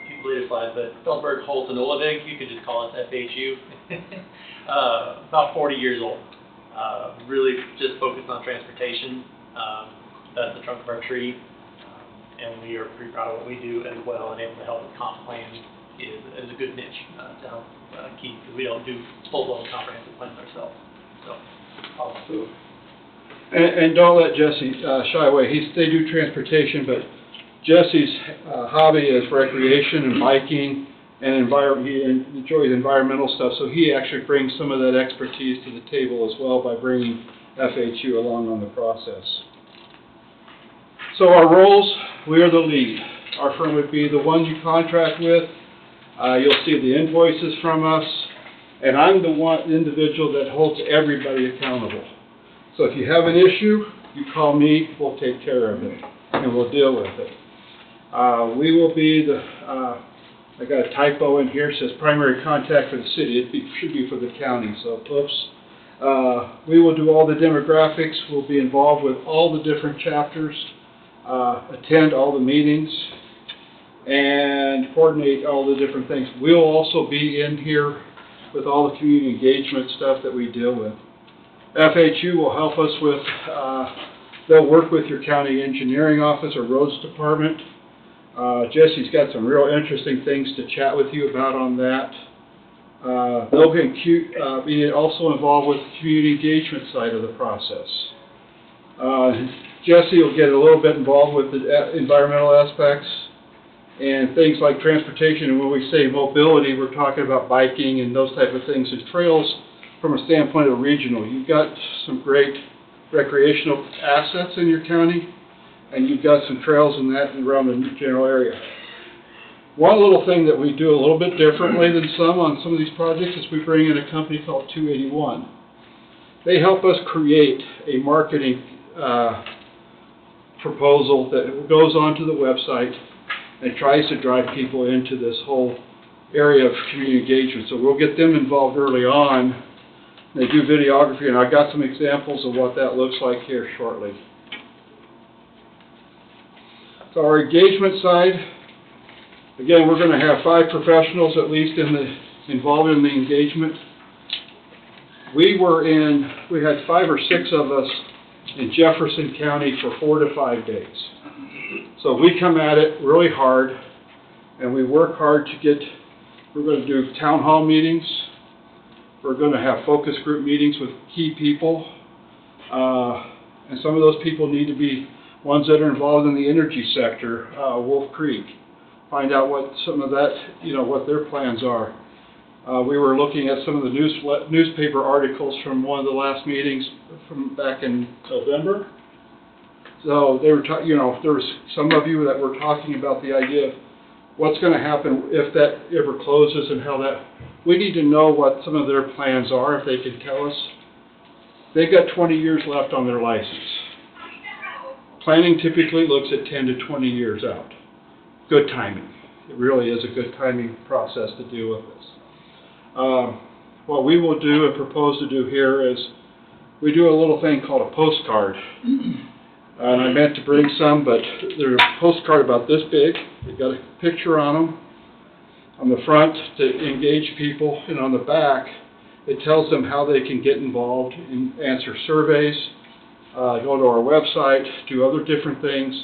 people later slide, but Feldberg, Holt, and Olevig, you could just call us FHU. About 40 years old. Really just focused on transportation. That's the trunk of our tree. And we are pretty proud of what we do as well, and able to help with comp plans is a good niche to help keep, because we don't do full-blown comprehensive plans ourselves. So, And don't let Jesse shy away. They do transportation, but Jesse's hobby is recreation and biking, and he enjoys environmental stuff, so he actually brings some of that expertise to the table as well by bringing FHU along on the process. So our roles, we are the lead. Our firm would be the one you contract with. You'll see the invoices from us, and I'm the individual that holds everybody accountable. So if you have an issue, you call me, we'll take care of it, and we'll deal with it. We will be I got a typo in here, it says primary contact for the city. Should be for the county, so oops. We will do all the demographics. We'll be involved with all the different chapters, attend all the meetings, and coordinate all the different things. We'll also be in here with all the community engagement stuff that we deal with. FHU will help us with, they'll work with your county engineering office or roads department. Jesse's got some real interesting things to chat with you about on that. They'll be also involved with the community engagement side of the process. Jesse will get a little bit involved with the environmental aspects and things like transportation. And when we say mobility, we're talking about biking and those type of things, and trails from a standpoint of regional. You've got some great recreational assets in your county, and you've got some trails in that and around the general area. One little thing that we do a little bit differently than on some of these projects is we bring in a company called 281. They help us create a marketing proposal that goes onto the website and tries to drive people into this whole area of community engagement. So we'll get them involved early on. They do videography, and I've got some examples of what that looks like here shortly. So our engagement side, again, we're going to have 5 professionals at least involved in the engagement. We had 5 or 6 of us in Jefferson County for 4 to 5 days. So we come at it really hard, and we work hard we're going to do town hall meetings. We're going to have focus group meetings with key people. And some of those people need to be ones that are involved in the energy sector, Wolf Creek. Find out what some of that, what their plans are. We were looking at some of the newspaper articles from one of the last meetings from back in November. So they were, there was some of you that were talking about the idea of what's going to happen if that ever closes and how that. We need to know what some of their plans are, if they can tell us. They've got 20 years left on their license. Planning typically looks at 10 to 20 years out. Good timing. It really is a good timing process to deal with this. What we will do and propose to do here is we do a little thing called a postcard. And I meant to bring some, but they're a postcard about this big. They've got a picture on them. On the front to engage people, and on the back it tells them how they can get involved and answer surveys, go to our website, do other different things.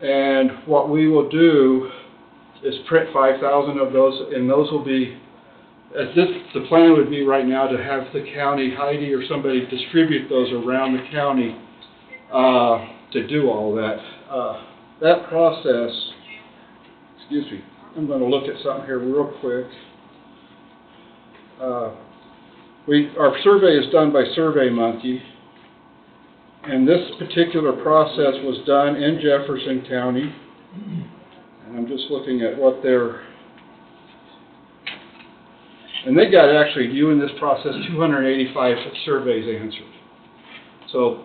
And what we will do is print 5,000 of those, and those will be, the plan would be right now to have the county, Heidi or somebody, distribute those around the county to do all that. That process, excuse me, I'm going to look at something here real quick. Our survey is done by SurveyMonkey, and this particular process was done in Jefferson County. And I'm just looking at what and they got actually, doing this process, 285 surveys answered. So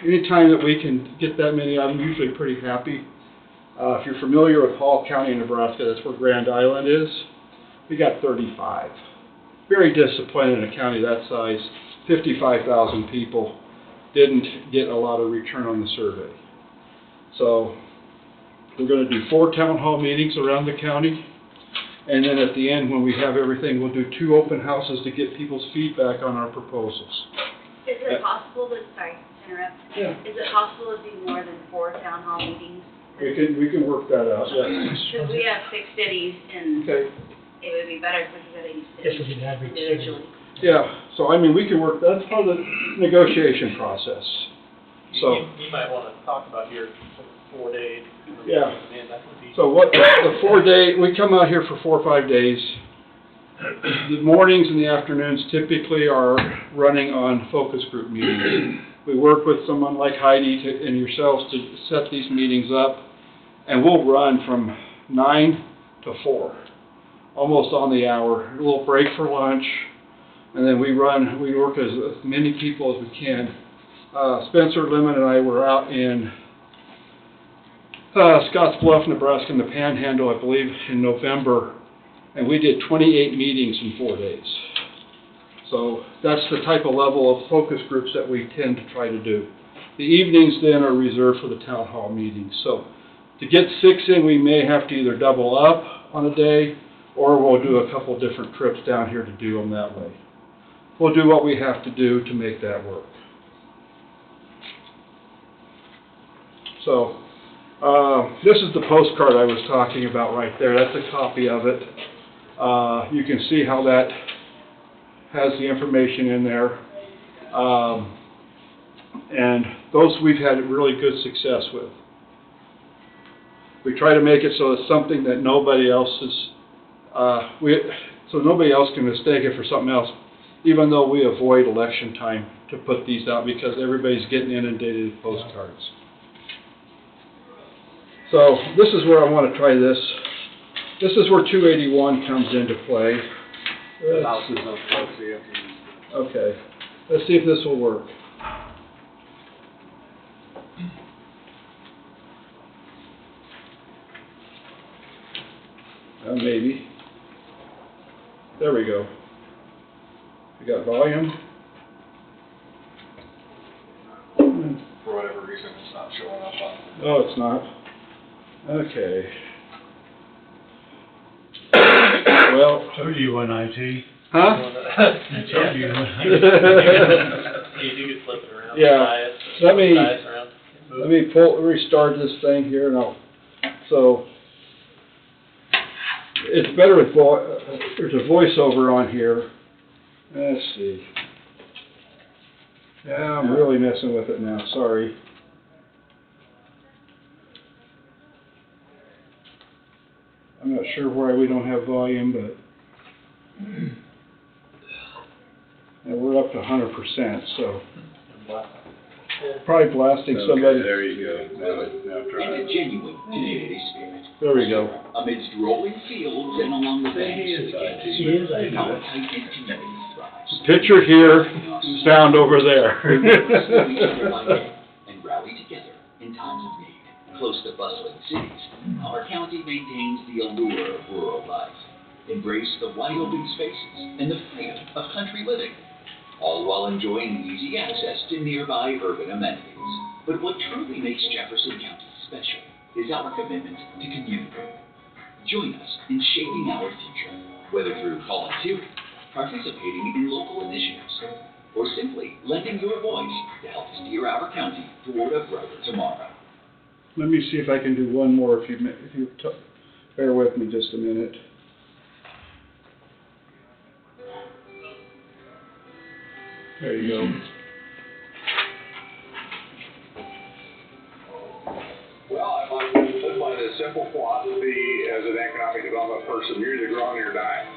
anytime that we can get that many, I'm usually pretty happy. If you're familiar with Hall County, Nebraska, that's where Grand Island is. We got 35. Very disappointed in a county that size. 55,000 people didn't get a lot of return on the survey. So we're going to do 4 town hall meetings around the county. And then at the end, when we have everything, we'll do 2 open houses to get people's feedback on our proposals. Is it possible to, sorry to interrupt. Yeah. Is it possible to do more than 4 town hall meetings? We can work that out, yes. Because we have 6 cities and Okay. it would be better if we could get 8 Yes, cities we can have each city. individually. Yeah, so I mean, we can work, that's part of the negotiation process. So, You might want to talk about your 4 days. Yeah. Man, that would be. so what, the 4-day, we come out here for 4 or 5 days. The mornings and the afternoons typically are running on focus group meetings. We work with someone like Heidi and yourselves to set these meetings up, and we'll run from 9 to 4, almost on the hour. A little break for lunch, and then we work as many people as we can. Spencer Lemon and I were out in Scotts Bluff, Nebraska, in the Panhandle, I believe, in November, and we did 28 meetings in 4 days. So that's the type of level of focus groups that we tend to try to do. The evenings then are reserved for the town hall meetings. So to get 6 in, we may have to either double up on a day, or we'll do a couple different trips down here to do them that way. We'll do what we have to do to make that work. So this is the postcard I was talking about right there. That's a copy of it. You can see how that has the information in there. And those we've had really good success with. We try to make it so it's something that nobody else is, so nobody else can mistake it for something else, even though we avoid election time to put these out because everybody's getting inundated with postcards. So this is where I want to try this. This is where 281 comes into play. Okay, let's see if this will work. Maybe. There we go. We got volume. For whatever reason, it's not showing up on. Oh, it's not. Okay. Well. Told you on IT. Huh? I told you on IT. You could flip it around. Yeah. Let me restart this thing here now. So it's better with there's a voiceover on here. Let's see. Yeah, I'm really messing with it now. Sorry. I'm not sure why we don't have volume, but and we're up to 100%, so probably blasting somebody. Okay, there you go. Now try In a it. genuine community spirit. There we go. Amidst rolling fields and along the banks of the She is Gate, IT. our tight-knit community thrives. Picture here, sound over there. And rally together in times of need. Close to bustling cities, our county maintains the allure of rural life. Embrace the wide open spaces and the freedom of country living, all while enjoying easy access to nearby urban amenities. But what truly makes Jefferson County special is our commitment to community. Join us in shaping our future, whether through volunteering, participating in local initiatives, or simply lending your voice to help steer our county toward a brighter tomorrow. Let me see if I can do one more, if you bear with me just a minute. There you go. Well, I live by this simple philosophy as an economic development person: you're either growing or you're dying.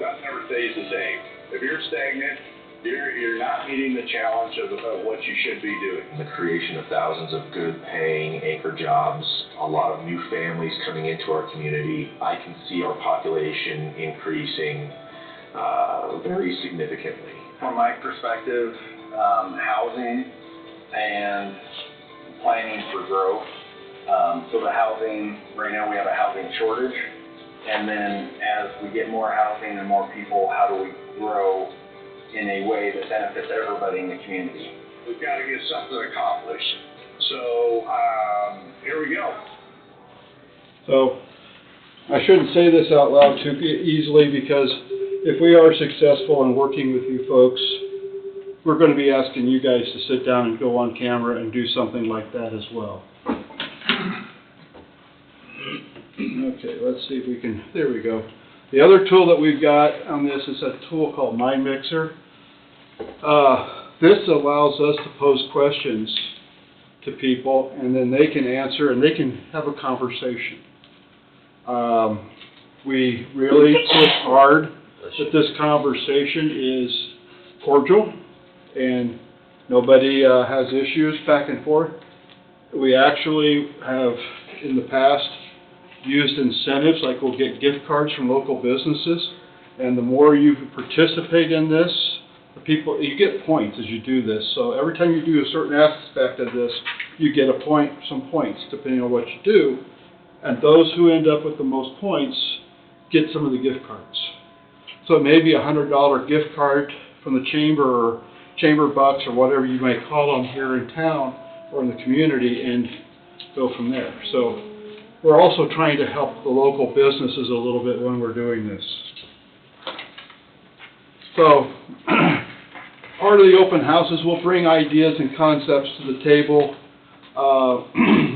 That never stays the same. If you're stagnant, you're not meeting the challenge of what you should be doing. The creation of thousands of good paying anchor jobs, a lot of new families coming into our community. I can see our population increasing very significantly. From my perspective, housing and planning for growth. So the housing, right now we have a housing shortage. And then as we get more housing and more people, how do we grow in a way that benefits everybody in the community? We've got to get something accomplished. So here we go. So I shouldn't say this out loud too easily, because if we are successful in working with you folks, we're going to be asking you guys to sit down and go on camera and do something like that as well. Okay, let's see if we can, there we go. The other tool that we've got on this is a tool called MindMixer. This allows us to pose questions to people, and then they can answer and they can have a conversation. We really push hard that this conversation is cordial and nobody has issues back and forth. We actually have in the past used incentives, like we'll get gift cards from local businesses, and the more you participate in this, the people, you get points as you do this. So every time you do a certain aspect of this, you get a point, some points depending on what you do, and those who end up with the most points get some of the gift cards. So it may be a $100 gift card from the chamber, or chamber bucks, or whatever you may call them here in town or in the community, and go from there. So we're also trying to help the local businesses a little bit when we're doing this. So part of the open houses will bring ideas and concepts to the table.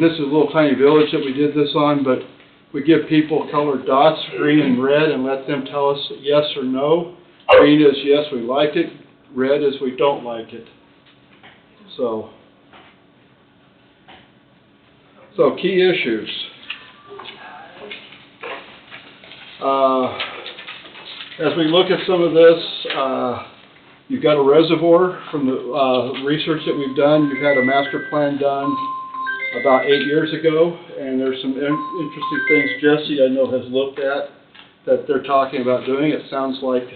This is a little tiny village that we did this on, but we give people colored dots, green and red, and let them tell us yes or no. Green is yes, we like it. Red is we don't like it. So key issues. As we look at some of this, you've got a reservoir from the research that we've done. You've had a master plan done about 8 years ago, and there's some interesting things Jesse, I know, has looked at that they're talking about doing. It sounds like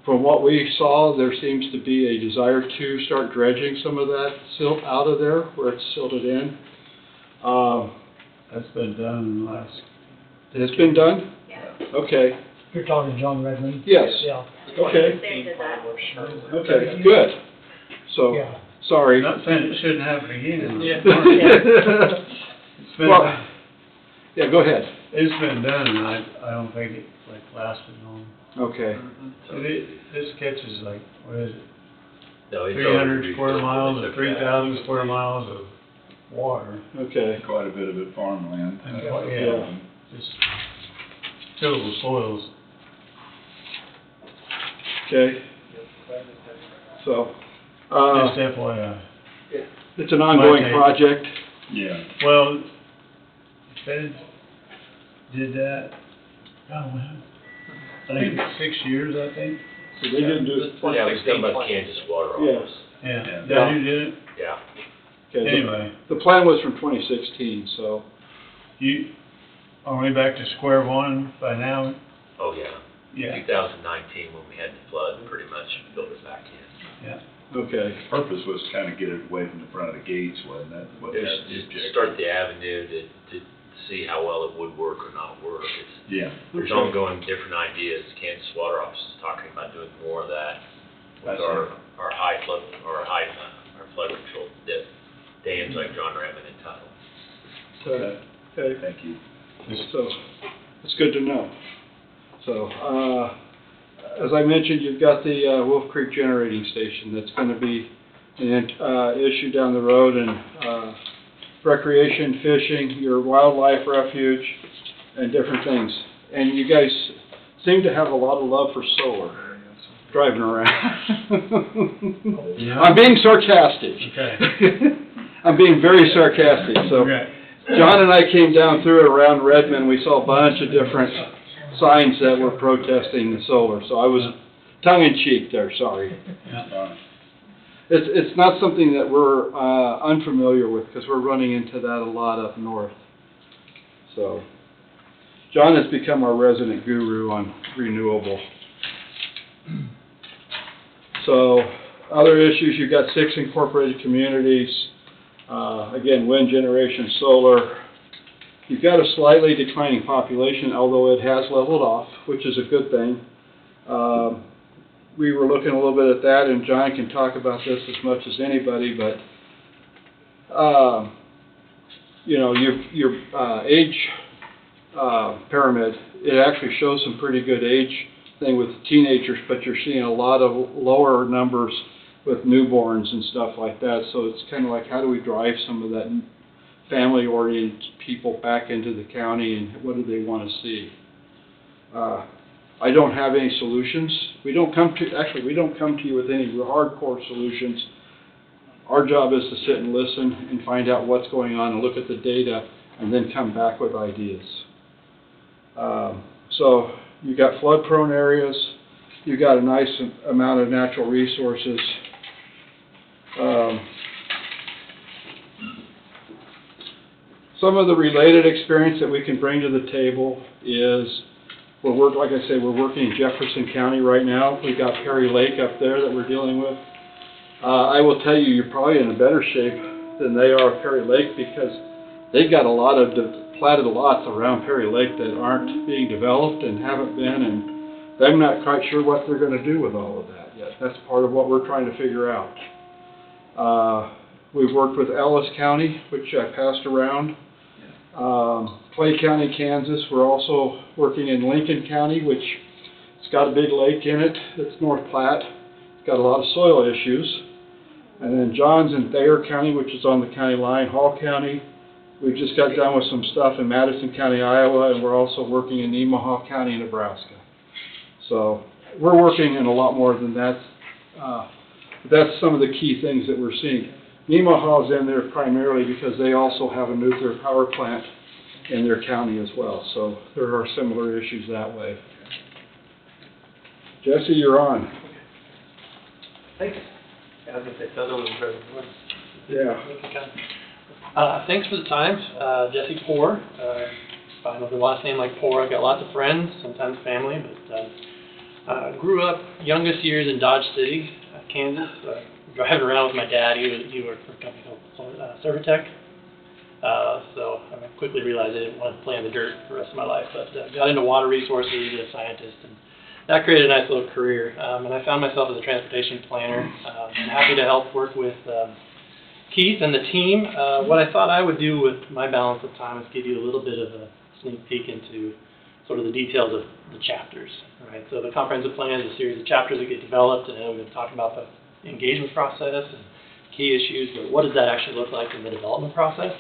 from what we saw, there seems to be a desire to start dredging some of that silt out of there where it's silted in. That's been done in the last... It's been done? Yeah. Okay. You're talking to John Redmond? Yes. Yeah. Okay. They did that. Okay, good. So, Yeah. sorry. Not saying it shouldn't happen again. Yeah. It's been, Well, yeah, go ahead. it's been done, and I don't think it like lasted long. Okay. This catches like, what is it? No, it's 300 square miles or 3,000 square miles of water. Okay. Quite a bit of it farmland. Yeah, just tillable soils. Okay. So, Just FYI. it's an ongoing Might take- project. Yeah. Well, Feds did that, oh, man, I think 6 years, I think. So they didn't do it. Yeah, it was done by the Kansas Water Office. Yeah, Yeah. that who did it? Yeah. Okay, the- Anyway. The plan was from 2016, so. Are we back to square one by now? Oh, yeah. Yeah. 2019, when we had the flood, pretty much filled it back in. Yeah. Okay. Purpose was to kind of get it away from the front of the gates, wasn't that? What It was that just to objective? start the avenue to see how well it would work or not work. Yeah. There's Okay. ongoing different ideas. Kansas Water Office is talking about doing more of that with I see. our high flood, our flood control dams like John Raymond and Tuttle. Okay. Thank you. So, it's good to know. So, as I mentioned, you've got the Wolf Creek Generating Station that's going to be an issue down the road, and recreation, fishing, your wildlife refuge, and different things. And you guys seem to have a lot of love for solar, driving around. Yeah. I'm being sarcastic. Okay. I'm being very sarcastic. So, John and I came down through it around Redmond. We saw a bunch of different signs that were protesting the solar. So I was tongue-in-cheek there, sorry. Yeah. It's not something that we're unfamiliar with, because we're running into that a lot up north. So, John has become our resident guru on renewable. So, other issues, you've got 6 incorporated communities. Again, wind generation, solar. You've got a slightly declining population, although it has leveled off, which is a good thing. We were looking a little bit at that, and John can talk about this as much as anybody, but, you know, your age pyramid, it actually shows some pretty good age thing with teenagers, but you're seeing a lot of lower numbers with newborns and stuff like that. So it's kind of like, how do we drive some of that family-oriented people back into the county, and what do they want to see? I don't have any solutions. We don't come to you with any hardcore solutions. Our job is to sit and listen and find out what's going on and look at the data and then come back with ideas. So you got flood-prone areas. You got a nice amount of natural resources. Some of the related experience that we can bring to the table is, like I say, we're working in Jefferson County right now. We've got Perry Lake up there that we're dealing with. I will tell you, you're probably in a better shape than they are at Perry Lake, because they've got a lot of platted lots around Perry Lake that aren't being developed and haven't been, and I'm not quite sure what they're going to do with all of that yet. That's part of what we're trying to figure out. We've worked with Ellis County, which I passed around. Clay County, Kansas. We're also working in Lincoln County, which it's got a big lake in it. It's North Platte. It's got a lot of soil issues. And then Johns in Thayer County, which is on the county line. Hall County. We've just got done with some stuff in Madison County, Iowa, and we're also working in Nemaha County, Nebraska. So we're working in a lot more than that. That's some of the key things that we're seeing. Nemaha's in there primarily because they also have a nuclear power plant in their county as well. So there are similar issues that way. Jesse, you're on. Thanks. Yeah, I was going to say, the other one was very good. Yeah. Thanks for the time. Jesse Poor. If I know the last name like Poor, I've got lots of friends, sometimes family, but grew up youngest years in Dodge City, Kansas. Driving around with my dad. He worked for a company called Servitech. So I quickly realized I didn't want to play in the dirt for the rest of my life, but got into water resources as a scientist, and that created a nice little career. And I found myself as a transportation planner. I'm happy to help work with Keith and the team. What I thought I would do with my balance of time is give you a little bit of a sneak peek into sort of the details of the chapters. Right. So the comprehensive plan is a series of chapters that get developed, and we've been talking about the engagement process and key issues, but what does that actually look like in the development process?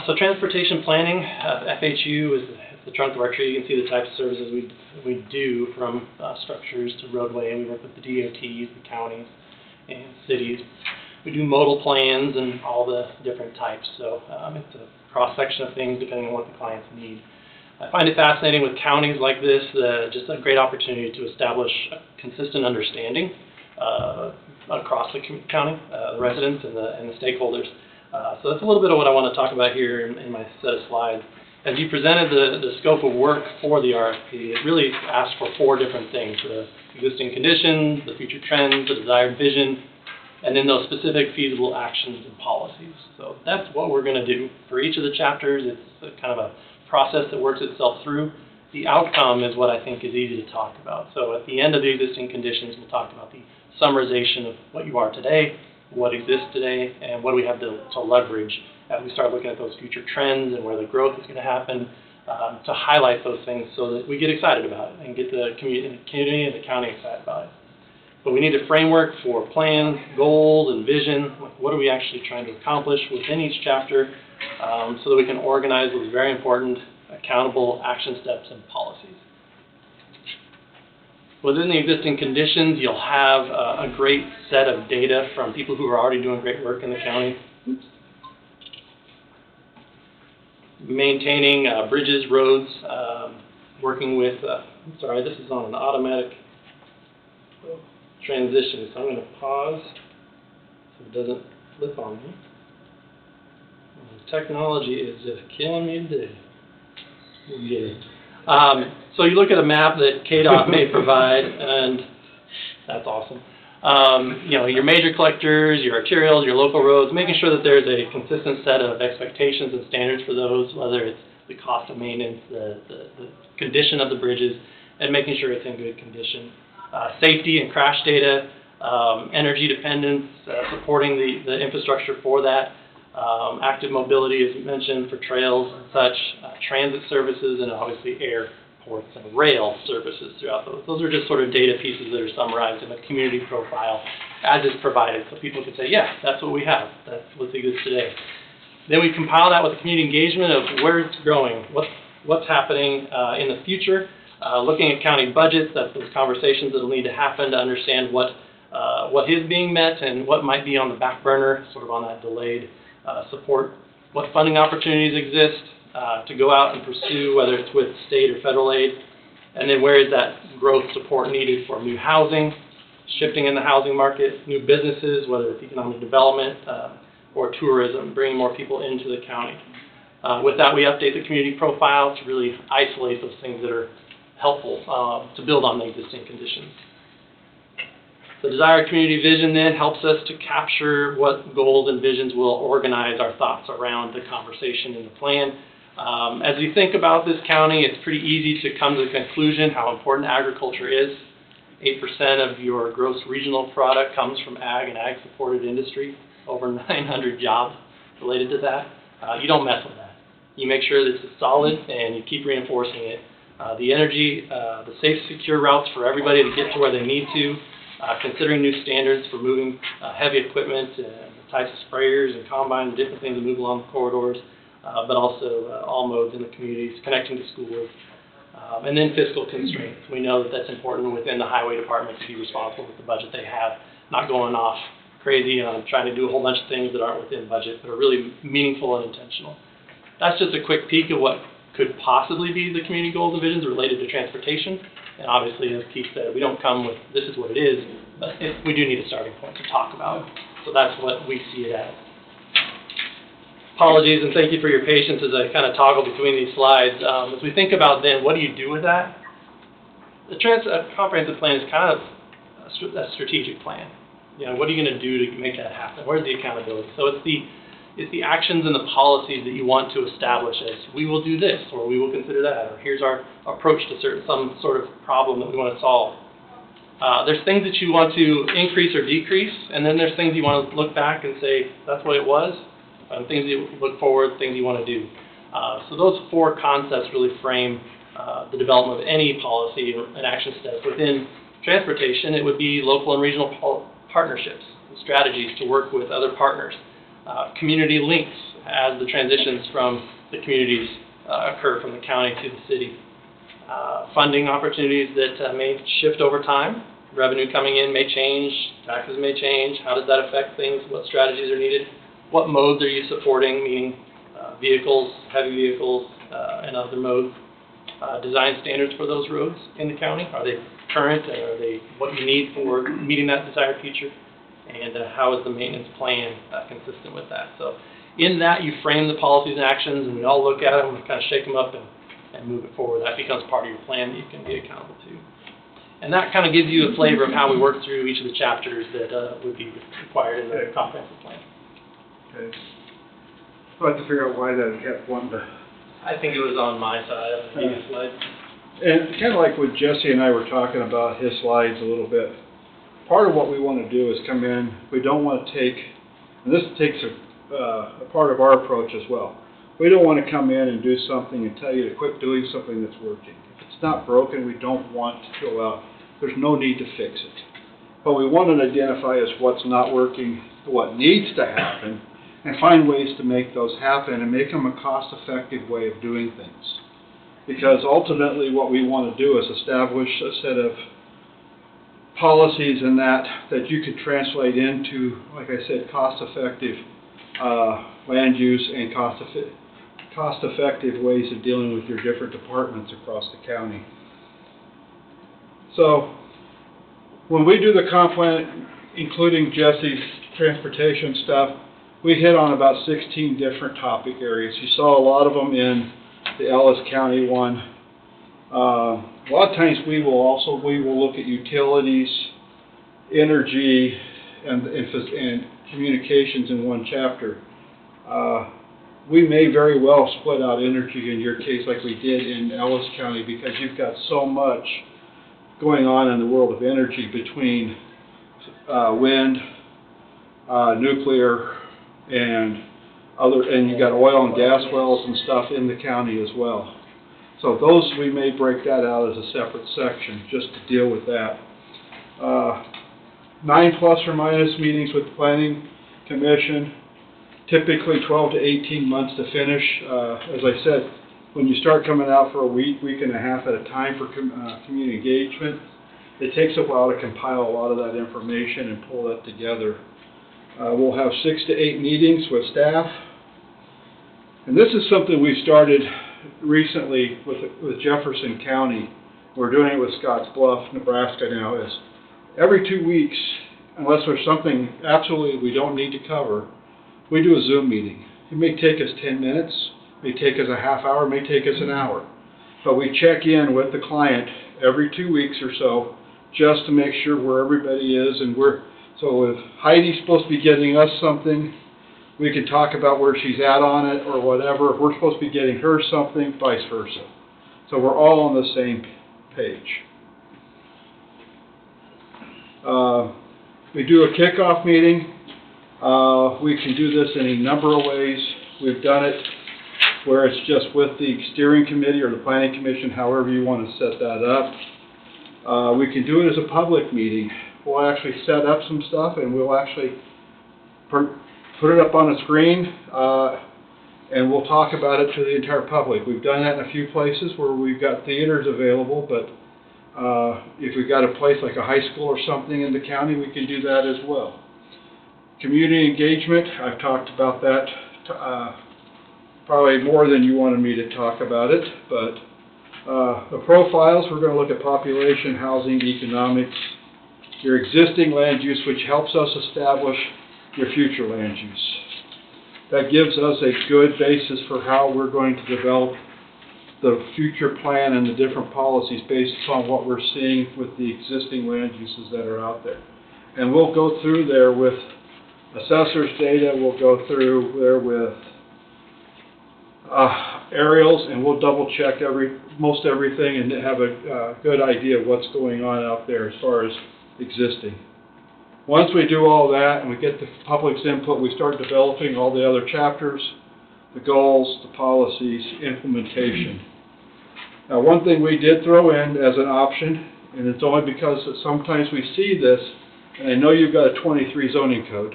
So transportation planning, FHU is the trunk of our tree. You can see the types of services we do, from structures to roadway. We work with the DOTs, the counties, and cities. We do modal plans and all the different types. So it's a cross-section of things depending on what the clients need. I find it fascinating with counties like this, just a great opportunity to establish a consistent understanding across the county, the residents and the stakeholders. So that's a little bit of what I want to talk about here in my set of slides. As you presented the scope of work for the RFP, it really asked for 4 different things: the existing conditions, the future trends, the desired vision, and then those specific feasible actions and policies. So that's what we're going to do. For each of the chapters, it's a kind of a process that works itself through. The outcome is what I think is easy to talk about. So at the end of the existing conditions, we'll talk about the summarization of what you are today, what exists today, and what do we have to leverage as we start looking at those future trends and where the growth is going to happen, to highlight those things so that we get excited about it and get the community and the county excited about it. But we need a framework for plans, goals, and vision. What are we actually trying to accomplish within each chapter, so that we can organize those very important, accountable action steps and policies. Within the existing conditions, you'll have a great set of data from people who are already doing great work in the county. Maintaining bridges, roads, working with, I'm sorry, this is on an automatic transition, so I'm going to pause so it doesn't flip on me. Technology is just killing me today. We'll get it. So you look at a map that KDOT may provide, and that's awesome. You know, your major collectors, your arterials, your local roads, making sure that there's a consistent set of expectations and standards for those, whether it's the cost of maintenance, the condition of the bridges, and making sure it's in good condition. Safety and crash data, energy dependence, supporting the infrastructure for that, active mobility, as you mentioned, for trails and such, transit services, and obviously airports and rail services throughout those. Those are just sort of data pieces that are summarized in a community profile as is provided, so people can say, yeah, that's what we have, that's what exists today. Then we compile that with the community engagement of where it's growing, what's happening in the future, looking at county budgets, that's those conversations that will need to happen to understand what is being met and what might be on the back burner, sort of on that delayed support, what funding opportunities exist to go out and pursue, whether it's with state or federal aid, and then where is that growth support needed for new housing, shifting in the housing market, new businesses, whether it's economic development or tourism, bringing more people into the county. With that, we update the community profile to really isolate those things that are helpful to build on the existing conditions. The desired community vision then helps us to capture what goals and visions will organize our thoughts around the conversation and the plan. As we think about this county, it's pretty easy to come to the conclusion how important agriculture is. 8% of your gross regional product comes from ag and ag-supported industry, over 900 jobs related to that. You don't mess with that. You make sure that it's solid and you keep reinforcing it. The energy, the safe, secure routes for everybody to get to where they need to, considering new standards for moving heavy equipment and the types of sprayers and combines and different things that move along the corridors, but also all modes in the communities, connecting to schools. And then fiscal constraints. We know that that's important within the highway department to be responsible with the budget they have, not going off crazy on trying to do a whole bunch of things that aren't within budget, but are really meaningful and intentional. That's just a quick peek of what could possibly be the community goals and visions related to transportation. And obviously, as Keith said, we don't come with this is what it is, but we do need a starting point to talk about. So that's what we see it as. Apologies, and thank you for your patience as I kind of toggle between these slides. As we think about then, what do you do with that? The comprehensive plan is kind of a strategic plan. You know, what are you going to do to make that happen? Where's the accountability? So it's the actions and the policies that you want to establish as we will do this, or we will consider that, or here's our approach to some sort of problem that we want to solve. There's things that you want to increase or decrease, and then there's things you want to look back and say, that's what it was, and things you look forward, things you want to do. So those 4 concepts really frame the development of any policy and action steps. Within transportation, it would be local and regional partnerships, strategies to work with other partners. Community links as the transitions from the communities occur from the county to the city. Funding opportunities that may shift over time. Revenue coming in may change, taxes may change. How does that affect things? What strategies are needed? What modes are you supporting, meaning vehicles, heavy vehicles, and other modes? Design standards for those roads in the county. Are they current? Are they what you need for meeting that desired future? And how is the maintenance plan consistent with that? So in that, you frame the policies and actions, and we all look at them and kind of shake them up and move it forward. That becomes part of your plan that you can be accountable to. And that kind of gives you a flavor of how we work through each of the chapters that would be required in the comprehensive plan. Okay. I'd like to figure out why that kept wanting to. I think it was on my side of the media slide. And kind of like what Jesse and I were talking about, his slides a little bit. Part of what we want to do is come in, we don't want to take, and this takes a part of our approach as well. We don't want to come in and do something and tell you to quit doing something that's working. If it's not broken, we don't want to go out. There's no need to fix it. What we want to identify is what's not working, what needs to happen, and find ways to make those happen and make them a cost-effective way of doing things. Because ultimately what we want to do is establish a set of policies and that you could translate into, like I said, cost-effective land use and cost-effective ways of dealing with your different departments across the county. So when we do the comp plan, including Jesse's transportation stuff, we hit on about 16 different topic areas. You saw a lot of them in the Ellis County one. A lot of times we will look at utilities, energy, and communications in one chapter. We may very well split out energy in your case like we did in Ellis County because you've got so much going on in the world of energy between wind, nuclear, and you got oil and gas wells and stuff in the county as well. So those, we may break that out as a separate section just to deal with that. 9 plus or minus meetings with the Planning Commission, typically 12 to 18 months to finish. As I said, when you start coming out for a week and a half at a time for community engagement, it takes a while to compile a lot of that information and pull that together. We'll have 6 to 8 meetings with staff. And this is something we started recently with Jefferson County. We're doing it with Scotts Bluff, Nebraska now, is every 2 weeks, unless there's something absolutely we don't need to cover, we do a Zoom meeting. It may take us 10 minutes, may take us a half hour, may take us an hour. But we check in with the client every 2 weeks or so just to make sure where everybody is. And so if Heidi's supposed to be getting us something, we can talk about where she's at on it or whatever. If we're supposed to be getting her something, vice versa. So we're all on the same page. We do a kickoff meeting. We can do this in a number of ways. We've done it where it's just with the steering committee or the planning commission, however you want to set that up. We can do it as a public meeting. We'll actually set up some stuff and we'll actually put it up on a screen and we'll talk about it to the entire public. We've done that in a few places where we've got theaters available, but if we've got a place like a high school or something in the county, we can do that as well. Community engagement, I've talked about that probably more than you wanted me to talk about it, but the profiles, we're going to look at population, housing, economics, your existing land use, which helps us establish your future land use. That gives us a good basis for how we're going to develop the future plan and the different policies based upon what we're seeing with the existing land uses that are out there. And we'll go through there with assessor's data, we'll go through there with aerials, and we'll double check most everything and have a good idea of what's going on out there as far as existing. Once we do all that and we get the public's input, we start developing all the other chapters, the goals, the policies, implementation. Now, one thing we did throw in as an option, and it's only because sometimes we see this, and I know you've got a 23 zoning code,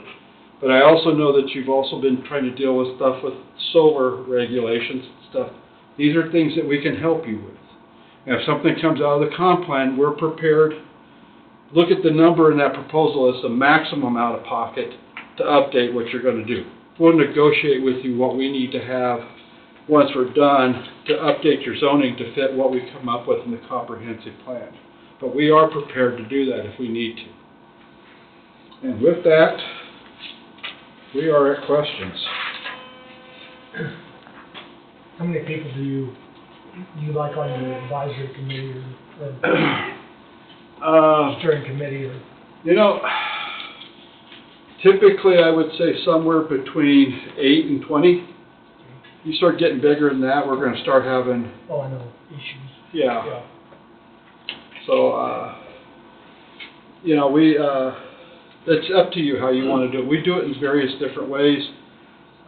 but I also know that you've also been trying to deal with stuff with solar regulations and stuff. These are things that we can help you with. And if something comes out of the comp plan, we're prepared. Look at the number in that proposal as the maximum out of pocket to update what you're going to do. We'll negotiate with you what we need to have once we're done to update your zoning to fit what we come up with in the comprehensive plan. But we are prepared to do that if we need to. And with that, we are at questions. How many people do you like on your advisory committee or steering committee or? You know, typically I would say somewhere between 8 and 20. You start getting bigger than that, we're gonna start having, Oh, I know, issues. yeah. So, you know, we, it's up to you how you want to do it. We do it in various different ways.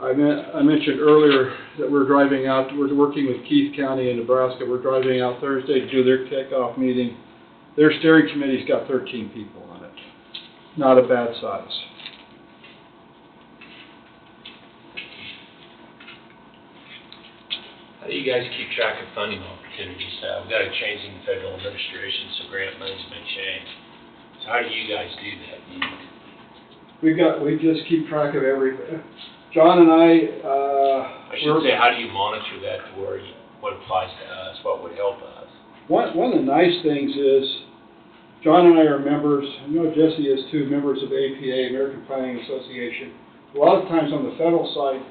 I mentioned earlier that we're driving out, we're working with Keith County in Nebraska. We're driving out Thursday to do their kickoff meeting. Their steering committee's got 13 people on it. Not a bad size. How do you guys keep track of funding opportunities? We've got a change in the federal administration, so grant money's been changed. So how do you guys do that? We just keep track of everything. John and I should say, how do you monitor that to where what applies to us, what would help us? One of the nice things is, John and I are members, I know Jesse is too, members of APA, American Planning Association. A lot of times on the federal side,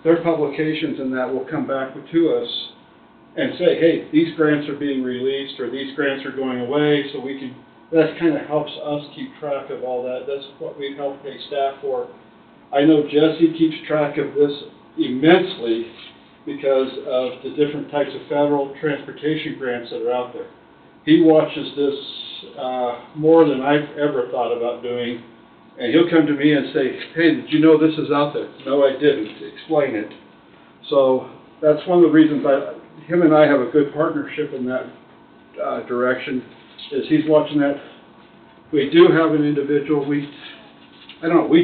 their publications and that will come back to us and say, hey, these grants are being released or these grants are going away, so we can, that kind of helps us keep track of all that. That's what we help pay staff for. I know Jesse keeps track of this immensely because of the different types of federal transportation grants that are out there. He watches this more than I've ever thought about doing, and he'll come to me and say, hey, did you know this is out there? No, I didn't. Explain it. So that's one of the reasons him and I have a good partnership in that direction, is he's watching that. We do have an individual, we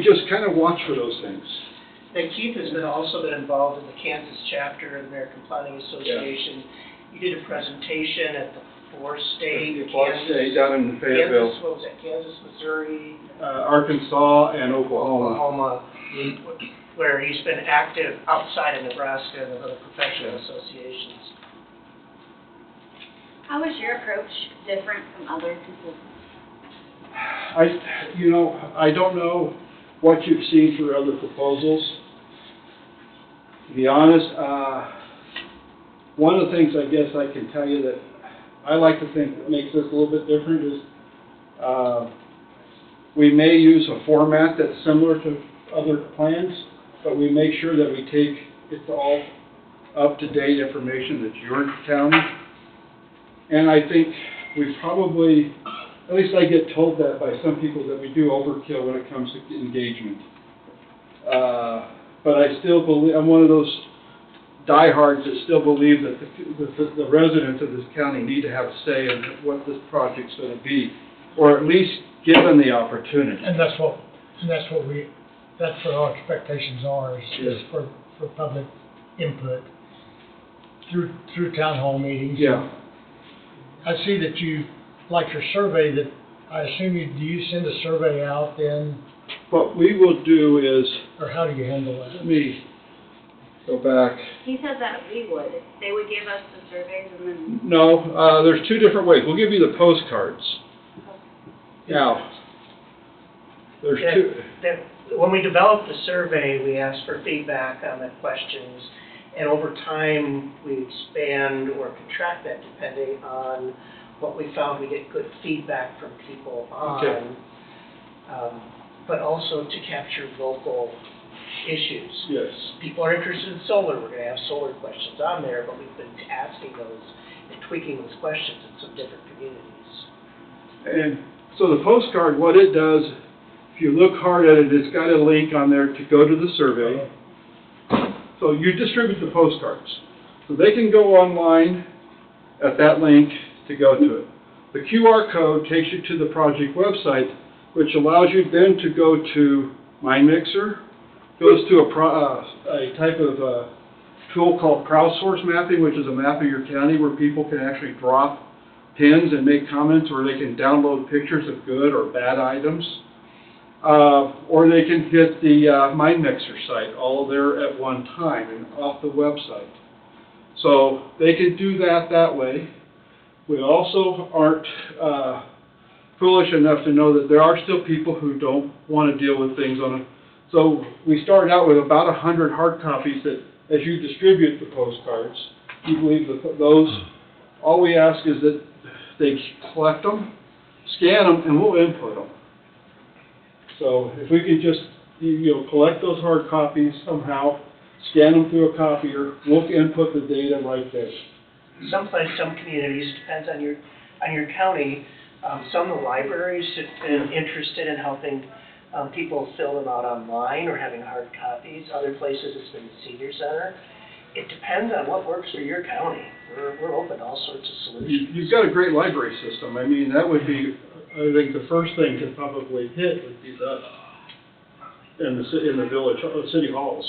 just kind of watch for those things. And Keith has also been involved in the Kansas chapter of the American Planning Association. You did a presentation at the Forest State, State down in Fayetteville. Kansas, what was that, Kansas, Missouri? Arkansas and Oklahoma. Where he's been active outside of Nebraska and with other professional associations. How is your approach different from other consultants? I don't know what you've seen for other proposals. To be honest, one of the things I guess I can tell you that I like to think that makes this a little bit different is we may use a format that's similar to other plans, but we make sure that we take it's all up-to-date information that's your county. And I think we probably, at least I get told that by some people, that we do overkill when it comes to engagement. But I still believe, I'm one of those diehards that still believe that the residents of this county need to have a say in what this project's going to be, or at least given the opportunity. And that's what our expectations are, is for public input through town hall meetings. Yeah. I see that you, like your survey, that I assume do you send a survey out then? What we will do is, or how do you handle that? Let me go back. He said that we would. They would give us the surveys and then... No, there's two different ways. We'll give you the postcards. Now, there's two. When we developed the survey, we asked for feedback on the questions, and over time, we expand or contract that depending on what we found we get good feedback from people on. Okay. But also to capture local issues. Yes. People are interested in solar, we're going to have solar questions on there, but we've been asking those and tweaking those questions in some different communities. And so the postcard, what it does, if you look hard at it, it's got a link on there to go to the survey. So you distribute the postcards. So they can go online at that link to go to it. The QR code takes you to the project website, which allows you then to go to MindMixer, goes to a type of tool called crowdsource mapping, which is a map of your county where people can actually drop pins and make comments, or they can download pictures of good or bad items. Or they can hit the MindMixer site, all there at one time and off the website. So they can do that way. We also aren't foolish enough to know that there are still people who don't want to deal with things on a... So we started out with about 100 hard copies that as you distribute the postcards, you believe that those, all we ask is that they collect them, scan them, and we'll input them. So if we could just, collect those hard copies somehow, scan them through a copier, we'll input the data right there. Some communities, depends on your county, some of the libraries have been interested in helping people fill them out online or having hard copies. Other places it's been the senior center. It depends on what works for your county. We're open to all sorts of solutions. You've got a great library system. I mean, that would be, I think the first thing to probably hit would be that in the village, city halls.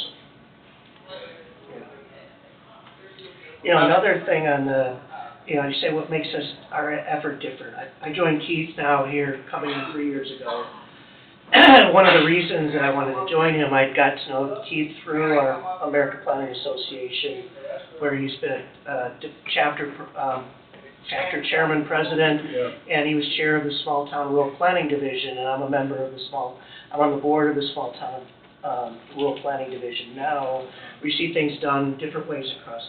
Another thing on the, you say what makes our effort different. I joined Keith now here coming 3 years ago. One of the reasons that I wanted to join him, I'd got to know Keith through our American Planning Association, where he's been chapter chairman, president, and he was chair of the Small Town Rural Planning Division, and I'm a member of I'm on the board of the Small Town Rural Planning Division now. We see things done different ways across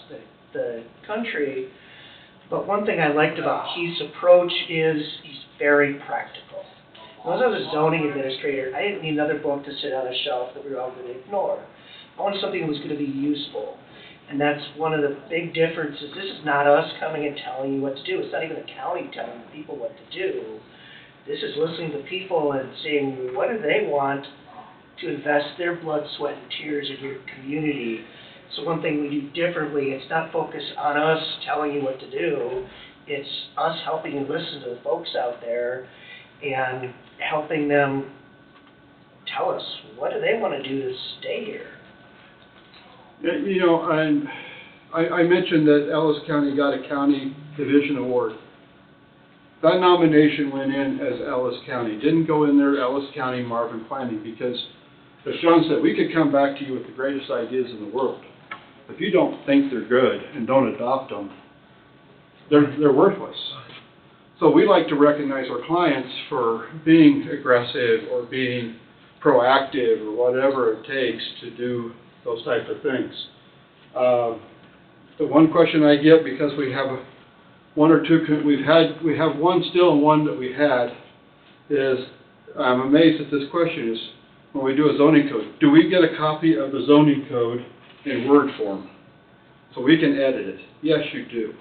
the country, but one thing I liked about Keith's approach is he's very practical. When I was a zoning administrator, I didn't need another book to sit on a shelf that we were all going to ignore. I wanted something that was going to be useful. And that's one of the big differences. This is not us coming and telling you what to do. It's not even the county telling the people what to do. This is listening to people and seeing what do they want to invest their blood, sweat, and tears in your community. So one thing we do differently, it's not focused on us telling you what to do. It's us helping you listen to the folks out there and helping them tell us what do they want to do to stay here. I mentioned that Ellis County got a county division award. That nomination went in as Ellis County. Didn't go in there Ellis County Marvin Planning because, as John said, we could come back to you with the greatest ideas in the world. If you don't think they're good and don't adopt them, they're worthless. So we like to recognize our clients for being aggressive or being proactive or whatever it takes to do those types of things. The one question I get, because we have one or two, we have one still and one that we had, is I'm amazed at this question is when we do a zoning code, do we get a copy of the zoning code in Word form so we can edit it? Yes, you do.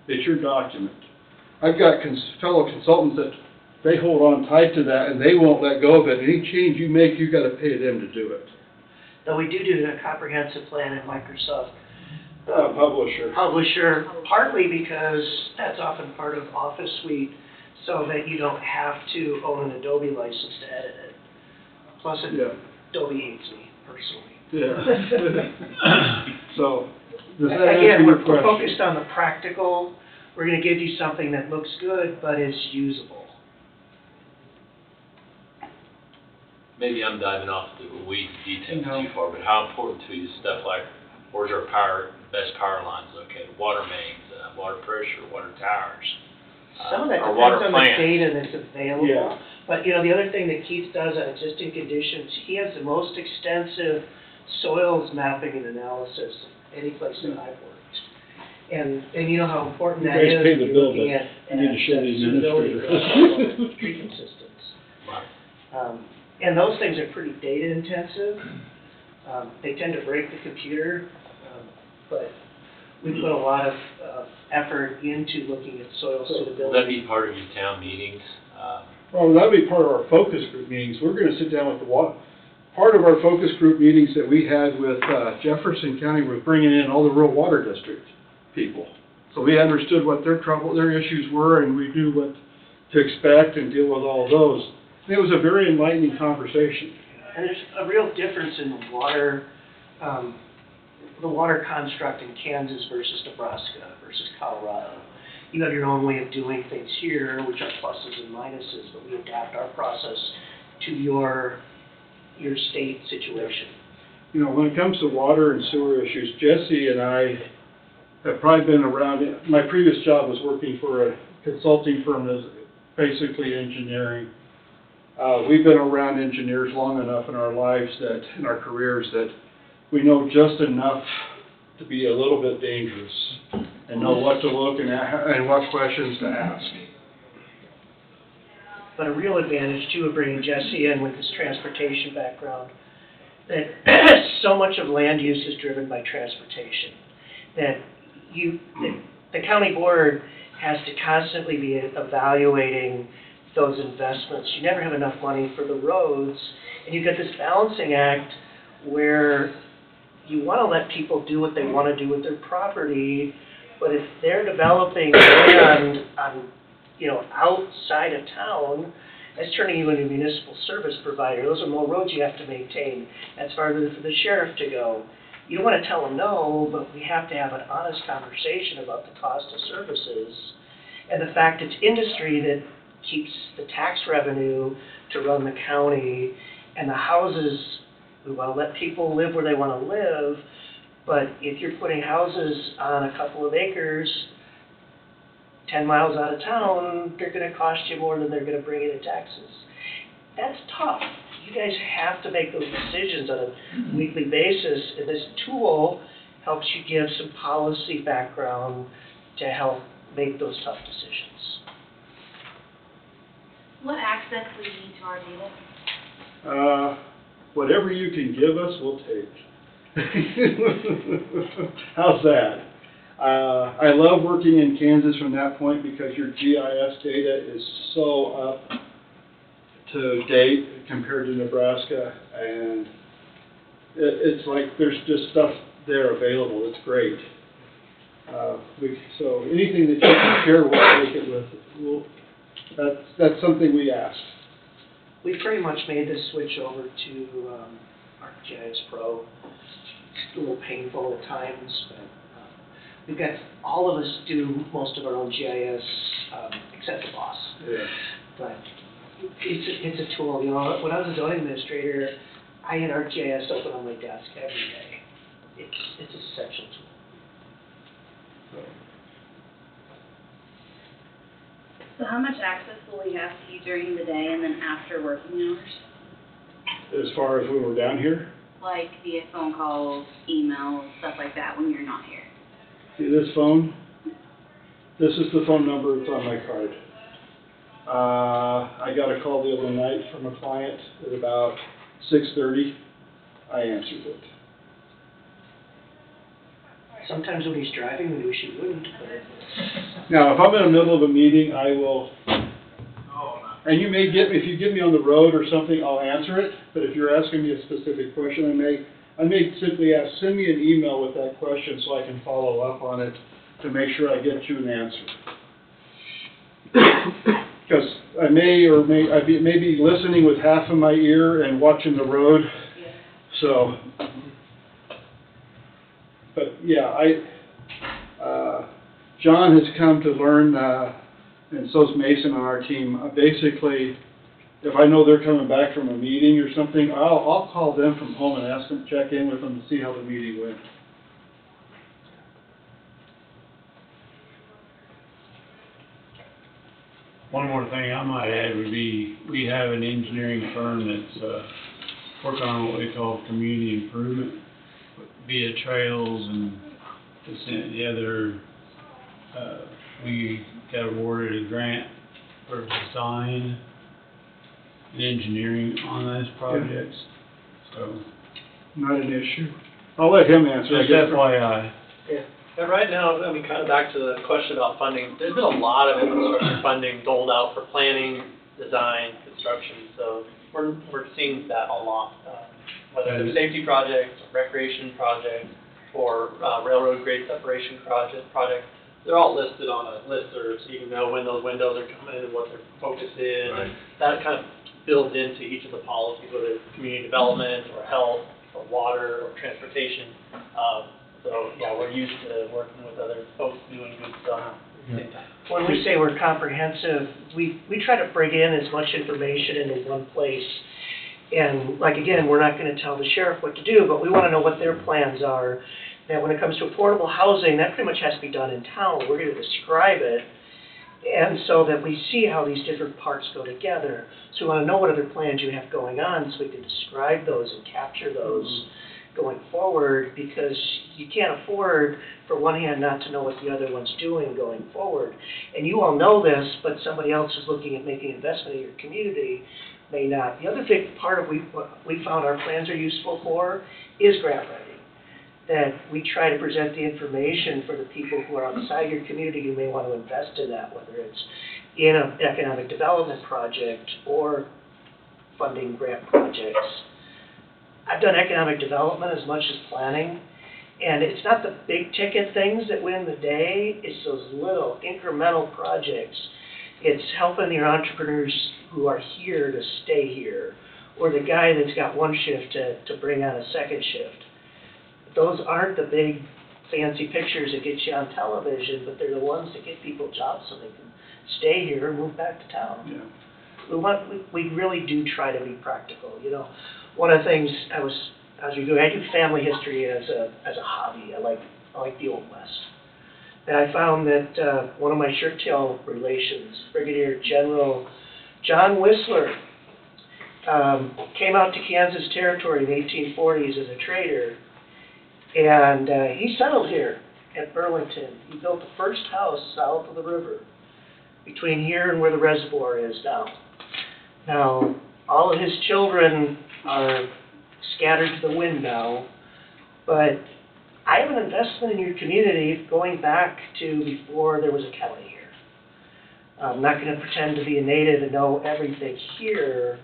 It's your document. I've got fellow consultants that they hold on tight to that and they won't let go of it. Any change you make, you got to pay them to do it. Though we do a comprehensive plan in Microsoft Publisher, partly because that's often part of Office Suite, so that you don't have to own an Adobe license to edit it. Plus, Adobe hates me personally. Yeah. So, does that Again, answer your we're question? focused on the practical. We're going to give you something that looks good, but is usable. Maybe I'm diving off the weeds details too far, but how important to you is stuff like where's our best power lines located, water mains, water pressure, water towers, Some of that our water depends on the plants. data that's available. Yeah. But, the other thing that Keith does on existing conditions, he has the most extensive soils mapping and analysis of any place that I've worked. And you know how important You that guys is. pay the when you're bill, looking but at you need to show the suitability administrator. of treatment systems. And those things are pretty data intensive. They tend to break the computer, but we put a lot of effort into looking at soil suitability. Will that be part of your town meetings? Well, that'll be part of our focus group meetings. We're going to sit down with the water. Part of our focus group meetings that we had with Jefferson County was bringing in all the rural water district people. So we understood what their issues were, and we knew what to expect and deal with all of those. And it was a very enlightening conversation. And there's a real difference in the water construct in Kansas versus Nebraska versus Colorado. You have your own way of doing things here, which are pluses and minuses, but we adapt our process to your state situation. When it comes to water and sewer issues, Jesse and I have probably been around. My previous job was working for a consulting firm that's basically engineering. We've been around engineers long enough in our lives in our careers that we know just enough to be a little bit dangerous and know what to look and what questions to ask. But a real advantage too of bringing Jesse in with his transportation background, that so much of land use is driven by transportation. That the county board has to constantly be evaluating those investments. You never have enough money for the roads, and you've got this balancing act where you want to let people do what they want to do with their property, but if they're developing land on, outside of town, that's turning you into a municipal service provider. Those are more roads you have to maintain. That's farther for the sheriff to go. You don't want to tell them no, but we have to have an honest conversation about the cost of services and the fact it's industry that keeps the tax revenue to run the county, and the houses, we want to let people live where they want to live, but if you're putting houses on a couple of acres 10 miles out of town, they're going to cost you more than they're going to bring in taxes. That's tough. You guys have to make those decisions on a weekly basis, and this tool helps you give some policy background to help make those tough decisions. What access do we need to our data? Whatever you can give us, we'll take. How's that? I love working in Kansas from that point because your GIS data is so up to date compared to Nebraska, and it's like there's just stuff there available. It's great. So anything that you can share, we'll take it with. That's something we ask. We pretty much made the switch over to ArcGIS Pro. It's a little painful at times, but we've got all of us do most of our own GIS, except the boss. Yeah. But it's a tool. When I was a zoning administrator, I had ArcGIS open on my desk every day. It's an essential tool. So how much access will we have to you during the day and then after working hours? As far as when we're down here, Like via phone calls, emails, stuff like that when you're not here? see this phone? This is the phone number that's on my card. I got a call the other night from a client at about 6:30. I answered it. Sometimes when he's driving, we wish he wouldn't, but... Now, if I'm in the middle of a meeting, I will, and you may get, if you get me on the road or something, I'll answer it, but if you're asking me a specific question, I may simply ask, send me an email with that question so I can follow up on it to make sure I get you an answer. Because I may be listening with half of my ear and watching the road, so... But yeah, John has come to learn, and so's Mason on our team. Basically, if I know they're coming back from a meeting or something, I'll call them from home and ask them, check in with them to see how the meeting went. One more thing I might add would be, we have an engineering firm that's working on what we call community improvement, via trails and this and the other. We got awarded a grant for design and engineering on those projects, so. Not an issue. I'll let him answer. Just FYI. Yeah, and right now, I mean, kind of back to the question about funding, there's been a lot of infrastructure funding doled out for planning, design, construction, so we're seeing that a lot. Whether it's safety projects, recreation projects, or railroad grade separation projects, they're all listed on a listserv, so you can know when those windows are coming and what their focus is. Right. And that kind of builds into each of the policies, whether it's community development, or health, or water, or transportation. So yeah, we're used to working with other folks doing good stuff at the same time. When we say we're comprehensive, we try to bring in as much information into one place. And like, again, we're not going to tell the sheriff what to do, but we want to know what their plans are. That when it comes to affordable housing, that pretty much has to be done in town. We're going to describe it, and so that we see how these different parts go together. So we want to know what other plans you have going on so we can describe those and capture those going forward, because you can't afford, for one hand, not to know what the other one's doing going forward. And you all know this, but somebody else is looking at making investment in your community may not. The other big part of what we found our plans are useful for is grant writing. That we try to present the information for the people who are outside your community who may want to invest in that, whether it's in an economic development project or funding grant projects. I've done economic development as much as planning, and it's not the big ticket things that win the day, it's those little incremental projects. It's helping your entrepreneurs who are here to stay here, or the guy that's got one shift to bring on a second shift. Those aren't the big fancy pictures that get you on television, but they're the ones that get people jobs so they can stay here and move back to town. Yeah. We really do try to be practical. You know, one of the things I do family history as a hobby. I like the Old West. And I found that one of my shirt tail relations, Brigadier General John Whistler, came out to Kansas Territory in the 1840s as a trader, and he settled here at Burlington. He built the first house south of the river, between here and where the reservoir is now. Now, all of his children are scattered to the wind now, but I have an investment in your community going back to before there was a county here. I'm not going to pretend to be a native and know everything here,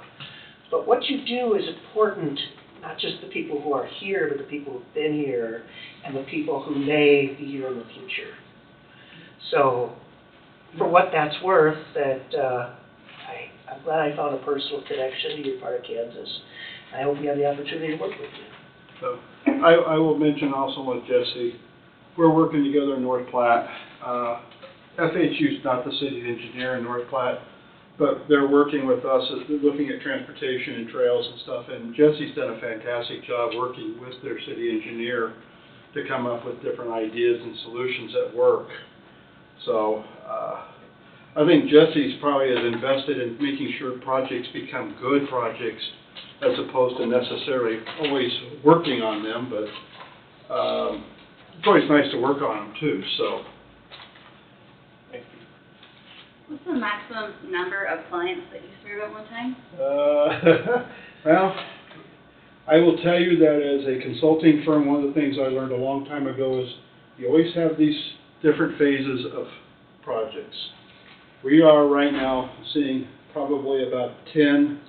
but what you do is important, not just the people who are here, but the people who've been here and the people who may be here in the future. So, for what that's worth, I'm glad I found a personal connection to your part of Kansas. I hope you have the opportunity to work with you. So, I will mention also with Jesse, we're working together in North Platte. FHU's not the city engineer in North Platte, but they're working with us, looking at transportation and trails and stuff, and Jesse's done a fantastic job working with their city engineer to come up with different ideas and solutions that work. So, I think Jesse's probably as invested in making sure projects become good projects as opposed to necessarily always working on them, but it's always nice to work on them too, so. What's the maximum number of clients that you serve at one time? Well, I will tell you that as a consulting firm, one of the things I learned a long time ago is you always have these different phases of projects. We are right now seeing probably about 10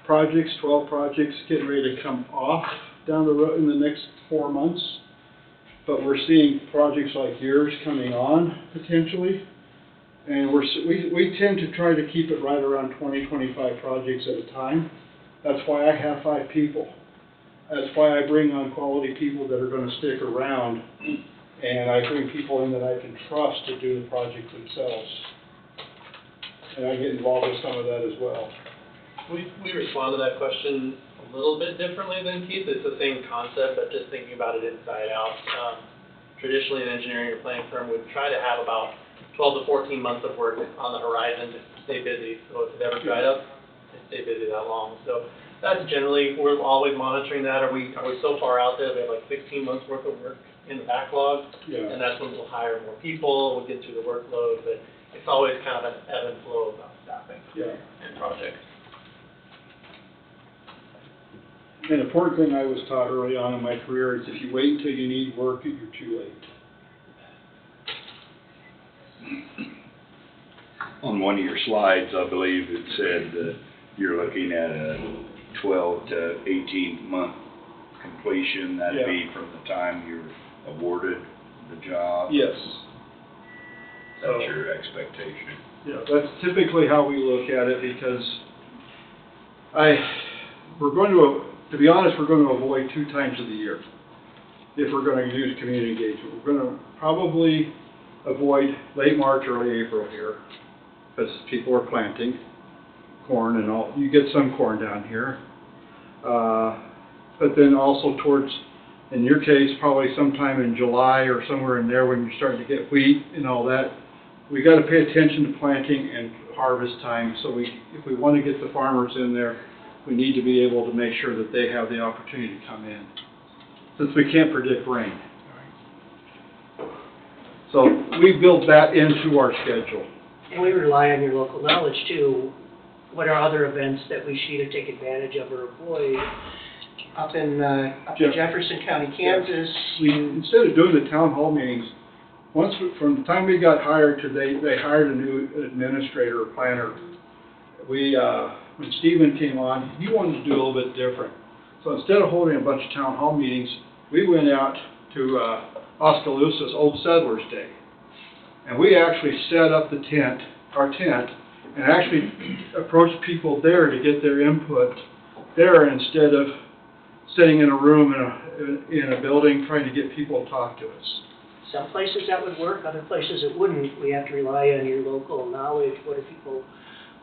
projects, 12 projects getting ready to come off down the road in the next 4 months. But we're seeing projects like yours coming on potentially. And we tend to try to keep it right around 20, 25 projects at a time. That's why I have 5 people. That's why I bring on quality people that are going to stick around. And I bring people in that I can trust to do the project themselves. And I get involved with some of that as well. We respond to that question a little bit differently than Keith. It's the same concept, but just thinking about it inside out. Traditionally, an engineering or planning firm would try to have about 12 to 14 months of work on the horizon to stay busy. So if it ever dried up, they stay busy that long. So that's generally, we're always monitoring that. Are we so far out there? We have like 16 months worth of work in the backlog. Yeah. And that's when we'll hire more people, we'll get through the workload, but it's always kind of an ebb and flow about staffing and projects. An important thing I was taught early on in my career is if you wait until you need work, you're too late. On one of your slides, I believe it said that you're looking at a 12 to 18 month completion. That'd be from the time you're awarded the job. Yes. That's your expectation. Yeah, that's typically how we look at it because to be honest, we're going to avoid 2 times of the year if we're going to use community engagement. We're going to probably avoid late March, early April here because people are planting corn and all. You get some corn down here. But then also towards, in your case, probably sometime in July or somewhere in there when you're starting to get wheat and all that. We got to pay attention to planting and harvest time. So if we want to get the farmers in there, we need to be able to make sure that they have the opportunity to come in. since we can't predict rain. So we build that into our schedule. And we rely on your local knowledge too. What are other events that we should either take advantage of or avoid? Up in Jefferson County, Kansas. Instead of doing the town hall meetings, from the time we got hired to they hired a new administrator or planner, when Stephen came on, he wanted to do a little bit different. So instead of holding a bunch of town hall meetings, we went out to Oskaloosa's Old Settlers Day. And we actually set up our tent, and actually approached people there to get their input there instead of sitting in a room in a building trying to get people to talk to us. Some places that would work, other places it wouldn't. We have to rely on your local knowledge. What do people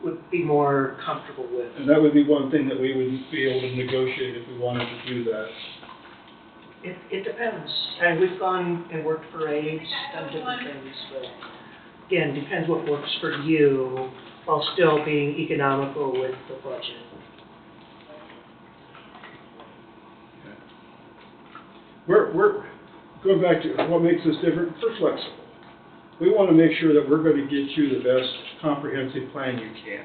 would be more comfortable with? And that would be one thing that we would be able to negotiate if we wanted to do that. It depends. And we've gone and worked parades, done different things, but again, depends what works for you while still being economical with the budget. We're going back to what makes us different. We're flexible. We want to make sure that we're going to get you the best comprehensive plan you can.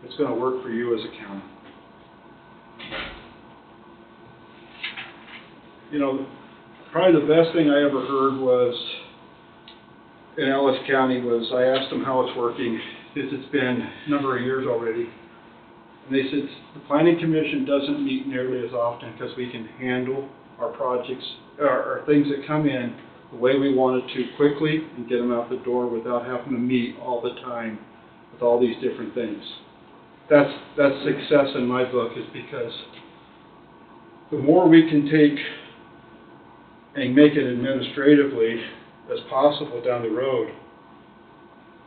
It's going to work for you as a county. You know, probably the best thing I ever heard was in Ellis County was I asked them how it's working, because it's been a number of years already. And they said the Planning Commission doesn't meet nearly as often because we can handle our projects, or things that come in the way we want it to quickly and get them out the door without having to meet all the time with all these different things. That's success in my book, is because the more we can take and make it administratively as possible down the road,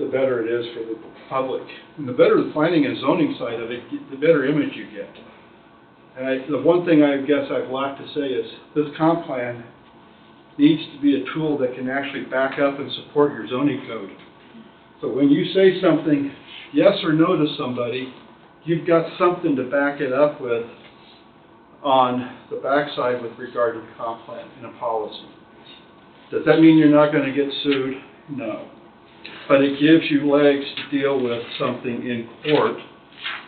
the better it is for the public. And the better the planning and zoning side of it, the better image you get. And the one thing I guess I'd like to say is this comp plan needs to be a tool that can actually back up and support your zoning code. So when you say something, yes or no to somebody, you've got something to back it up with on the backside with regard to the comp plan and a policy. Does that mean you're not going to get sued? No. But it gives you legs to deal with something in court.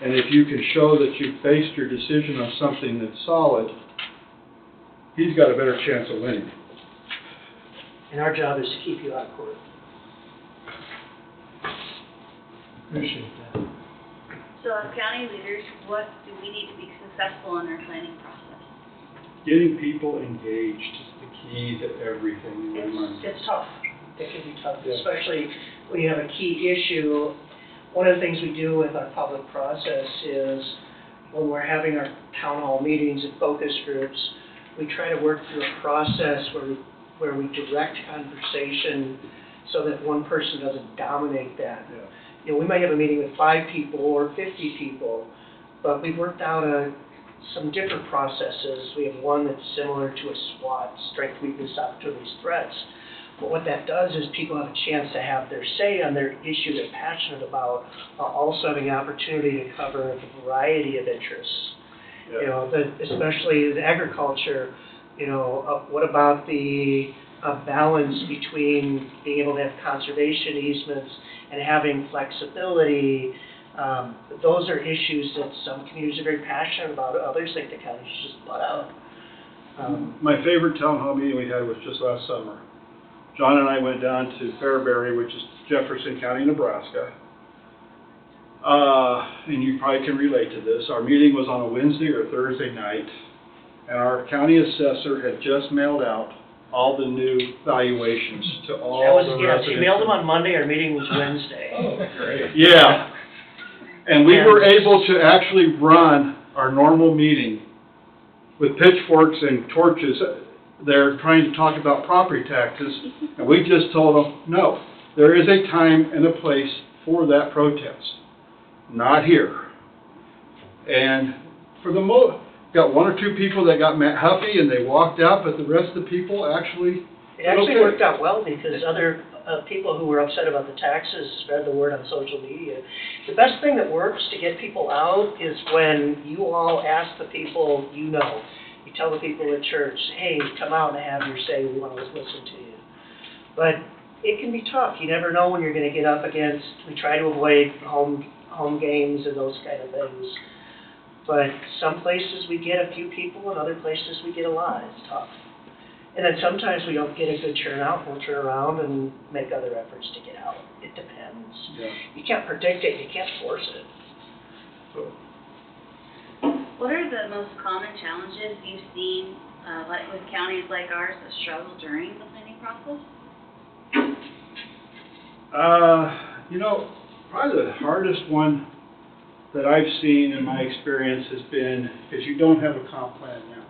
And if you can show that you've based your decision on something that's solid, he's got a better chance of winning. And our job is to keep you out of court. Appreciate that. So as county leaders, what do we need to be successful in our planning process? Getting people engaged is the key to everything in my mind. It's tough. It can be tough, Yeah. especially when you have a key issue. One of the things we do with our public process is when we're having our town hall meetings and focus groups, we try to work through a process where we direct conversation so that one person doesn't dominate that. Yeah. You know, we might have a meeting with 5 people or 50 people, but we've worked out some different processes. We have one that's similar to a SWOT, strength, weakness, opportunities, threats. But what that does is people have a chance to have their say on their issue they're passionate about, while also having the opportunity to cover a variety of interests. Yeah. You know, especially in agriculture, you know, what about the balance between being able to have conservation easements and having flexibility? Those are issues that some communities are very passionate about. Others think the county should just butt out. My favorite town hall meeting we had was just last summer. John and I went down to Fairbury, which is Jefferson County, Nebraska. And you probably can relate to this. Our meeting was on a Wednesday or Thursday night, and our county assessor had just mailed out all the new valuations to all the residents. She mailed them on Monday. Our meeting was Wednesday. Oh, great. Yeah. And we were able to actually run our normal meeting with pitchforks and torches. They're trying to talk about property taxes, and we just told them, no, there is a time and a place for that protest. Not here. And for the got 1 or 2 people that got huffy and they walked out, but the rest of the people actually... It actually worked out well because other people who were upset about the taxes spread the word on social media. The best thing that works to get people out is when you all ask the people you know. You tell the people at church, hey, come out and have your say, we want to listen to you. But it can be tough. You never know when you're going to get up against, we try to avoid home games and those kind of things. But some places we get a few people and other places we get a lot. It's tough. And then sometimes we don't get a good turnout, we'll turn around and make other efforts to get out. It depends. Yeah. You can't predict it, you can't force it. What are the most common challenges you've seen, like with counties like ours that struggle during the planning process? You know, probably the hardest one that I've seen in my experience has been, because you don't have a comp plan now,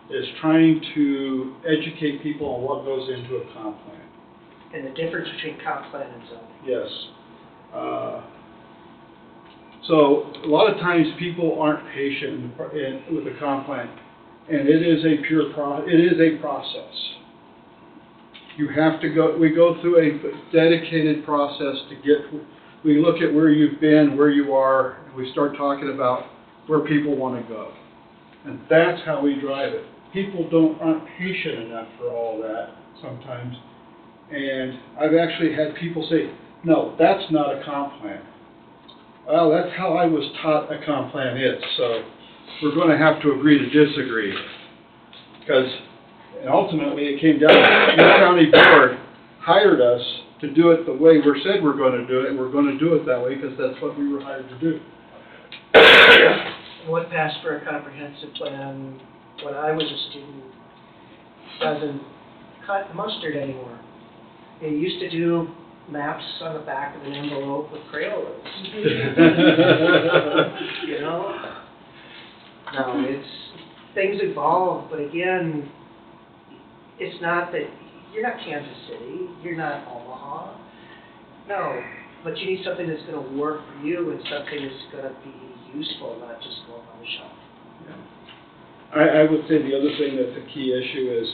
is trying to educate people on what goes into a comp plan. And the difference between comp plan and zoning. Yes. So a lot of times people aren't patient with a comp plan, and it is a process. You have to go, we go through a dedicated process to get, we look at where you've been, where you are, and we start talking about where people want to go. And that's how we drive it. People aren't patient enough for all that sometimes. And I've actually had people say, no, that's not a comp plan. Well, that's how I was taught a comp plan is, so we're going to have to agree to disagree. Because ultimately it came down to the county board hired us to do it the way we said we're going to do it, and we're going to do it that way because that's what we were hired to do. What passed for a comprehensive plan when I was a student doesn't cut mustard anymore. They used to do maps on the back of an envelope with Crayolas. You know? No, things evolve, but again, it's not that, you're not Kansas City, you're not Omaha. No, but you need something that's going to work for you and something that's going to be useful, not just going on the shelf. I would say the other thing that's a key issue is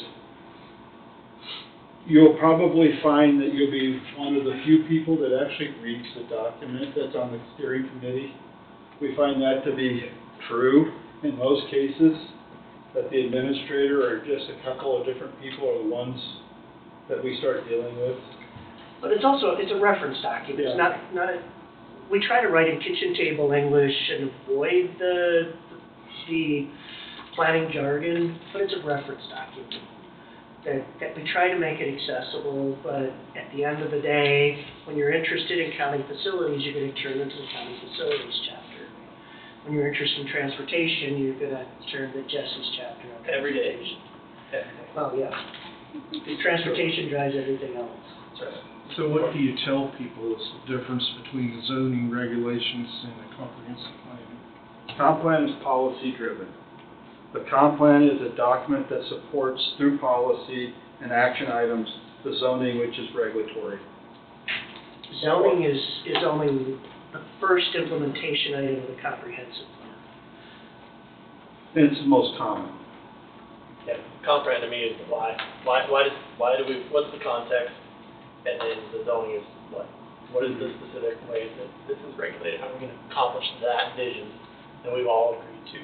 you'll probably find that you'll be one of the few people that actually reads the document that's on the steering committee. We find that to be true in most cases, that the administrator or just a couple of different people are the ones that we start dealing with. But it's also, it's a reference document. It's not a, we try to write in kitchen table English and avoid the planning jargon, but it's a reference document. That we try to make it accessible, but at the end of the day, when you're interested in county facilities, you're going to turn into the county facilities chapter. When you're interested in transportation, you're going to turn to Jesse's chapter. Every day. Well, yeah. The transportation drives everything else. That's right. So what do you tell people is the difference between the zoning regulations and the comprehensive plan? Comp plan is policy driven. The comp plan is a document that supports through policy and action items the zoning, which is regulatory. Zoning is only the first implementation item of the comprehensive plan. And it's the most common. Yeah, comp plan to me is the why. Why do we, what's the context? And then the zoning is what? What is the specific ways that this is regulated? How are we going to accomplish that vision that we've all agreed to?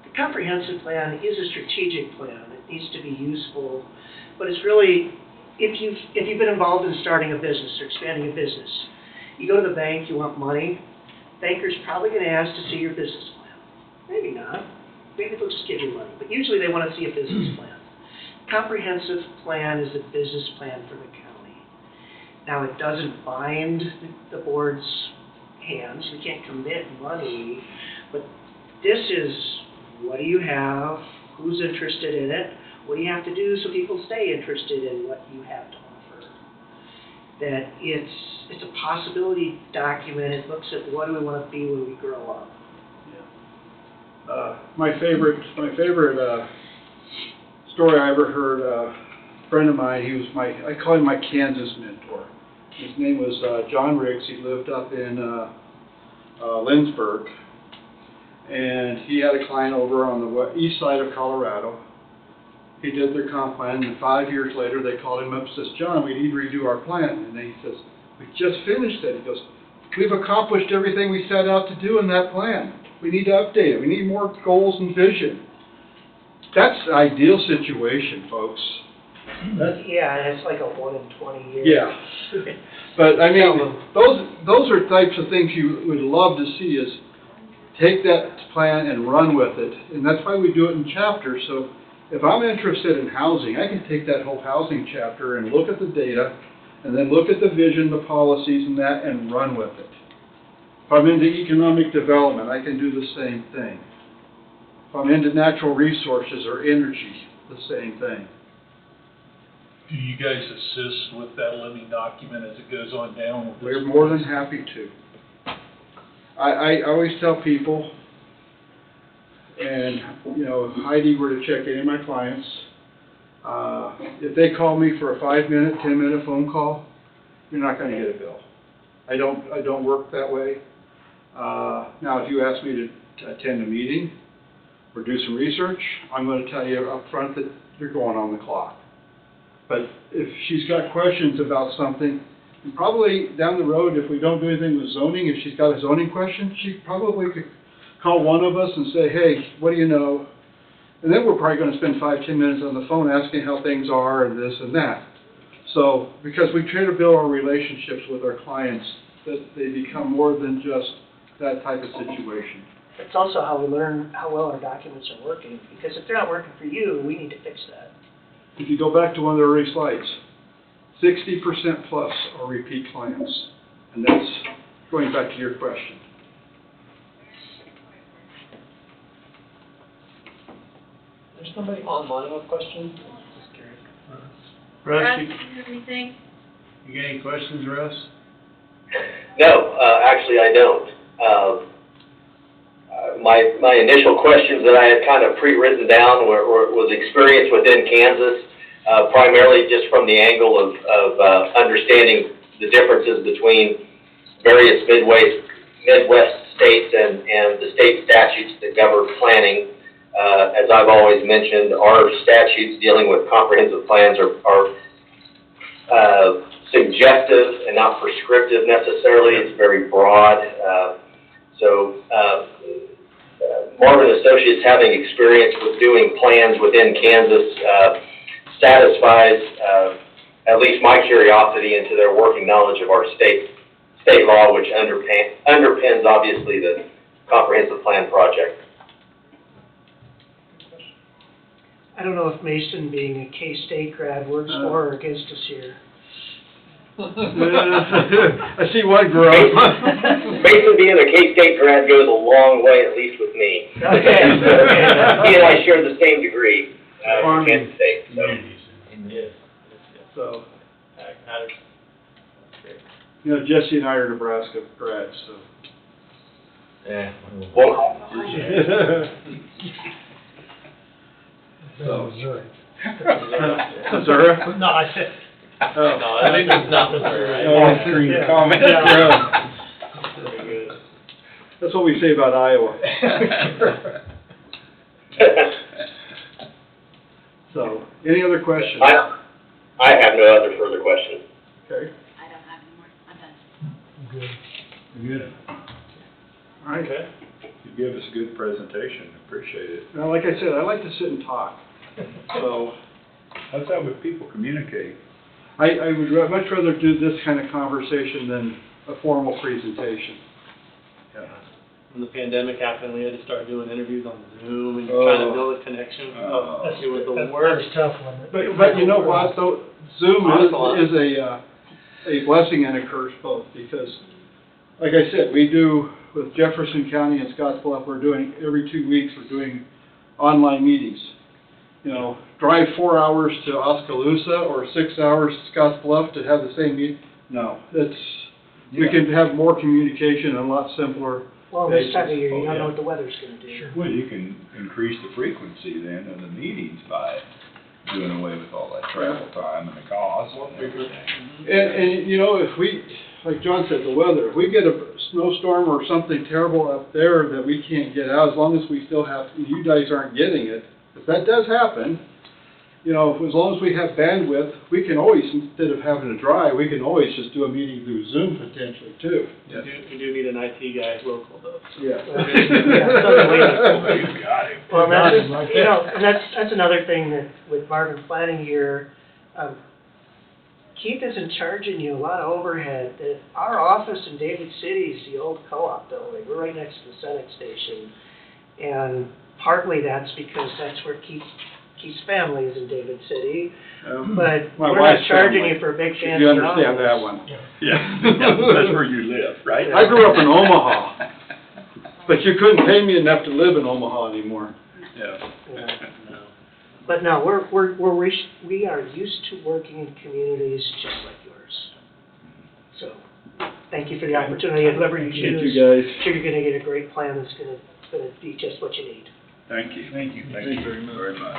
The comprehensive plan is a strategic plan. It needs to be useful, but it's really, if you've been involved in starting a business or expanding a business, you go to the bank, you want money, banker's probably going to ask to see your business plan. Maybe not. Maybe they'll just give you money, but usually they want to see a business plan. Comprehensive plan is a business plan for the county. Now, it doesn't bind the board's hands. We can't commit money, but this is, what do you have? Who's interested in it? What do you have to do so people stay interested in what you have to offer? That it's a possibility document. It looks at what do we want to be when we grow up. My favorite story I ever heard, a friend of mine, he was I call him my Kansas mentor. His name was John Riggs. He lived up in Lindsborg. And he had a client over on the east side of Colorado. He did their comp plan, and 5 years later they called him up and says, John, we need to redo our plan. And he says, we just finished it. He goes, we've accomplished everything we set out to do in that plan. We need to update it. We need more goals and vision. that's the ideal situation, folks. Yeah, and it's like a 1 in 20 years. Yeah. But, I mean, those are types of things you would love to see is take that plan and run with it. And that's why we do it in chapters. So if I'm interested in housing, I can take that whole housing chapter and look at the data and then look at the vision, the policies and that and run with it. If I'm into economic development, I can do the same thing. If I'm into natural resources or energy, the same thing. Do you guys assist with that living document as it goes on down? with this We're more than happy to. I always tell people, and, you know, Heidi were to check any of my clients, if they call me for a 5-minute, 10-minute phone call, you're not gonna get a bill. I don't work that way. Now, if you ask me to attend a meeting or do some research, I'm gonna tell you up front that you're going on the clock. But if she's got questions about something, and probably down the road, if we don't do anything with zoning, if she's got a zoning question, she probably could call one of us and say, hey, what do you know? And then we're probably gonna spend 5-10 minutes on the phone asking how things are and this and that. So, because we try to build our relationships with our clients, that they become more than just that type of situation. It's also how we learn how well our documents are working, because if they're not working for you, we need to fix that. If you go back to one of the early slides, 60% plus are repeat clients. And that's going back to your question. There's somebody online with a question? Just curious. Russ, do you have anything? you got any questions, Russ? No, actually I don't. My initial questions that I had kind of pre-written down was experience within Kansas, primarily just from the angle of understanding the differences between various Midwest states and the state statutes that govern planning. As I've always mentioned, our statutes dealing with comprehensive plans are suggestive and not prescriptive necessarily. It's very broad. Marvin Associates having experience with doing plans within Kansas satisfies at least my curiosity into their working knowledge of our state law, which underpins obviously the comprehensive plan project. I don't know if Mason, being a K-State grad, works for or against us here. I see one grow. Mason being a K-State grad goes a long way, at least with me. Okay. He and I share the same degree from Kansas State. So, you know, Jesse and I are Nebraska grads, so. Yeah. So, Missouri. Missouri? No, I said. Oh. No, I think it's not Missouri. Oh, comment. Very good. That's what we say about Iowa. So, any other questions? I have no other further questions. Okay. I don't have any more. I'm done. Good. Good. All right. Okay. You gave us a good presentation. Appreciate it. Now, like I said, I like to sit and talk. So, That's how people communicate. I would much rather do this kind of conversation than a formal presentation. Yeah. When the pandemic happened, we had to start doing interviews on Zoom and trying to build a connection. It was the worst. That's tough, wasn't it? But you know what, though, Zoom is a blessing and a curse both, because, like I said, we do, with Jefferson County and Scottsbluff, we're doing, every 2 weeks, we're doing online meetings. You know, drive 4 hours to Oskaloosa or 6 hours to Scottsbluff to have the same meeting. No, we can have more communication and a lot simpler. Well, this time of year, you don't know what the weather's gonna do. Sure. Well, you can increase the frequency then of the meetings by doing away with all that travel time and the cost. And you know, if we, like John said, the weather, if we get a snowstorm or something terrible up there that we can't get out, as long as we still have, you guys aren't getting it, if that does happen, you know, as long as we have bandwidth, we can always, instead of having to drive, we can always just do a meeting through Zoom potentially too. We do need an IT guy local though. Yeah. Well, that's, you know, and that's another thing that with Marvin planning here, Keith isn't charging you a lot of overhead. Our office in David City is the old co-op building. We're right next to the Senate station. And partly that's because that's where Keith's family is in David City. But My we're wife's not charging family. you for a big fancy You understand office. that one. Yeah, that's where you live, right? I grew up in Omaha, but you couldn't pay me enough to live in Omaha anymore. Yeah. But no, we are used to working in communities just like yours. So, thank you for the opportunity, and whoever you choose. Thank you, guys. I'm sure you're gonna get a great plan that's gonna be just what you need. Thank you. Thank you. Thank you very much.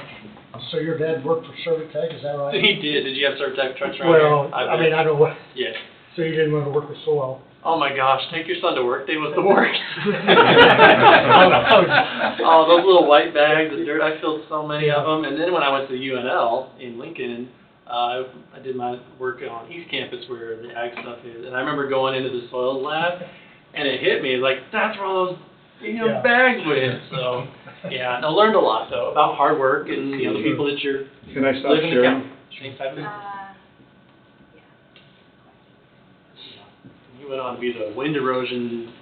So your dad worked for Servitec, is that right? He did. Did you have Servitec trucks around Well, here? I mean, I don't know what, Yeah. so you didn't want to work with soil? Oh my gosh, take your son to work day was the worst. Oh, those little white bags of dirt, I filled so many of them. And then when I went to UNL in Lincoln, I did my work on East Campus where the ag stuff is. And I remember going into the soils lab, and it hit me, like, that's where all those bags went. So, yeah, I learned a lot, though, about hard work and, you know, the people that you're Can I stop living the sharing? county. Same type of thing. He went on to be the wind erosion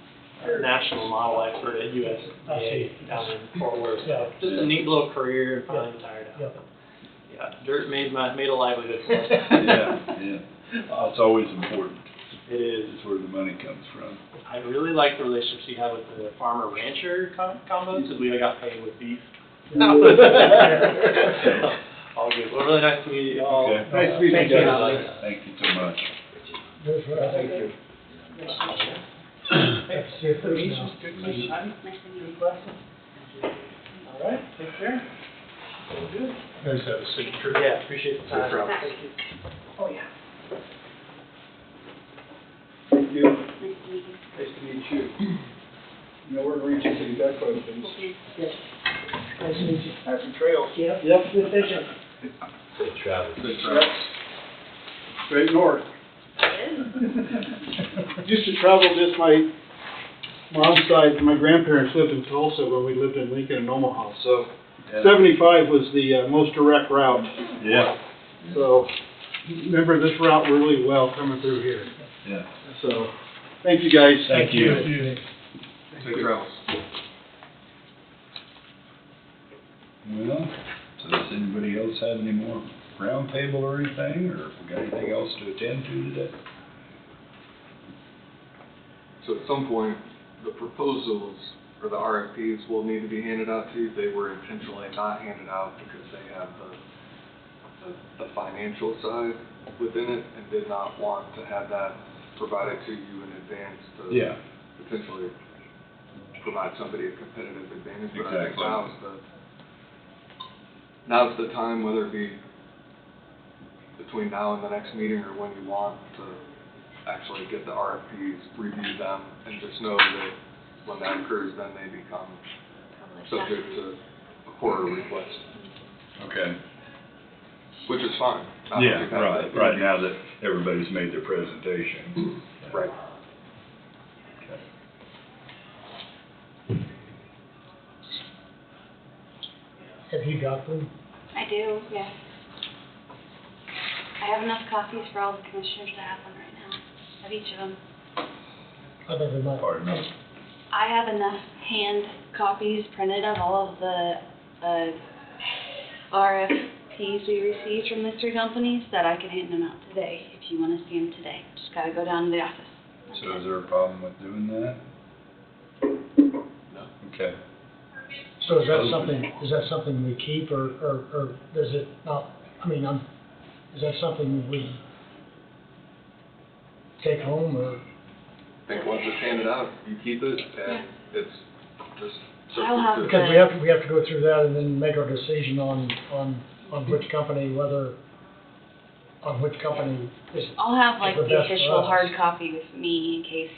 national model expert at USDA down in Fort Worth. So just a neat little career and finally retired out. Yeah, dirt made a livelihood for us. Yeah. It's always important. It is. It's where the money comes from. I really like the relationships you have with the farmer-rancher combos, because we got paid with beef. All good. Well, really nice to meet you all. Okay. Nice to meet you Thank you. guys. Thank you so much. Thank you. Hey, See you Thursday. Good to meet you. All right, take care. Good. You guys have a signature? Yeah, appreciate the time. problem. Thank you. Oh, yeah. Thank you. Nice to meet you. Nice to meet you. You know where to reach us if you got questions. Yes. Nice to meet you. Happy trails. Yep. Good fishing. Safe travels. Good trails. Straight north. Used to travel just my mom's side. My grandparents lived in Tulsa when we lived in Lincoln and Omaha. So 75 was the most direct route. Yeah. So remember this route really well coming through here. Yeah. So thank you guys. Thank you. Safe travels. Well, so does anybody else have any more roundtable or anything, or we got anything else to attend to today? So at some point, the proposals or the RFPs will need to be handed out to you. They were intentionally not handed out because they have the financial side within it and did not want to have that provided to you in advance to potentially provide somebody a competitive advantage. But I think now's the time, whether it be between now and the next meeting or when you want to actually get the RFPs, review them, and just know that when that occurs, then they become subject to a quarter request, Okay. which is fine. Yeah, right now that everybody's made their presentation. Right. Have you got them? I do, yes. I have enough copies for all the commissioners to have one right now, of each of them. Other than that? Pardon me? I have enough hand copies printed of all of the RFPs we received from the three companies that I could hand them out today, if you want to see them today. Just gotta go down to the office. So is there a problem with doing that? No. Okay. So is that something we keep, or does it not, I mean, is that something we take home, or? I think once it's handed out, you keep it, and it's just I'll have subject Because we have to go through that and then make our decision on which company, on which company is. I'll have like is the best for official us. hard copy with me in case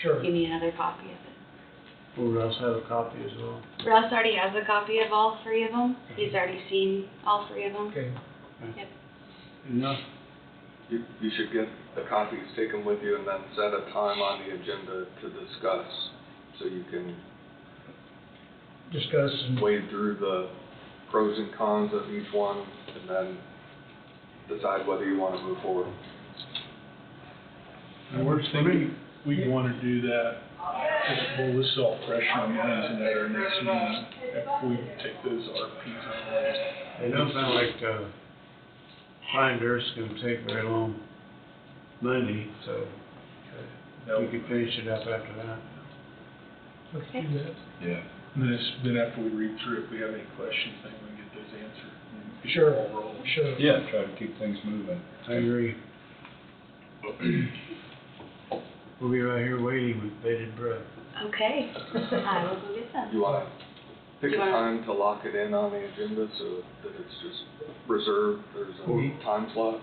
Sure. you need another copy of it. Will Russ have a copy as well? Russ already has a copy of all three of them. He's already seen all three of them. Okay. Yep. Enough? You should get the copies, take them with you, and then set a time on the agenda to discuss, so you can Discuss and, wade through the pros and cons of each one, and then decide whether you want to move forward. And we're thinking we want to do that, well, this is all fresh on minds, and at our next meeting, if we take those RFPs on. It don't sound like, fine dirt's gonna take very long Monday, so we could finish it up after that. let's do that. Yeah. And then after we read through it, if we have any questions, then we can get those answered. and get Sure, the ball rolling. sure. Yeah, try to keep things moving. I agree. We'll be right here waiting with bated breath. Okay. I will go get them. You want to pick You a wanna- time to lock it in on the agenda, so that it's just reserved, there's a time slot?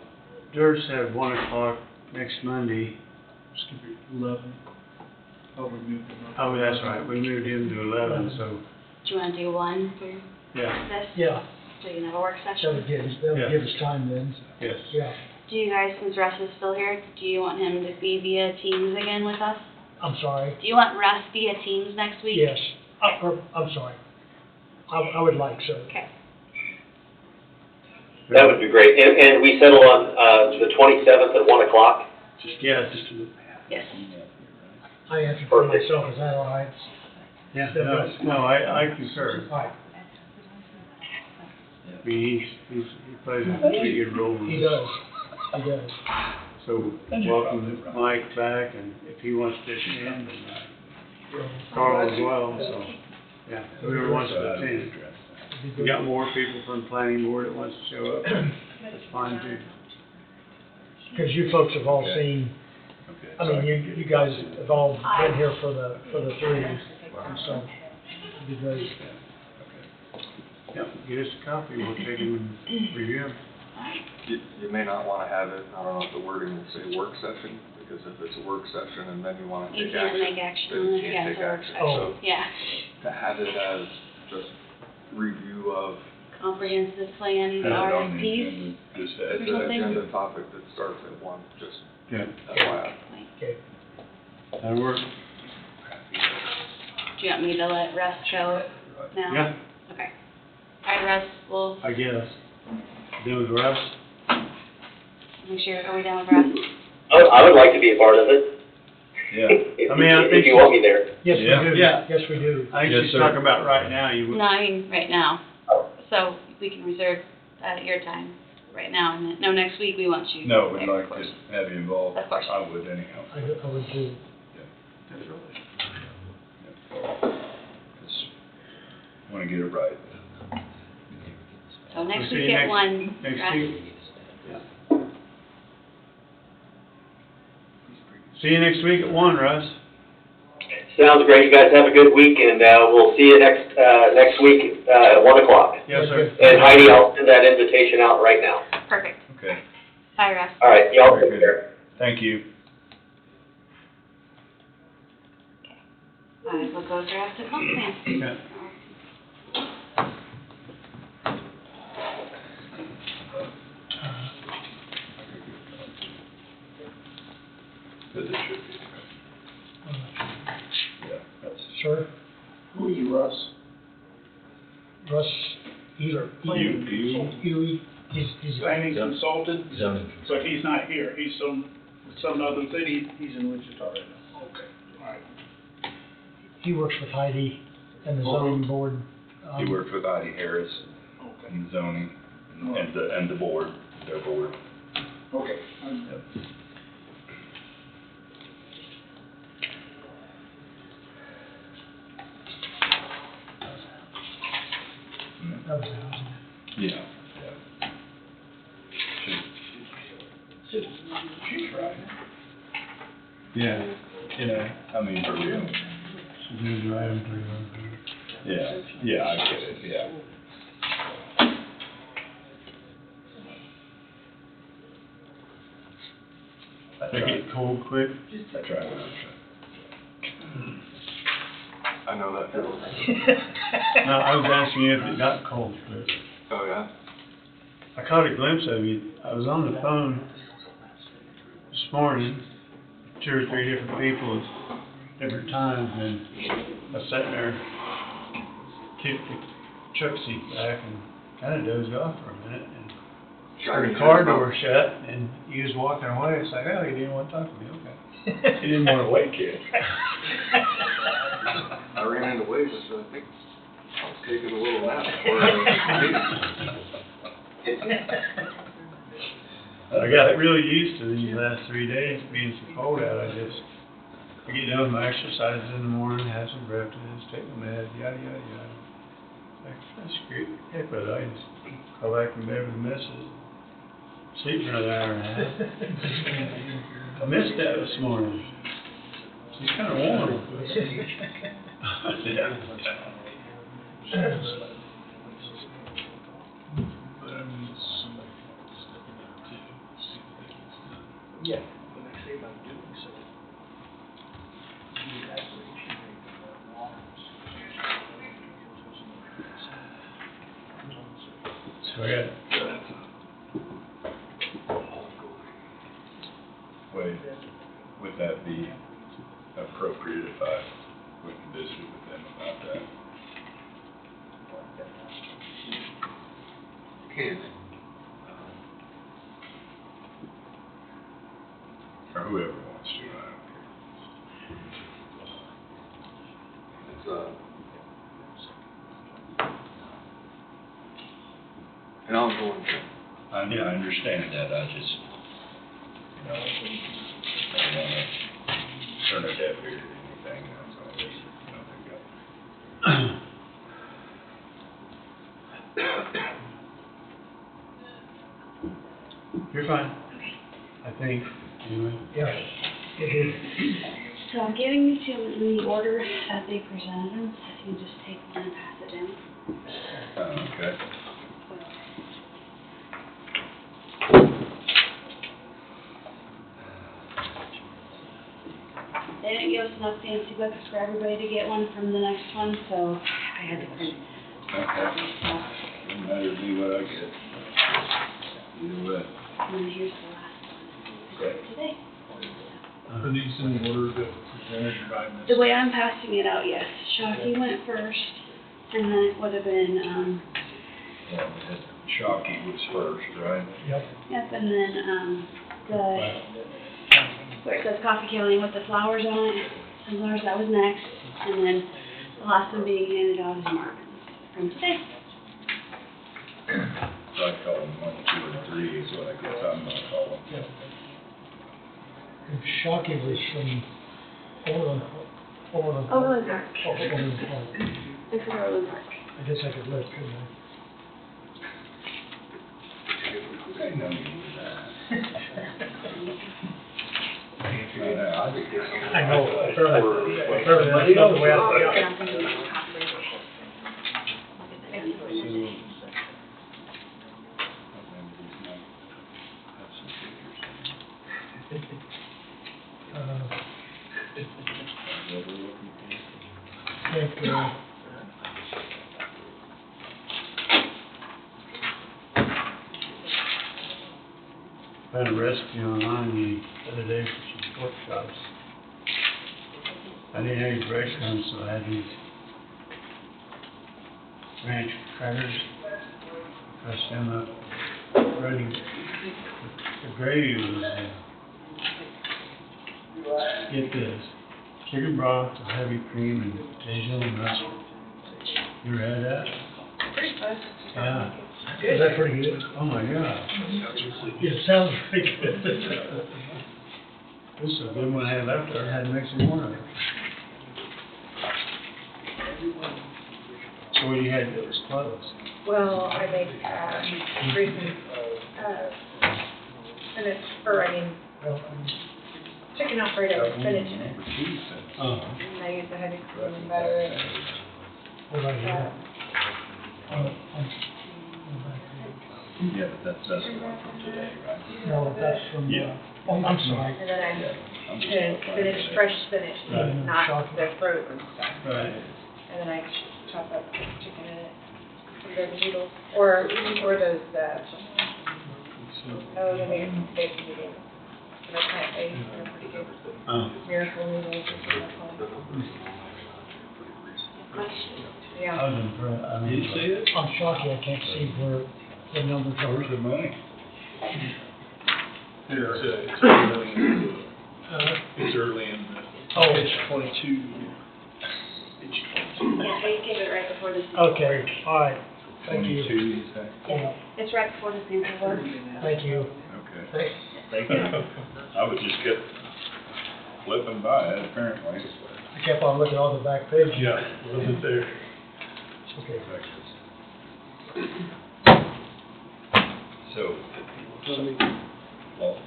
Dirt's at 1 o'clock next Monday. It's gonna be 11. Oh, we moved them up. Oh, that's right, we moved him to 11, so, Do you wanna do one for yeah, this? Yeah, So you can have a work that session? would give us time then. yes. Yeah, Do you guys, since Russ is still here, do you want him to be via Teams again with us? I'm sorry. Do you want Russ via Teams next week? Yes, I'm sorry. I would like so. Okay. That would be great. And we settle on, the 27th at 1 o'clock? Yes. Yes. I answered for myself, is that all right? Yeah, no, I concur. All right, I mean, he plays a pretty good role in he this. does, he does. So, welcome Mike back, and if he wants to attend, and Carl as well, so, yeah, whoever wants to attend. We got more people from planning board that wants to show up, that's fine too. Because you folks have all seen, I mean, you guys have all been here for the three, and so, it'd be great. Yep, get us a copy, we'll take them and review them. You may not want to have it, I don't know if the wording will say work session, because if it's a work session and then you want to You take can't action, make action then on you it, can't yeah, take it's a work action. session. So Yeah. to have it as just review of Comprehensive plan, Have it on the RFPs. agenda, just Or add the something? agenda topic that starts at 1, just Yeah, FYI. Okay. that'll work. Do you want me to let Russ go now? Yeah, Okay. All right, Russ, we'll I guess. Done with Russ? make sure, are we done with Russ? I would like to be a part of it. Yeah. If, I mean, I if think you want me there. Yes, we Yeah. do. Yeah. Yes, we do. I think Yes, she's sir. talking about right now, you would. No, I mean, right now. So we can reserve, your time right now, and then, no, next week we want you. No, we'd there, like of course. to have you involved. Of course. I would anyhow. I would too. Want to get it right. So next We'll see week you at 1, Next Russ. week. See you next week at 1, Russ. Sounds great. You guys have a good week, and we'll see you next week at 1 o'clock. Yes, sir. And Heidi, I'll send that invitation out right now. Perfect. Okay. Bye, Russ. All right, y'all Very take good. care. Thank you. I will go draft a comp plan. Yeah. But it should be. Yeah, that's. Sir, Who are you, Russ? Russ, Huey, he's, Planning consultant, Zoning. but he's not here. He's some other city. He's in Wichita right now. Okay, all right. he works with Heidi and the zoning board. He worked with Heidi Harris Okay. in zoning and the board, their board. Okay. That was housing. Yeah. She's right. Yeah, you know, I mean, for real. She's moving right on through. Yeah, I get it, yeah. They get cold quick. I try not to. I know that feeling. No, I was asking you if it got cold, but Oh, yeah? I caught a glimpse of you. I was on the phone this morning, 2 or 3 different people at different times, and I was sitting there, kicked the truck seat back and kind of dozed off for a minute, and heard the car door shut, and he was walking away. It's like, oh, he didn't want to talk to me, okay. He didn't want to wake you. I ran into Waze, so I think I was taking a little nap before I I got really used to these last 3 days being so cold out. I get done with my exercises in the morning, have some breakfast, take my meds, yada, yada, yada. Like, that's great. Heck with it. I just go back in bed with the missus, sleep for another hour and a half. I missed that this morning. She's kind of warm. Yeah, but I say by doing so. So I got, Would that be appropriate if I went and visited with them about that? can. Or whoever wants to, I don't care. It's, an ongoing thing. I understand that, I just, I don't wanna turn a deaf ear to anything, that's all, you're fine. I think, anyway. Yeah. So I'm giving you two in the order as they presented them, so if you can just take one and pass it down. Okay. They didn't give us enough fancy books for everybody to get one from the next one, so I had to print. Okay. Doesn't matter to me what I get. Either way. And then here's the last one Okay. today. Are these in the order that presented by Ms.? The way I'm passing it out, yes. Shockey went first, and then it would have been, Shockey was first, right? Yep. yep, and then, where it says Coffee County with the flowers on it, sunflowers, that was next, and then the last one being handed out is Marvin's from today. So I call them 1, 2, and 3 is what I guess I'm gonna call them. Yep. And Shockey was from Overland Overland Park. Overland Park. They're from Overland Park. I guess I could look, couldn't I? I know you do that. I know, apparently that's not the way I Found a recipe online the other day for some pork chops. I didn't have any breadcrumbs, so I had these ranch crackers. Crushed them up, running. The gravy was, get this, chicken broth with heavy cream and Dijon and mustard. You ever had that? Pretty close. Yeah. Is that pretty good? Oh my God. It sounds pretty good. This is a good one I had left, I had to make some more of it. So what you had that was close? Well, I make, recent, chicken Alfredo with spinach in it. Oh. And I use the heavy cream and butter and, What about you? Yeah, but that's the one from today, right? No, that's from, Yeah. oh, I'm sorry. And then I I'm just did not spinach, finding fresh spinach, Right. not Chocolate. the frozen stuff. Right. And then I chop up chicken in it, some baby noodles, or those, oh, the baby noodles. They're plant-based, they're pretty good. Oh. Miracle noodles is what they're called. Yeah. I was impressed. I mean, Did you see it? I'm shocked I can't see where the numbers are. Where's the money? It's early in, it's early in Oh. page 22. Page 22. Yeah, they gave it right before the Super Okay, all right, thank you. 22, you say? Yeah, It's right before the Super Bowl. thank you. Okay. Thank you. I was just kept flipping by it, apparently. I kept on looking on the back page. Yeah, wasn't there. Okay. So. Well,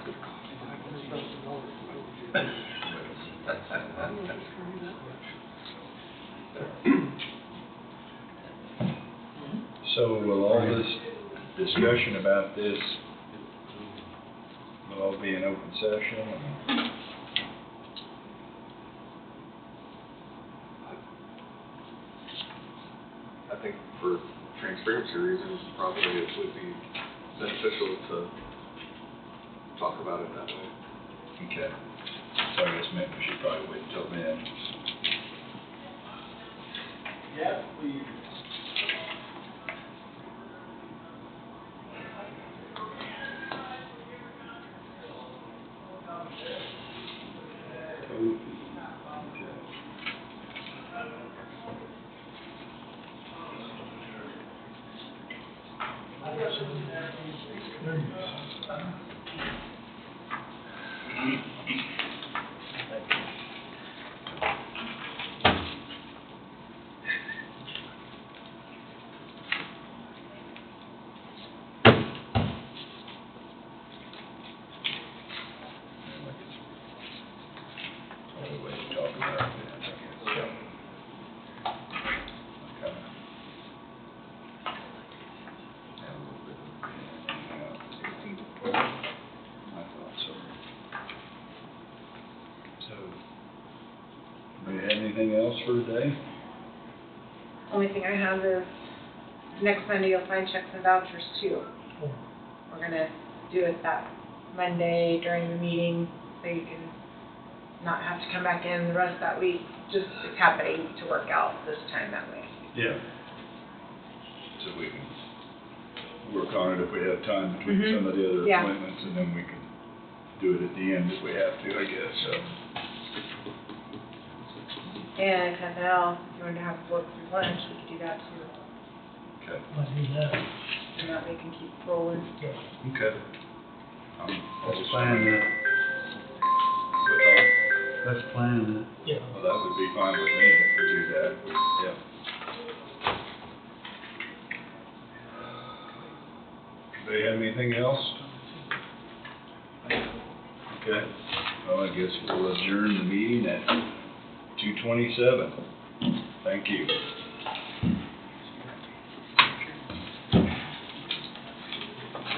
so will all this discussion about this, will all be in open session? I think for transparency reasons, probably it would be beneficial to talk about it that way. Okay. So I guess maybe we should probably wait until then. Yeah, we. Only way to talk about it, I guess. Okay. I thought so. So, do you have anything else for today? Only thing I have is, next Monday you'll find checks and vouchers too. We're gonna do it that Monday during the meeting, so you can not have to come back in the rest of that week. Just, it's happening to work out this time that way. Yeah. So we can work on it if we have time between Mhm. some of the other Yeah. appointments, and then we can do it at the end if we have to, I guess, so. And if nothing else, if you wanted to have a work through lunch, we could do that too. Okay. Let's do that. And that way you can keep rolling. Okay. Let's plan that. What's on? Let's plan that. Yeah. Well, that would be fine with me if we do that, yeah. Do they have anything else? Okay, well, I guess we'll adjourn the meeting at 2:27. Thank you.